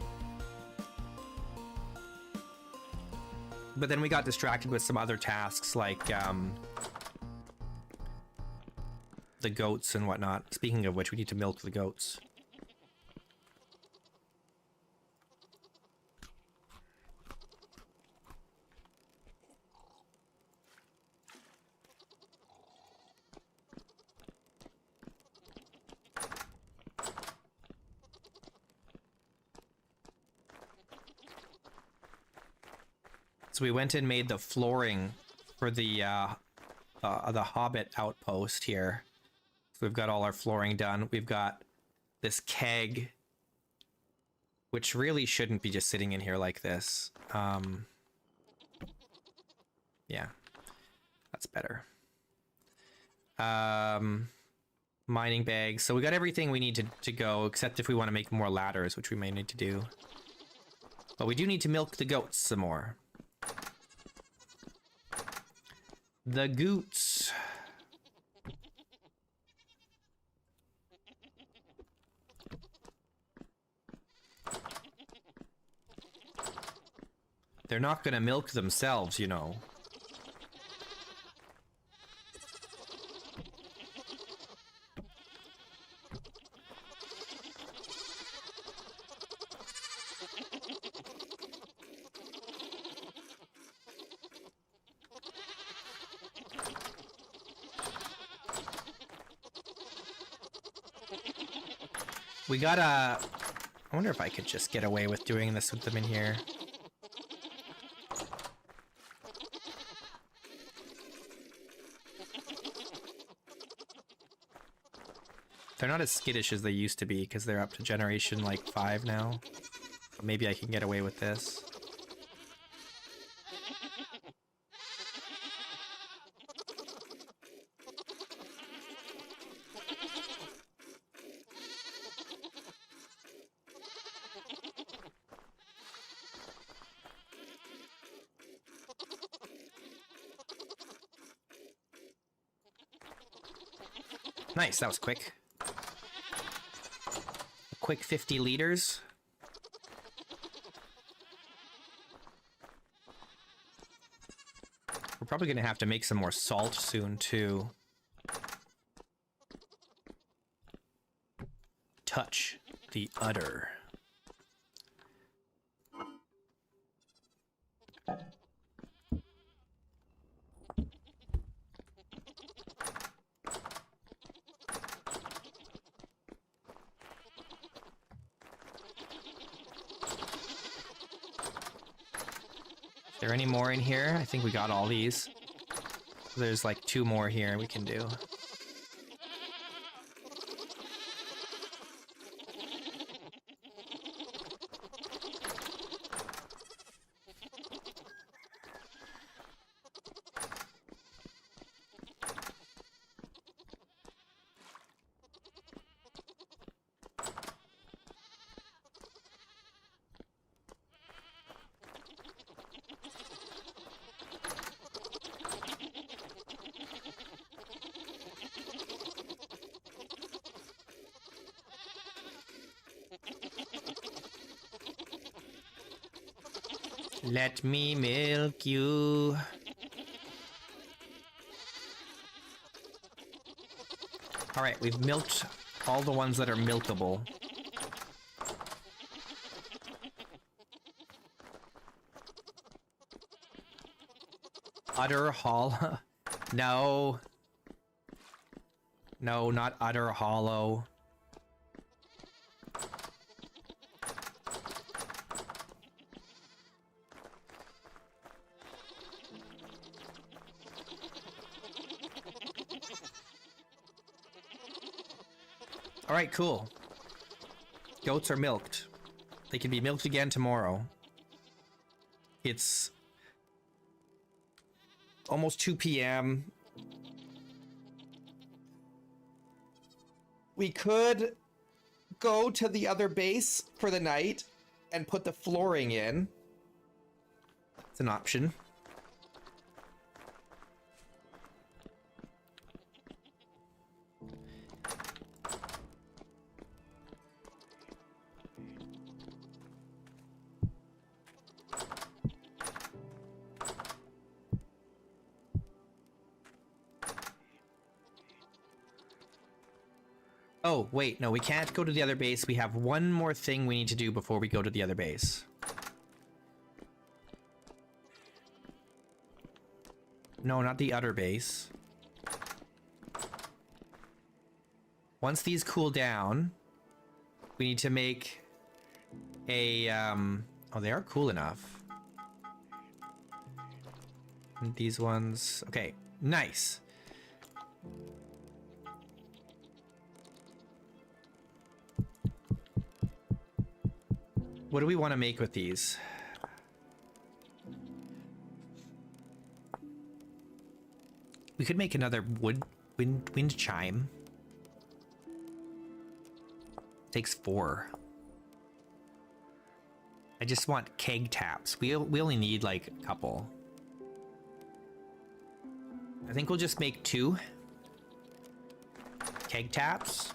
But then we got distracted with some other tasks like the goats and whatnot. Speaking of which, we need to milk the goats. So we went and made the flooring for the Hobbit outpost here. So we've got all our flooring done. We've got this keg, which really shouldn't be just sitting in here like this. Yeah, that's better. Mining bags. So we got everything we need to go, except if we want to make more ladders, which we may need to do. But we do need to milk the goats some more. The goots. They're not gonna milk themselves, you know. We gotta... I wonder if I could just get away with doing this with them in here. They're not as skittish as they used to be because they're up to generation like 5 now. But maybe I can get away with this. Nice, that was quick. A quick 50 liters. We're probably going to have to make some more salt soon, too. Touch the udder. Is there any more in here? I think we got all these. There's like 2 more here we can do. Let me milk you. All right, we've milked all the ones that are milkable. Udder hollow. No. No, not udder hollow. All right, cool. Goats are milked. They can be milked again tomorrow. It's almost 2 p.m. We could go to the other base for the night and put the flooring in. It's an option. Oh, wait, no, we can't go to the other base. We have one more thing we need to do before we go to the other base. No, not the other base. Once these cool down, we need to make a, oh, they are cool enough. And these ones, okay, nice. What do we want to make with these? We could make another wind chime. Takes 4. I just want keg taps. We only need like a couple. I think we'll just make 2 keg taps.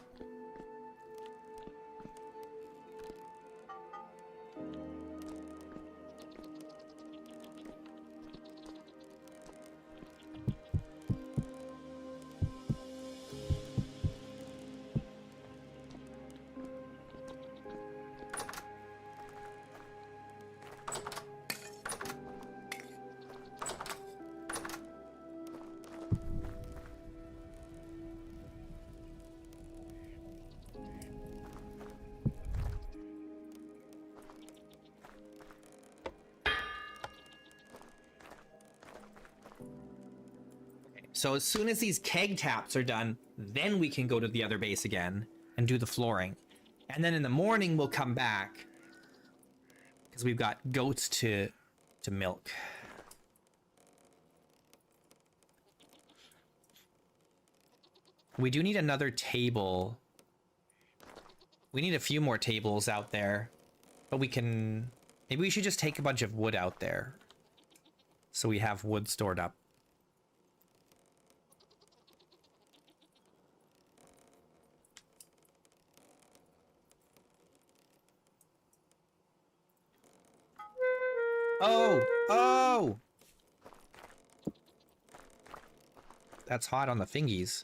So as soon as these keg taps are done, then we can go to the other base again. and do the flooring. And then in the morning we'll come back because we've got goats to milk. We do need another table. We need a few more tables out there, but we can... Maybe we should just take a bunch of wood out there so we have wood stored up. Oh! Oh! That's hot on the fingies.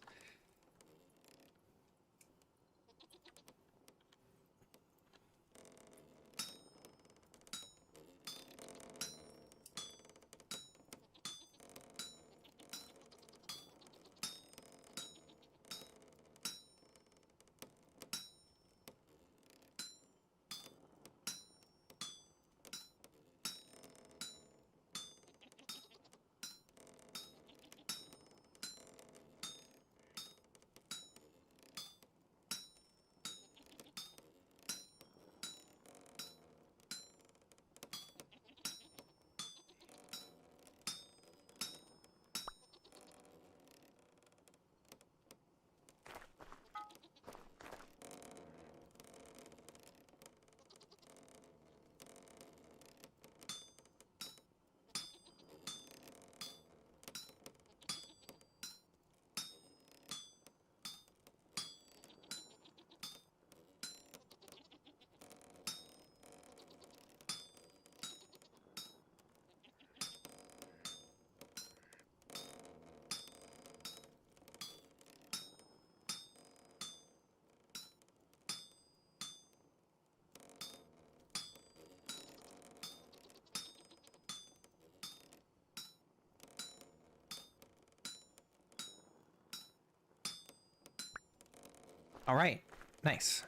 All right, nice.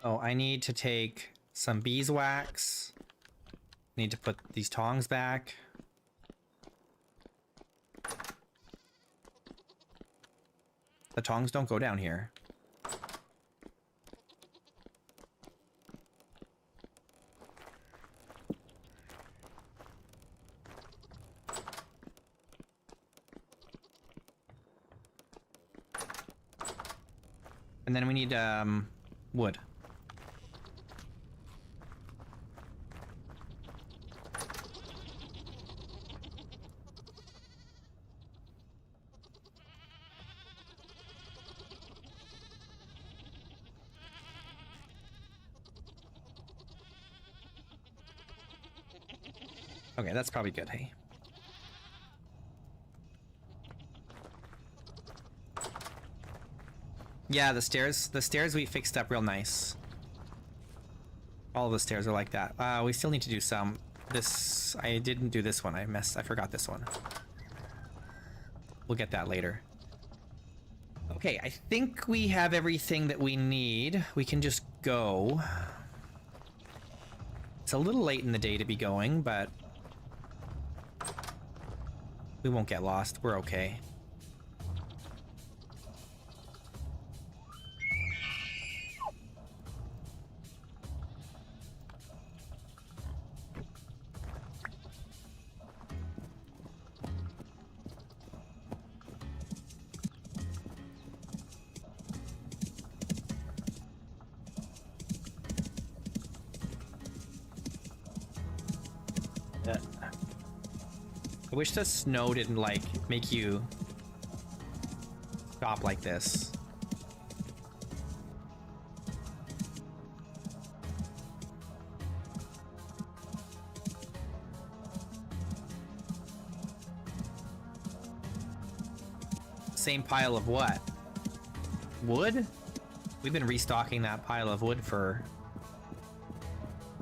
Oh, I need to take some beeswax. Need to put these tongs back. The tongs don't go down here. And then we need wood. Okay, that's probably good, hey? Yeah, the stairs we fixed up real nice. All of the stairs are like that. We still need to do some. This, I didn't do this one. I forgot this one. We'll get that later. Okay, I think we have everything that we need. We can just go. It's a little late in the day to be going, but we won't get lost. We're okay. I wish the snow didn't, like, make you stop like this. same pile of what? Wood? We've been restocking that pile of wood for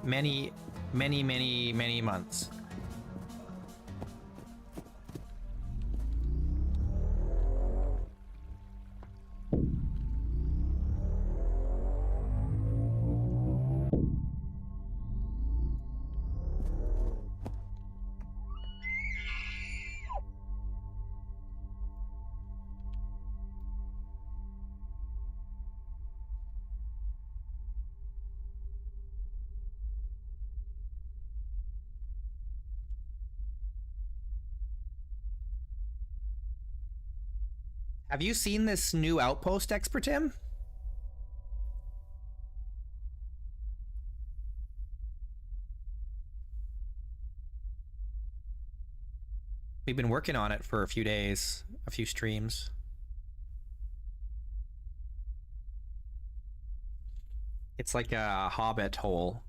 many months. Have you seen this new outpost, Expertim? We've been working on it for a few days, a few streams. It's like a hobbit hole.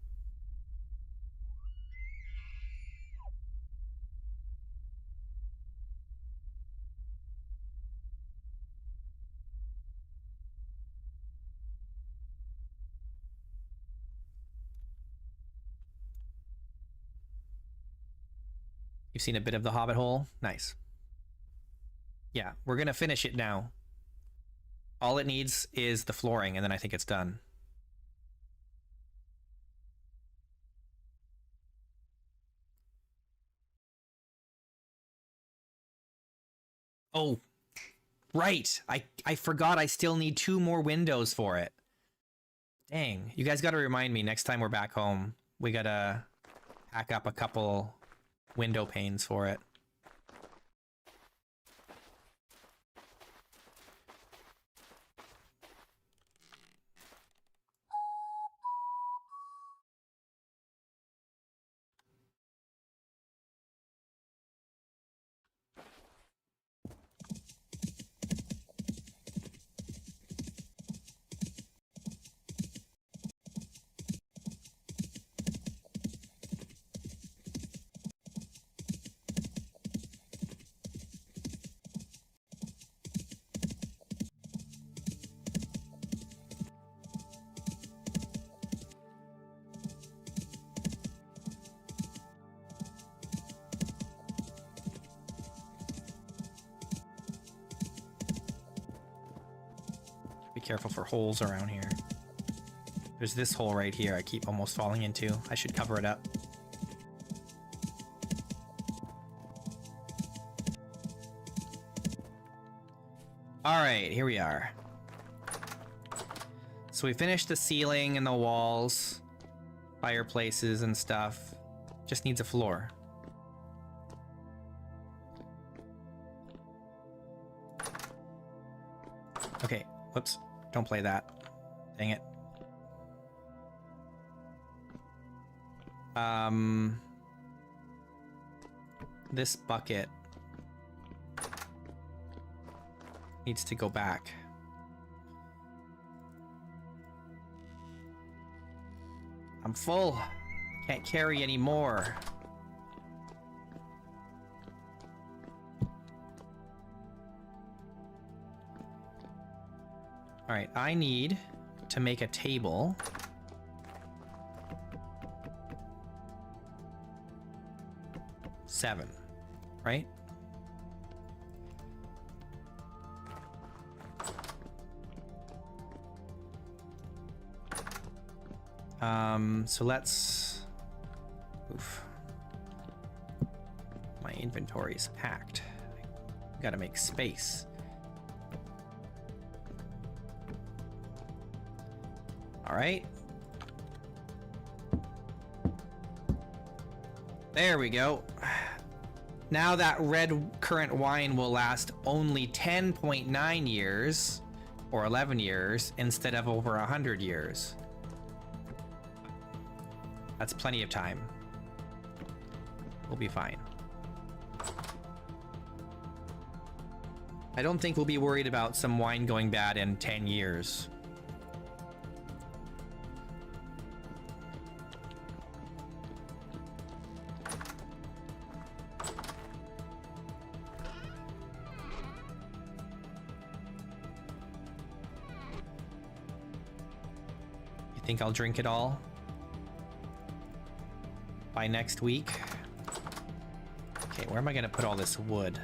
You've seen a bit of the hobbit hole? Nice. Yeah, we're gonna finish it now. All it needs is the flooring, and then I think it's done. Oh, right. I forgot I still need 2 more windows for it. Dang. You guys gotta remind me next time we're back home. We gotta pack up a couple window panes for it. Be careful for holes around here. There's this hole right here I keep almost falling into. I should cover it up. Alright, here we are. So we finished the ceiling and the walls, fireplaces and stuff. Just needs a floor. Okay, whoops. Don't play that. Dang it. This bucket needs to go back. I'm full. I can't carry any more. All right, I need to make a table. Seven, right? So let's... Oof. My inventory is packed. Gotta make space. All right. There we go. Now that red currant wine will last only 10.9 years or 11 years instead of over 100 years. That's plenty of time. We'll be fine. I don't think we'll be worried about some wine going bad in 10 years. think I'll drink it all by next week. Okay, where am I gonna put all this wood?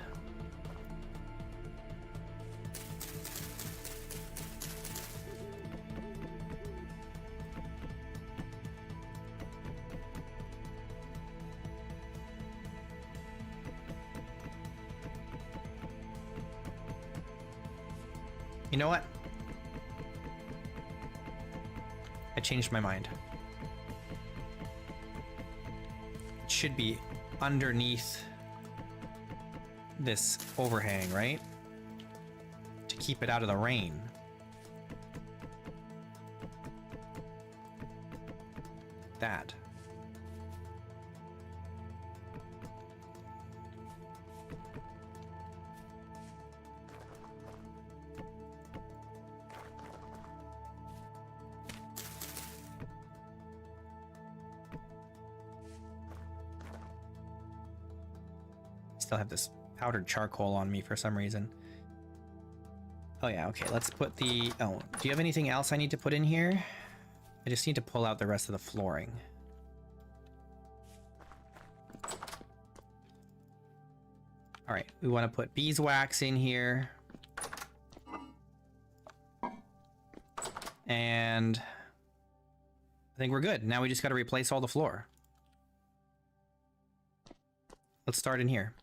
You know what? I changed my mind. It should be underneath this overhang, right? To keep it out of the rain. That. Still have this powdered charcoal on me for some reason. Oh yeah, okay, let's put the... Oh, do you have anything else I need to put in here? I just need to pull out the rest of the flooring. Alright, we want to put beeswax in here. And I think we're good. Now we just got to replace all the floor. Let's start in here.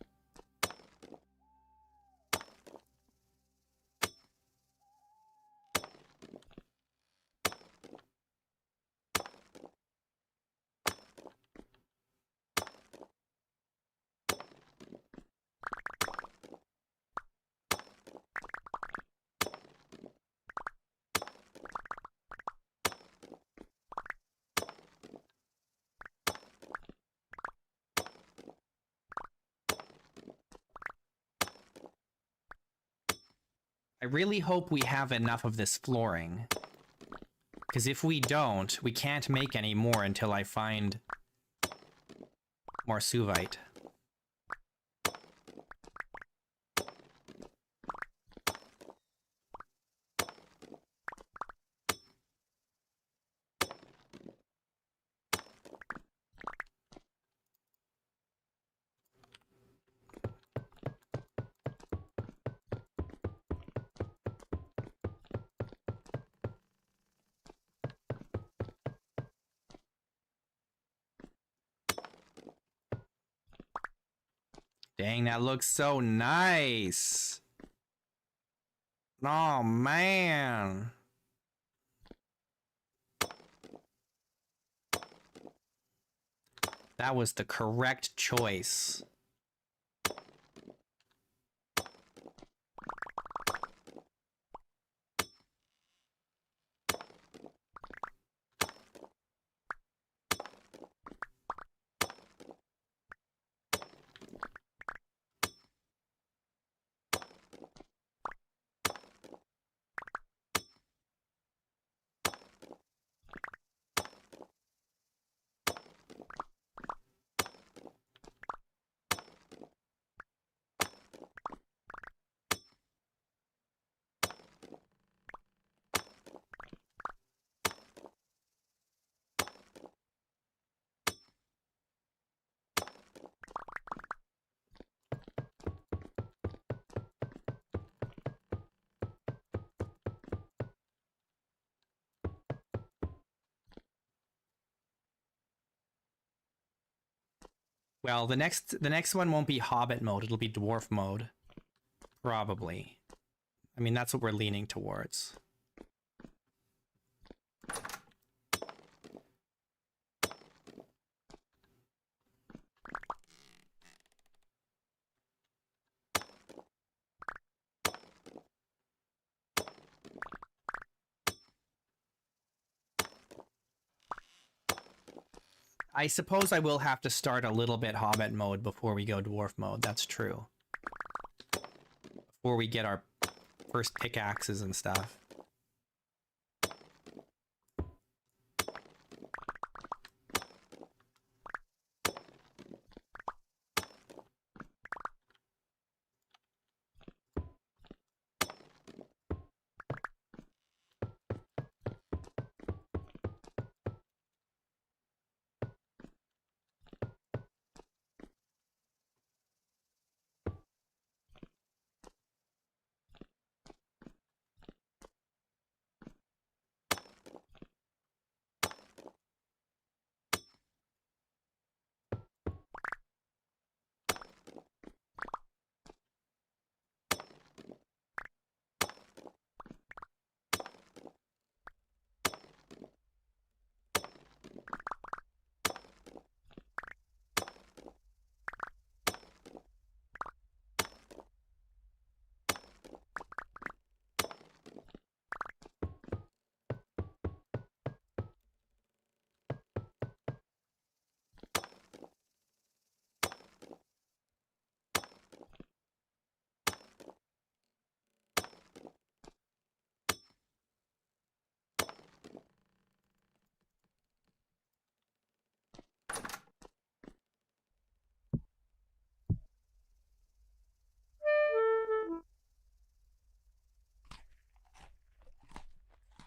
I really hope we have enough of this flooring. Because if we don't, we can't make any more until I find more suvite. Dang, that looks so nice. Oh, man. That was the correct choice. Well, the next one won't be Hobbit mode. It'll be Dwarf mode. Probably. I mean, that's what we're leaning towards. I suppose I will have to start a little bit Hobbit mode before we go Dwarf mode. That's true. Before we get our first pickaxes and stuff.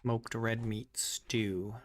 Smoked red meat stew.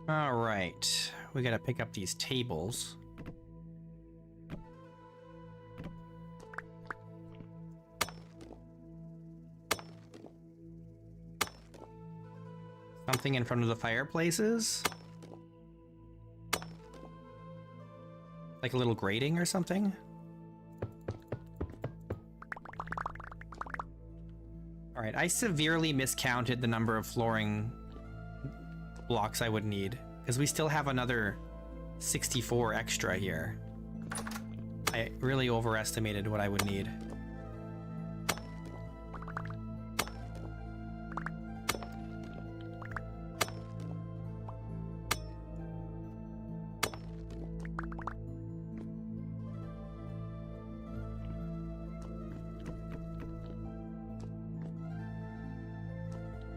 All right, we gotta pick up these tables. Something in front of the fireplaces? Like a little grating or something? All right, I severely miscounted the number of flooring blocks I would need, because we still have another 64 extra here. I really overestimated what I would need.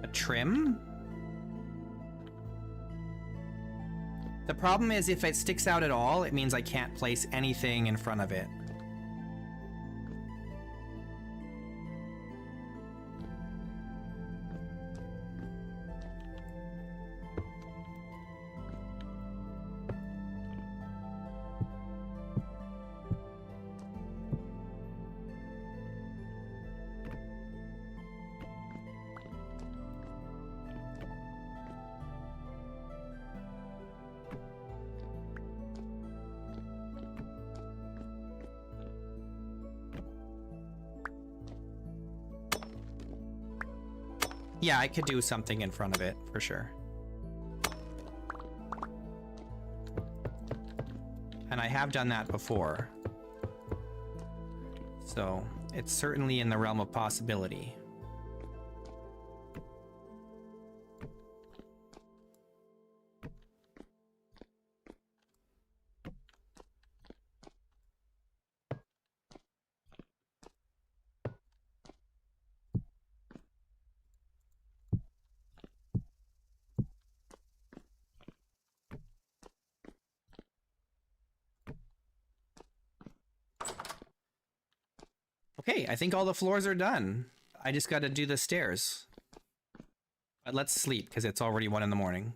A trim? The problem is if it sticks out at all, it means I can't place anything in front of it. Yeah, I could do something in front of it, for sure. And I have done that before. So, it's certainly in the realm of possibility. Okay, I think all the floors are done. I just gotta do the stairs. But let's sleep, because it's already 1 in the morning.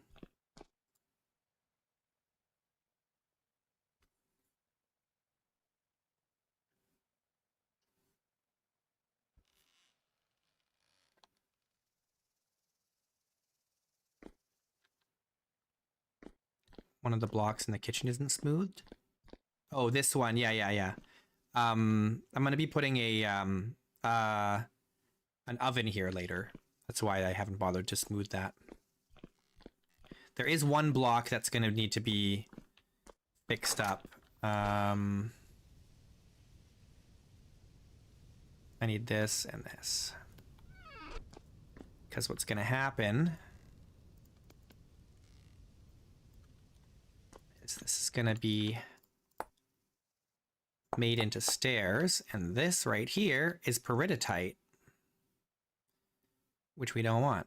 One of the blocks in the kitchen isn't smoothed. Oh, this one. Yeah. I'm gonna be putting a an oven here later. That's why I haven't bothered to smooth that. There is one block that's gonna need to be fixed up. I need this and this. Because what's gonna happen is this is gonna be made into stairs, and this right here is peridotite, which we don't want.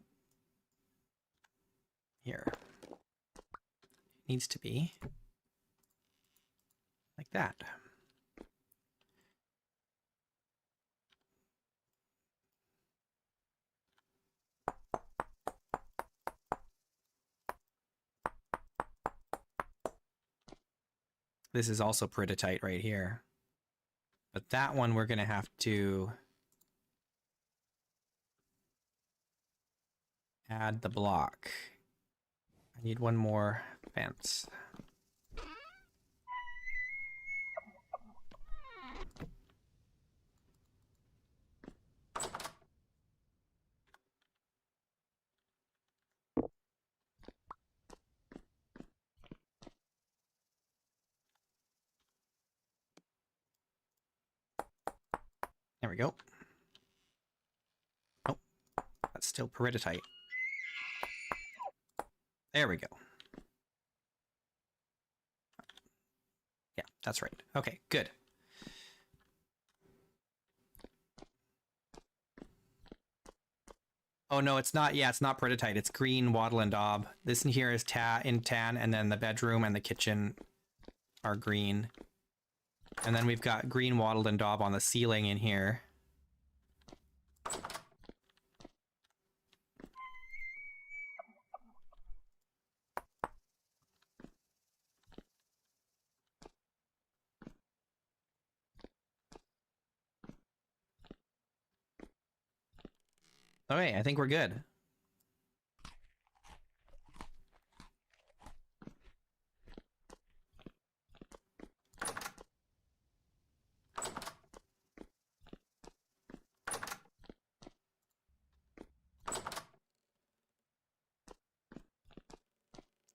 Here. It needs to be like that. This is also peridotite right here. But that one we're gonna have to add the block. I need one more fence. There we go. Oh, that's still peridotite. There we go. Yeah, that's right. Okay, good. Oh no, it's not. Yeah, it's not peridotite. It's green wattle and daub. This in here is tan, and then the bedroom and the kitchen are green. And then we've got green wattled and daub on the ceiling in here. Okay, I think we're good.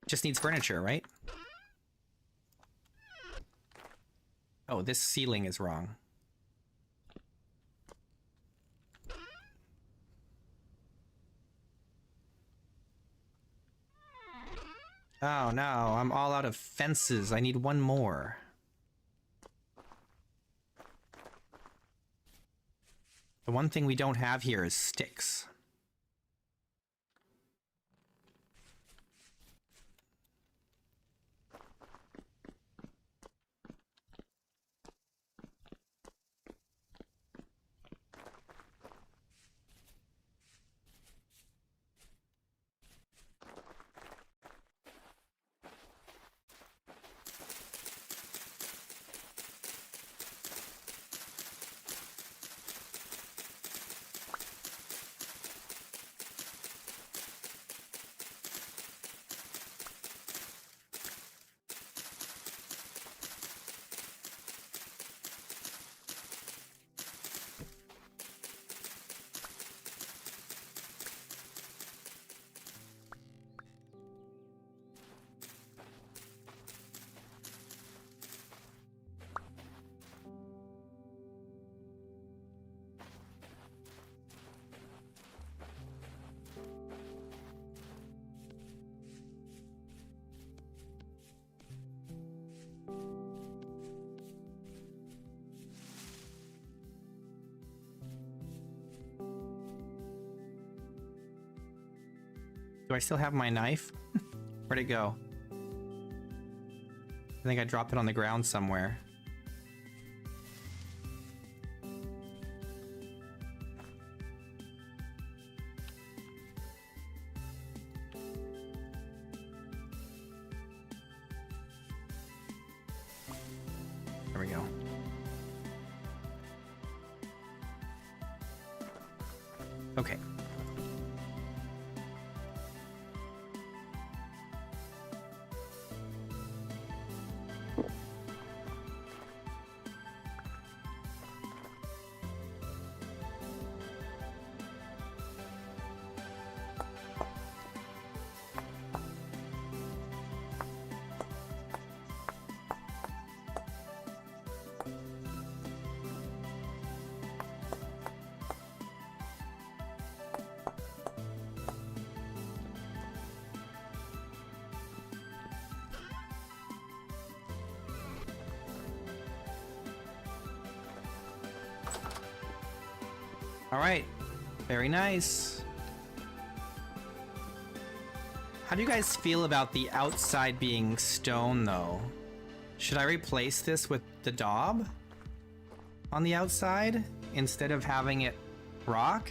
Just needs furniture, right? Oh, this ceiling is wrong. Oh no, I'm all out of fences. I need one more. The one thing we don't have here is sticks. Do I still have my knife? Where'd it go? I think I dropped it on the ground somewhere. There we go. Okay. All right, very nice. How do you guys feel about the outside being stone, though? Should I replace this with the daub on the outside instead of having it rock?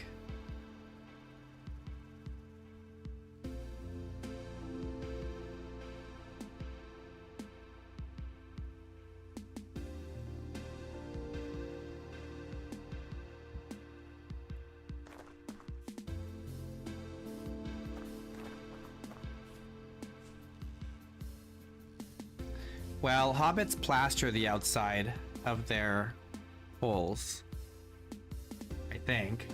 Well, hobbits plaster the outside of their holes, I think.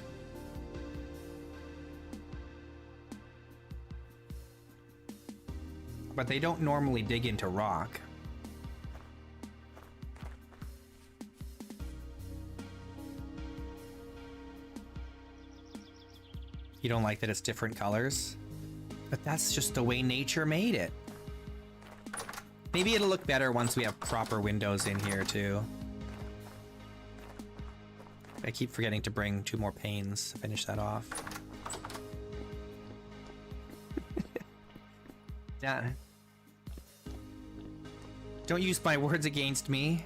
But they don't normally dig into rock. You don't like that it's different colors? But that's just the way nature made it. Maybe it'll look better once we have proper windows in here too. I keep forgetting to bring 2 more panes to finish that off. Yeah. Don't use my words against me.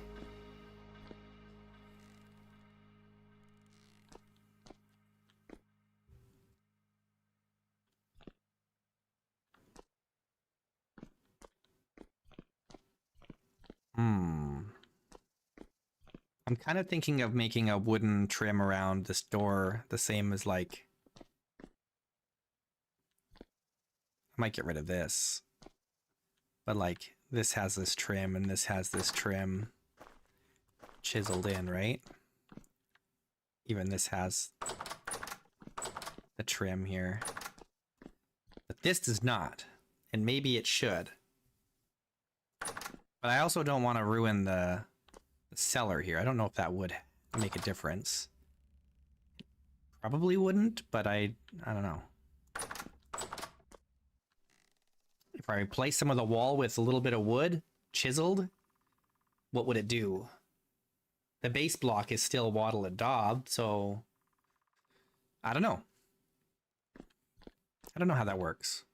I'm kind of thinking of making a wooden trim around this door, the same as like... I might get rid of this. But like, this has this trim and this has this trim chiseled in, right? Even this has the trim here. But this does not. And maybe it should. But I also don't want to ruin the cellar here. I don't know if that would make a difference. Probably wouldn't, but I don't know. If I replace some of the wall with a little bit of wood, chiseled, what would it do? The base block is still wattle and daub, so I don't know. I don't know how that works.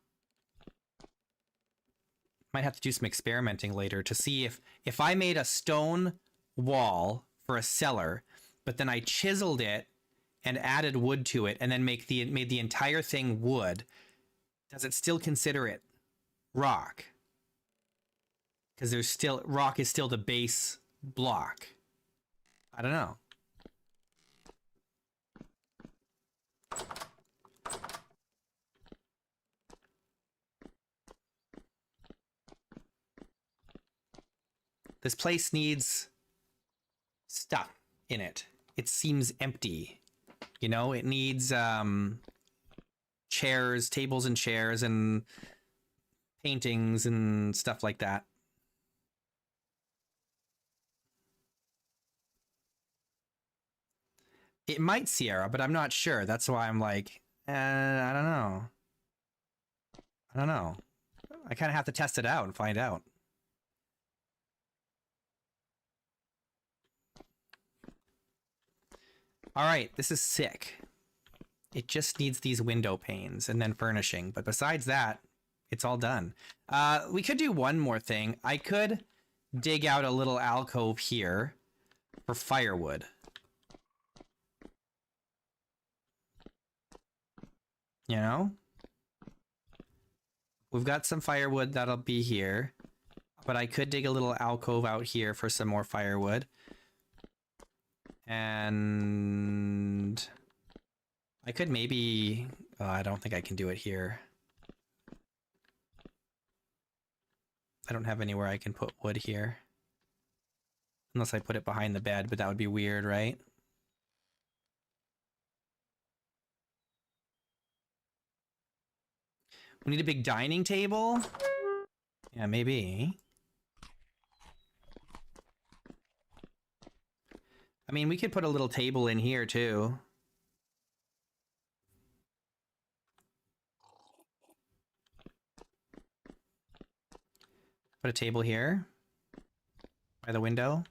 Might have to do some experimenting later to see if I made a stone wall for a cellar, but then I chiseled it and added wood to it and then made the entire thing wood, does it still consider it rock? Because there's still rock is still the base block. I don't know. This place needs stuff in it. It seems empty. You know, it needs chairs, tables and chairs and paintings and stuff like that. It might, Sierra, but I'm not sure. That's why I'm like, I don't know. I don't know. I kind of have to test it out and find out. All right, this is sick. It just needs these window panes and then furnishing. But besides that, it's all done. We could do one more thing. I could dig out a little alcove here for firewood. You know? We've got some firewood that'll be here. But I could dig a little alcove out here for some more firewood. And I could maybe... I don't think I can do it here. I don't have anywhere I can put wood here. Unless I put it behind the bed, but that would be weird, right? We need a big dining table? Yeah, maybe. I mean, we could put a little table in here, too. Put a table here. By the window.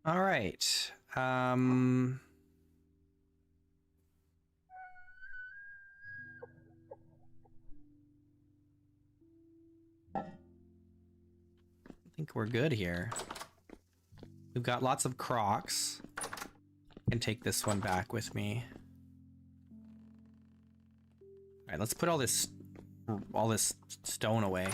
All right. I think we're good here. We've got lots of Crocs. I can take this one back with me. All right, let's put all this stone away.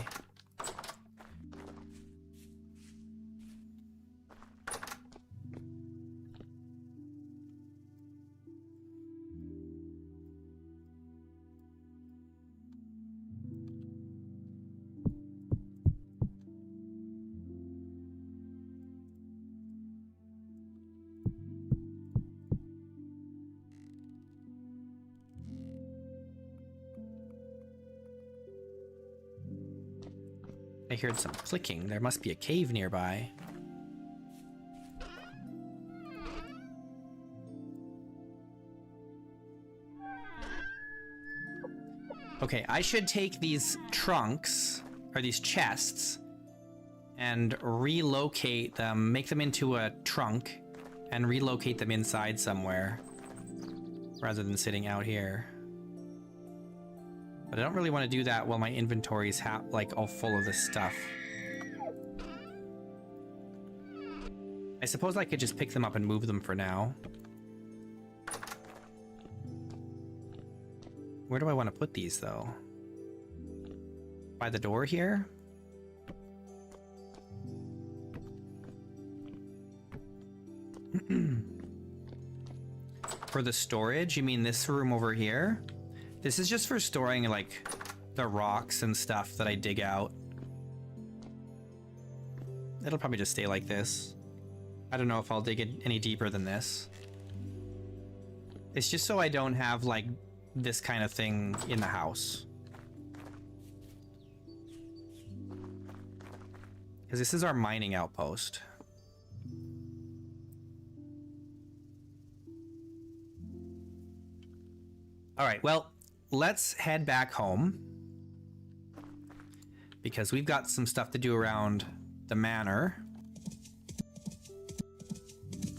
I heard some clicking. There must be a cave nearby. Okay, I should take these trunks, or these chests, and relocate them, make them into a trunk, and relocate them inside somewhere, rather than sitting out here. But I don't really want to do that while my inventory's like all full of this stuff. I suppose I could just pick them up and move them for now. Where do I want to put these, though? By the door here? For the storage, you mean this room over here? This is just for storing, like, the rocks and stuff that I dig out. It'll probably just stay like this. I don't know if I'll dig it any deeper than this. It's just so I don't have, like, this kind of thing in the house. Because this is our mining outpost. Alright, well, let's head back home. Because we've got some stuff to do around the manor.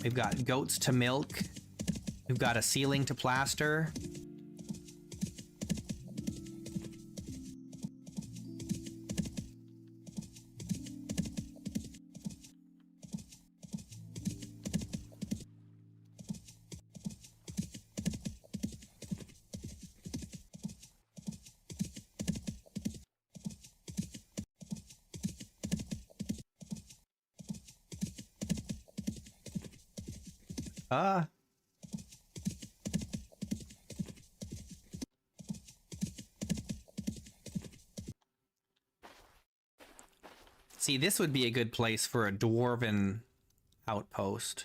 We've got goats to milk. We've got a ceiling to plaster. See, this would be a good place for a dwarven outpost.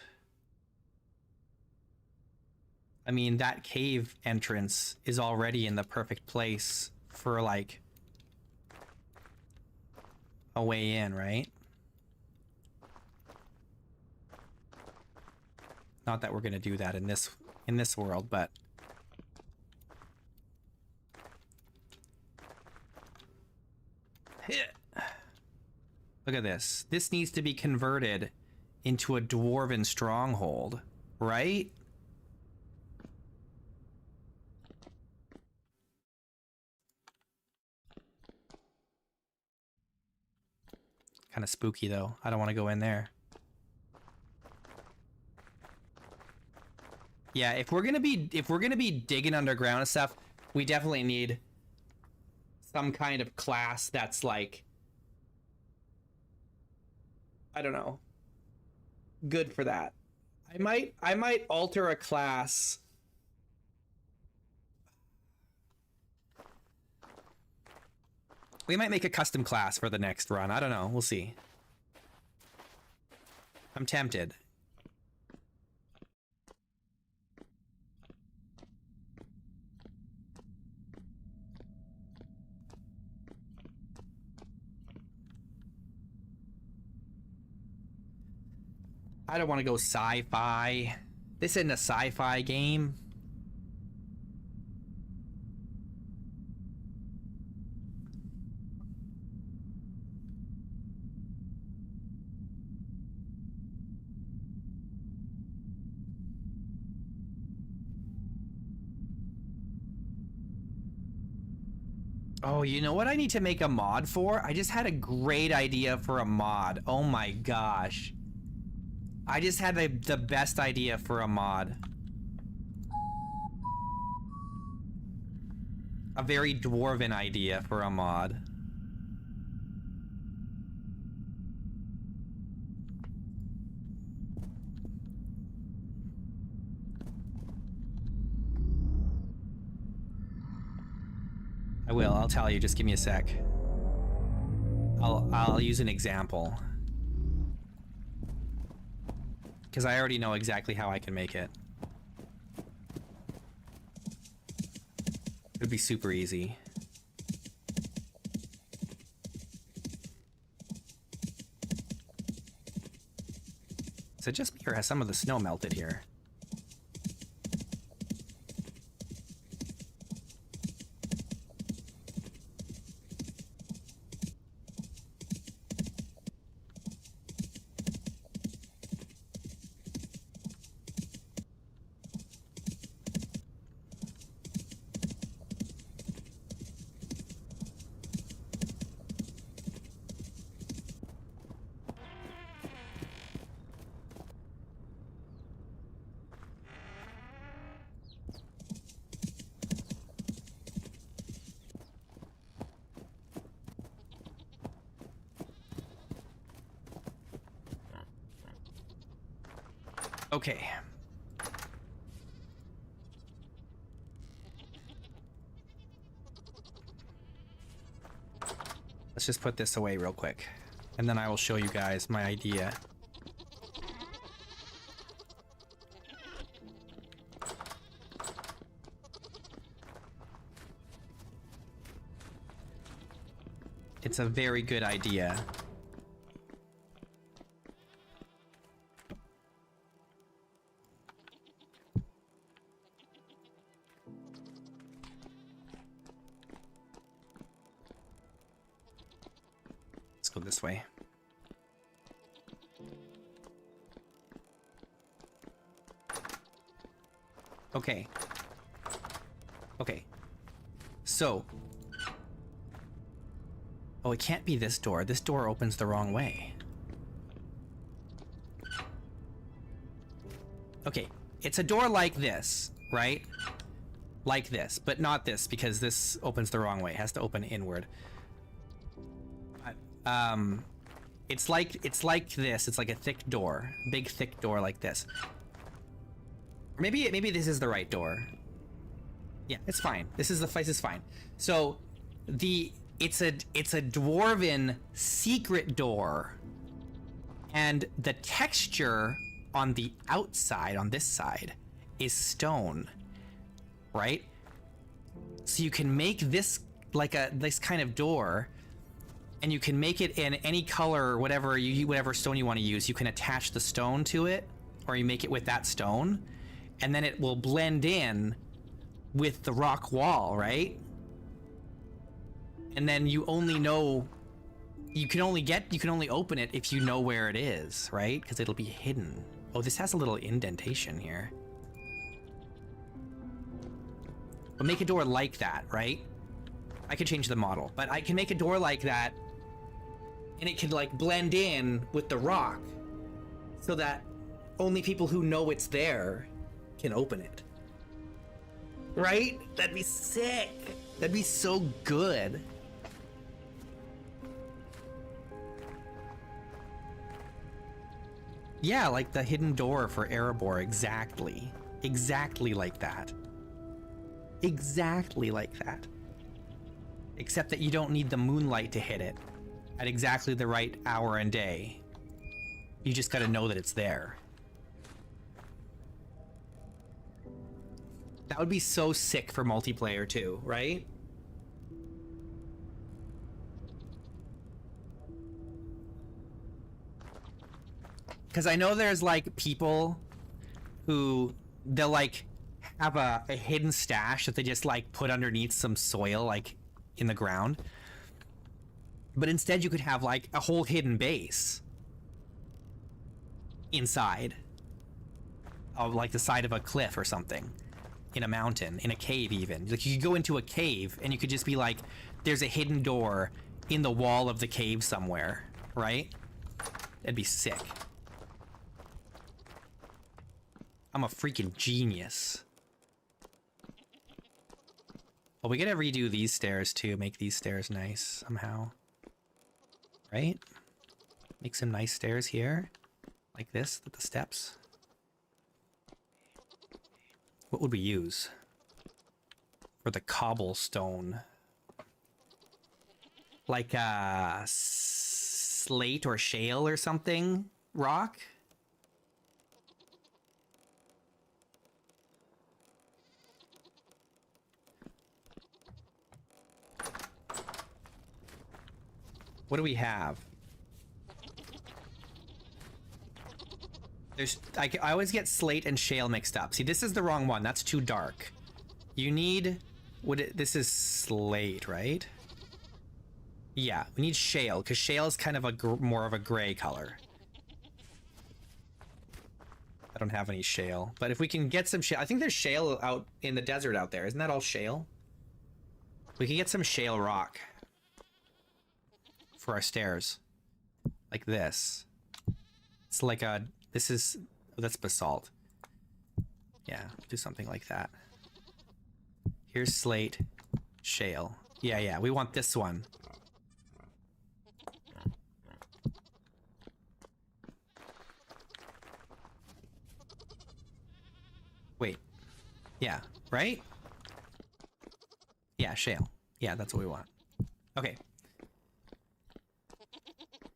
I mean, that cave entrance is already in the perfect place for, like, a way in, right? Not that we're gonna do that in this world, but look at this. This needs to be converted into a dwarven stronghold, right? Kind of spooky though. I don't want to go in there. Yeah, if we're gonna be digging underground and stuff, we definitely need some kind of class that's like, I don't know, good for that. I might alter a class. We might make a custom class for the next run. I don't know. We'll see. I'm tempted. I don't want to go sci-fi. This isn't a sci-fi game. Oh, you know what I need to make a mod for? I just had a great idea for a mod. Oh my gosh. I just had the best idea for a mod. A very dwarven idea for a mod. I will, I'll tell you, just give me a sec. I'll use an example. Because I already know exactly how I can make it. It'd be super easy. Is it just me or has some of the snow melted here? Okay. Let's just put this away real quick, and then I will show you guys my idea. It's a very good idea. Go this way. Okay. Okay. So. Oh, it can't be this door. This door opens the wrong way. Okay. It's a door like this, right? Like this, but not this, because this opens the wrong way. It has to open inward. It's like this. It's like a thick door, big thick door like this. Or maybe this is the right door. Yeah, it's fine. This is fine. So it's a dwarven secret door, and the texture on the outside, on this side, is stone, right? So you can make this like this kind of door. And you can make it in any color or whatever stone you want to use. You can attach the stone to it, or you make it with that stone, and then it will blend in with the rock wall, right? And then you only know, you can only open it if you know where it is, right? Because it'll be hidden. Oh, this has a little indentation here. But make a door like that, right? I could change the model, but I can make a door like that, and it can like blend in with the rock so that only people who know it's there can open it. Right? That'd be sick. That'd be so good. Yeah, like the hidden door for Erebor, exactly. Exactly like that. Exactly like that. Except that you don't need the moonlight to hit it at exactly the right hour and day. You just gotta know that it's there. That would be so sick for multiplayer too, right? Because I know there's like people who they'll like have a hidden stash that they just like put underneath some soil like in the ground. But instead you could have like a whole hidden base inside of like the side of a cliff or something, in a mountain, in a cave even. Like you could go into a cave and you could just be like, there's a hidden door in the wall of the cave somewhere, right? That'd be sick. I'm a freaking genius. Well, we gotta redo these stairs too, make these stairs nice somehow. Right? Make some nice stairs here. Like this, with the steps. What would we use for the cobblestone? Like a slate or shale or something? Rock? What do we have? I always get slate and shale mixed up. See, this is the wrong one. That's too dark. You need... this is slate, right? Yeah, we need shale, because shale is kind of a more of a gray color. I don't have any shale, but if we can get some shale... I think there's shale out in the desert out there. Isn't that all shale? We can get some shale rock for our stairs. Like this. It's like a... This is... Oh, that's basalt. Yeah, do something like that. Here's slate. Shale. Yeah, we want this one. Wait. Yeah, right? Yeah, shale. Yeah, that's what we want. Okay.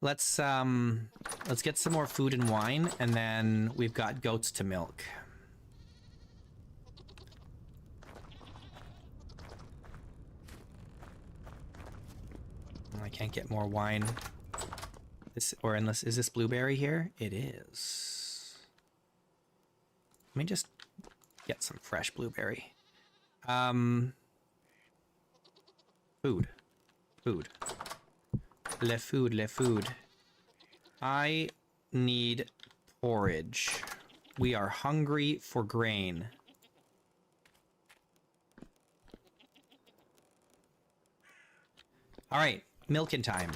Let's get some more food and wine, and then we've got goats to milk. I can't get more wine. Unless, is this blueberry here? It is. Let me just get some fresh blueberry. Food. Le food. I need porridge. We are hungry for grain. All right, milking time.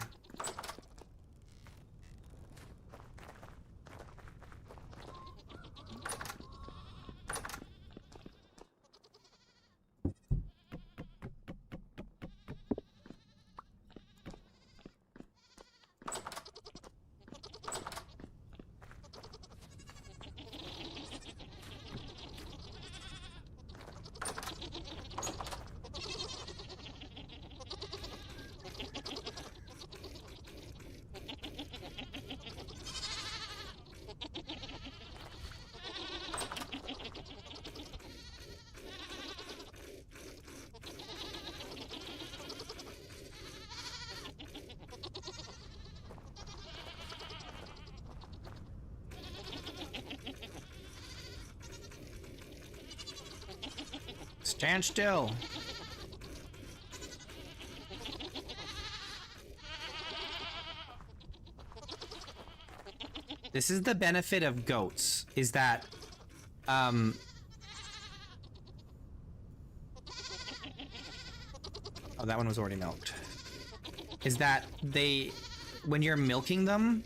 Stand still. This is the benefit of goats, is that, oh, that one was already milked. Is that when you're milking them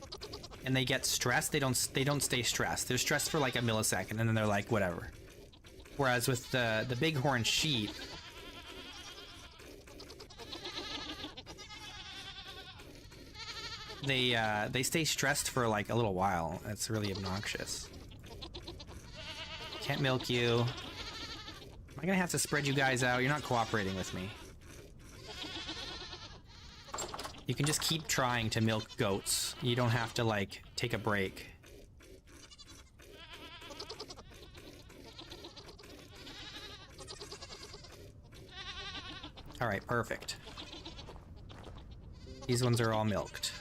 and they get stressed, they don't stay stressed. They're stressed for like a millisecond and then they're like, whatever. Whereas with the bighorn sheep, they stay stressed for like a little while. It's really obnoxious. Can't milk you. Am I gonna have to spread you guys out? You're not cooperating with me. You can just keep trying to milk goats. You don't have to like take a break. All right, perfect. These ones are all milked.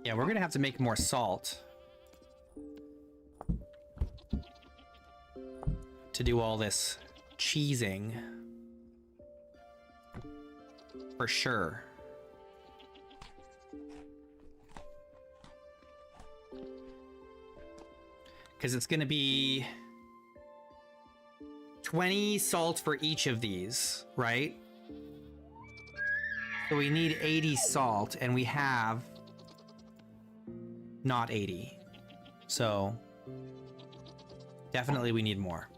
Yeah, we're gonna have to make more salt to do all this cheesing for sure. Because it's gonna be 20 salt for each of these, right? So we need 80 salt, and we have not 80. So definitely we need more.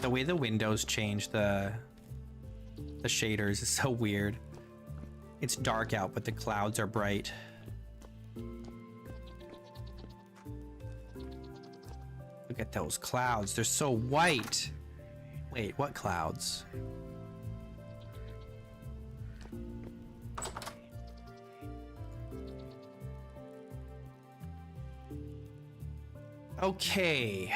The way the windows change the shaders is so weird. It's dark out, but the clouds are bright. Look at those clouds. They're so white. Wait, what clouds? Okay.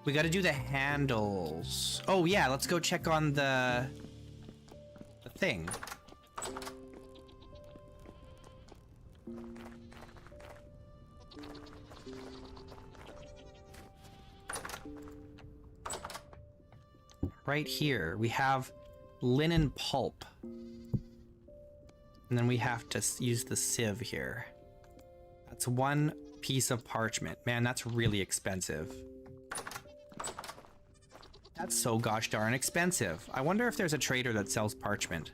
We got to do the handles. Oh yeah, let's go check on the thing. Right here, we have linen pulp. And then we have to use the sieve here. That's one piece of parchment. Man, that's really expensive. That's so gosh darn expensive. I wonder if there's a trader that sells parchment.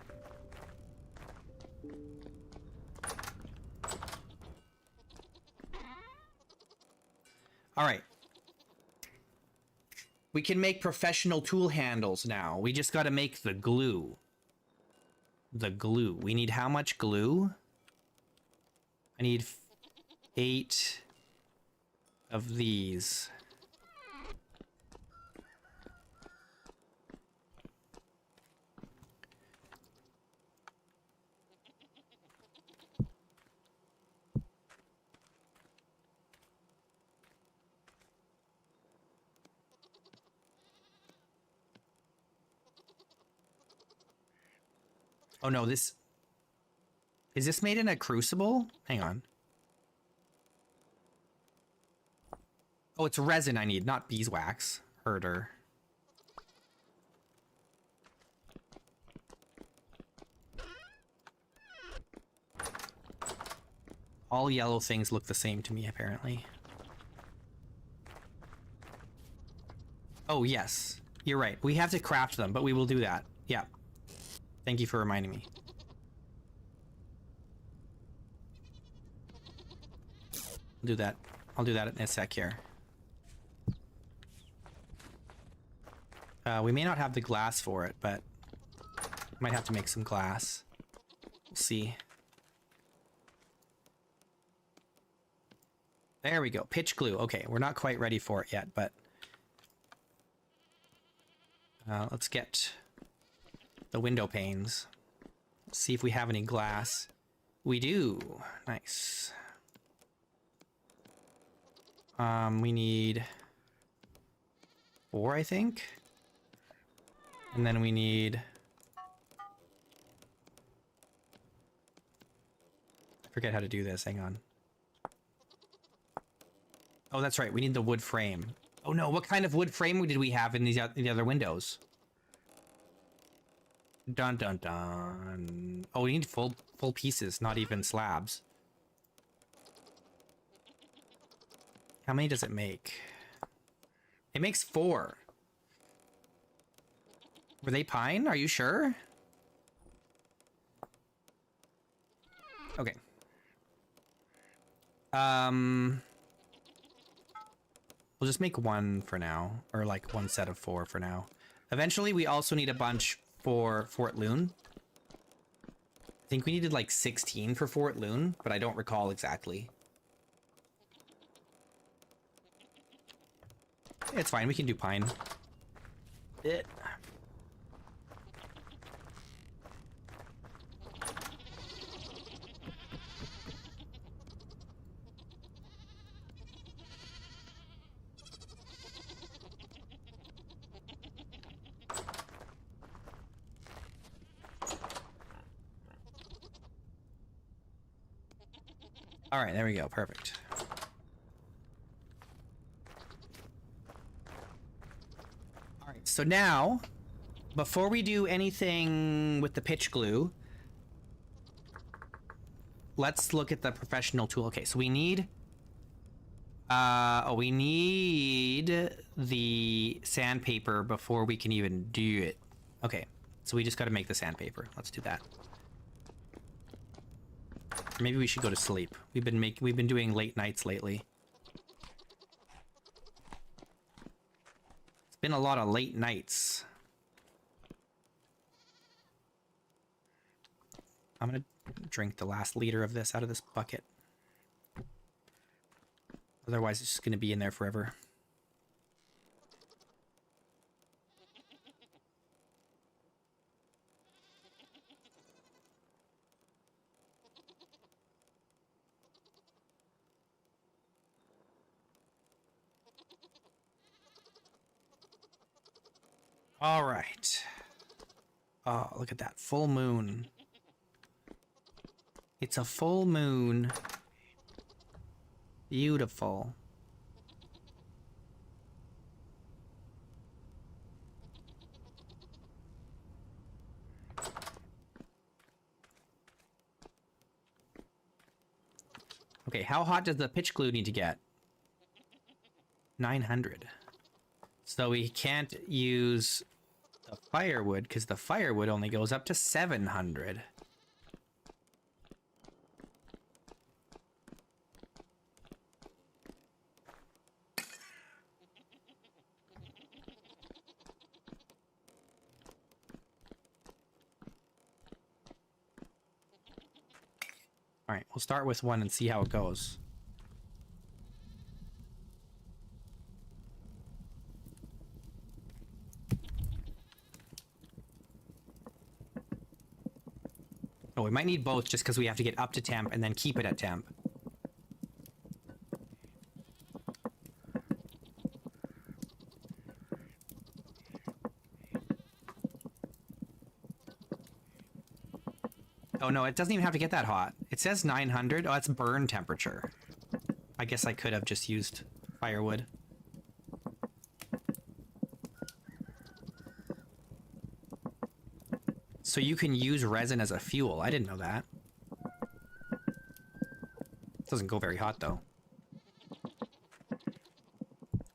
All right. We can make professional tool handles now. We just got to make the glue. The glue. We need how much glue? I need 8 of these. Oh no, this... Is this made in a crucible? Hang on. Oh, it's resin I need, not beeswax. Herder. All yellow things look the same to me, apparently. Oh, yes. You're right. We have to craft them, but we will do that. Yeah. Thank you for reminding me. I'll do that. I'll do that in a sec here. We may not have the glass for it, but might have to make some glass. We'll see. There we go. Pitch glue. Okay, we're not quite ready for it yet, but let's get the window panes. Let's see if we have any glass. We do. Nice. We need 4, I think. And then we need... I forget how to do this. Hang on. Oh, that's right. We need the wood frame. Oh no, what kind of wood frame did we have in these the other windows? Dun dun dun. Oh, we need full pieces, not even slabs. How many does it make? It makes 4. Were they pine? Are you sure? Okay. We'll just make 1 for now, or like 1 set of 4 for now. Eventually, we also need a bunch for Fort Loon. I think we needed like 16 for Fort Loon, but I don't recall exactly. It's fine, we can do pine. All right, there we go. Perfect. All right, so now, before we do anything with the pitch glue, let's look at the professional tool. Okay, so we need... we need the sandpaper before we can even do it. Okay, so we just got to make the sandpaper. Let's do that. Maybe we should go to sleep. We've been doing late nights lately. Been a lot of late nights. I'm gonna drink the last liter of this out of this bucket. Otherwise, it's just gonna be in there forever. All right. Oh, look at that. Full moon. It's a full moon. Beautiful. Okay, how hot does the pitch glue need to get? 900. So we can't use the firewood because the firewood only goes up to 700. All right, we'll start with one and see how it goes. Oh, we might need both just because we have to get up to temp and then keep it at temp. Oh no, it doesn't even have to get that hot. It says 900. Oh, that's burn temperature. I guess I could have just used firewood. So you can use resin as a fuel. I didn't know that. It doesn't go very hot though.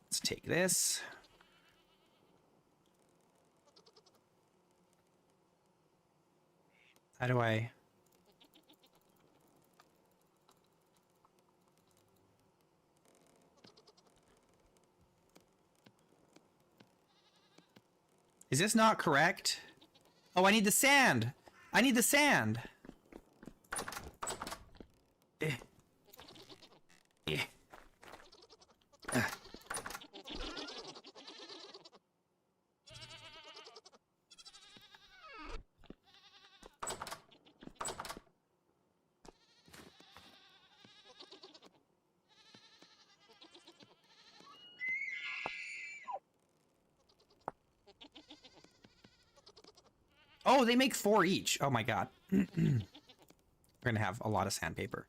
Let's take this. How do I... Is this not correct? Oh, I need the sand. I need the sand. Eh. Eh. Oh, they make 4 each. Oh my god. We're gonna have a lot of sandpaper.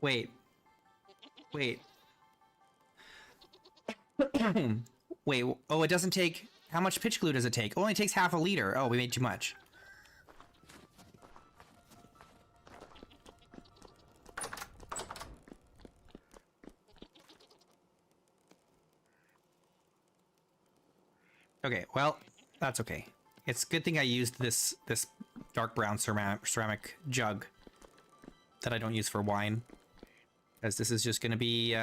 Wait. Wait. Wait. Oh, it doesn't take... How much pitch glue does it take? It only takes half a liter. Oh, we made too much. Okay, well, that's okay. It's a good thing I used this dark brown ceramic jug that I don't use for wine, as this is just going to be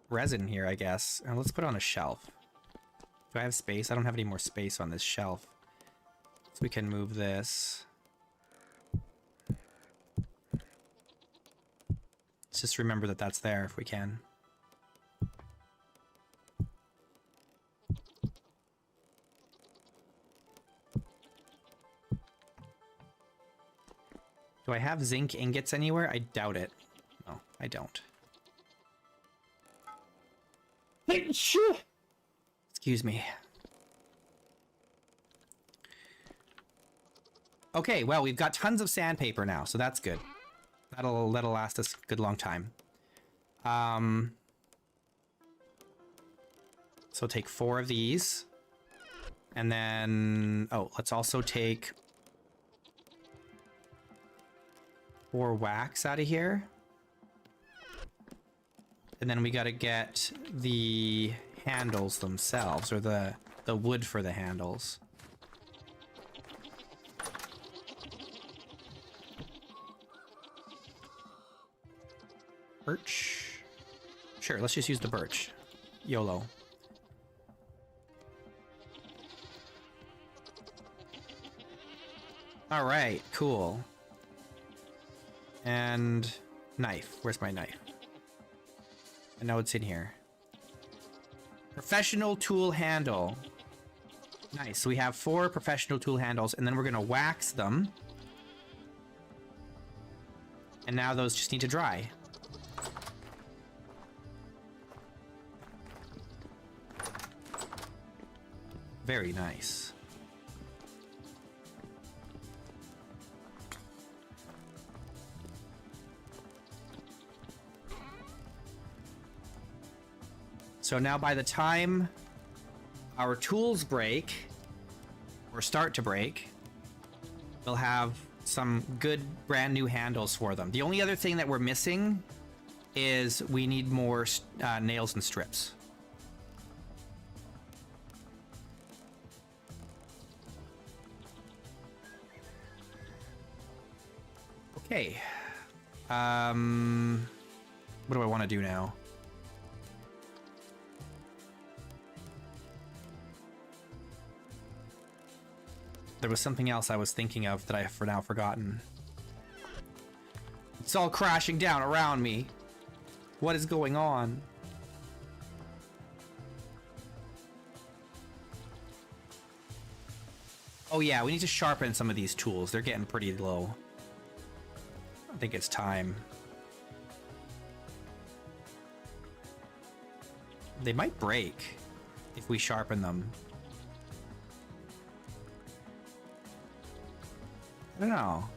resin here, I guess. Let's put it on a shelf. Do I have space? I don't have any more space on this shelf, so we can move this. Let's just remember that that's there if we can. Do I have zinc ingots anywhere? I doubt it. No, I don't. Excuse me. Okay, well, we've got tons of sandpaper now, so that's good. That'll last us a good long time. So take 4 of these. And then... Oh, let's also take... 4 wax out of here. And then we gotta get the handles themselves, or the wood for the handles. Birch. Sure, let's just use the birch. YOLO. Alright, cool. And knife. Where's my knife? I know it's in here. Professional tool handle. Nice. So we have 4 professional tool handles, and then we're gonna wax them. And now those just need to dry. Very nice. So now by the time our tools break, or start to break, we'll have some good brand new handles for them. The only other thing that we're missing is we need more nails and strips. Okay. What do I want to do now? There was something else I was thinking of that I have for now forgotten. It's all crashing down around me. What is going on? Oh yeah, we need to sharpen some of these tools. They're getting pretty low. I think it's time. They might break if we sharpen them. I don't know.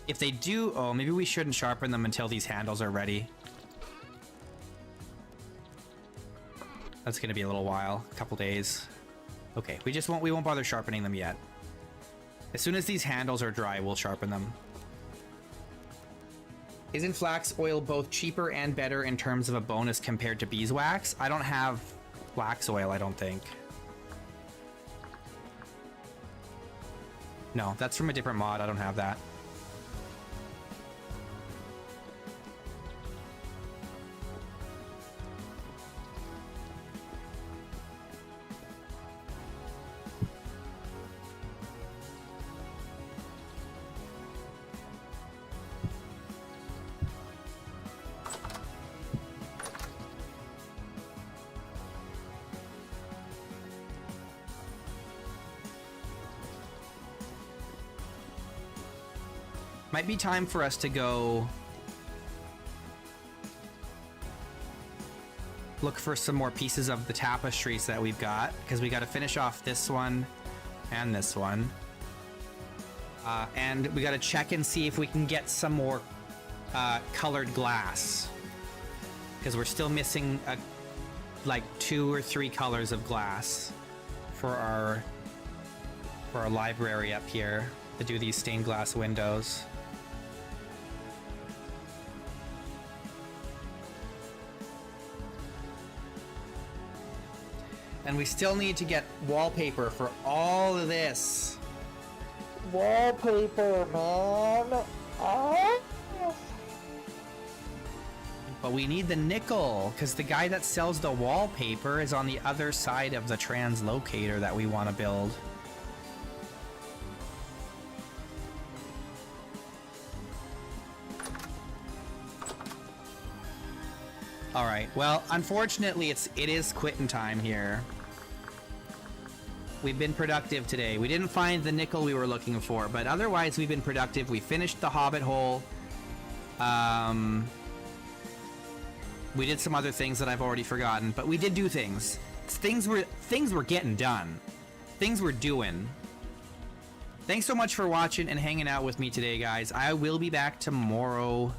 If they do, oh, maybe we shouldn't sharpen them until these handles are ready. That's gonna be a little while, a couple days. Okay, we won't bother sharpening them yet. As soon as these handles are dry, we'll sharpen them. Isn't flax oil both cheaper and better in terms of a bonus compared to beeswax? I don't have flax oil, I don't think. No, that's from a different mod. I don't have that. Might be time for us to go look for some more pieces of the tapestries that we've got, because we got to finish off this one and this one. And we got to check and see if we can get some more colored glass, because we're still missing like 2 or 3 colors of glass for our library up here to do these stained glass windows. And we still need to get wallpaper for all of this. Wallpaper, man. Oh. But we need the nickel, because the guy that sells the wallpaper is on the other side of the translocator that we want to build. Alright, well, unfortunately, it is quitting time here. We've been productive today. We didn't find the nickel we were looking for, but otherwise we've been productive. We finished the Hobbit hole. We did some other things that I've already forgotten, but we did do things. Things were getting done. Things we're doing. Thanks so much for watching and hanging out with me today, guys. I will be back tomorrow.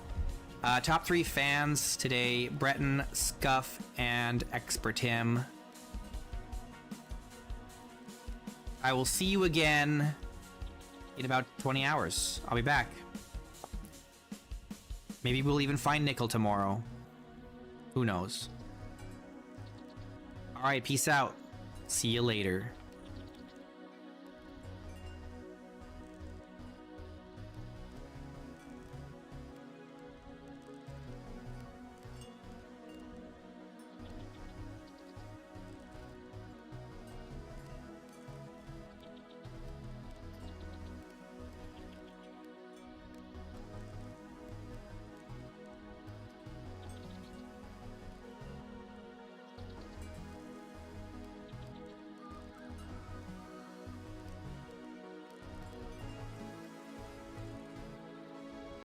Top 3 fans today: Breton, Scuff, and Expertim. I will see you again in about 20 hours. I'll be back. Maybe we'll even find nickel tomorrow. Who knows? Alright, peace out. See you later.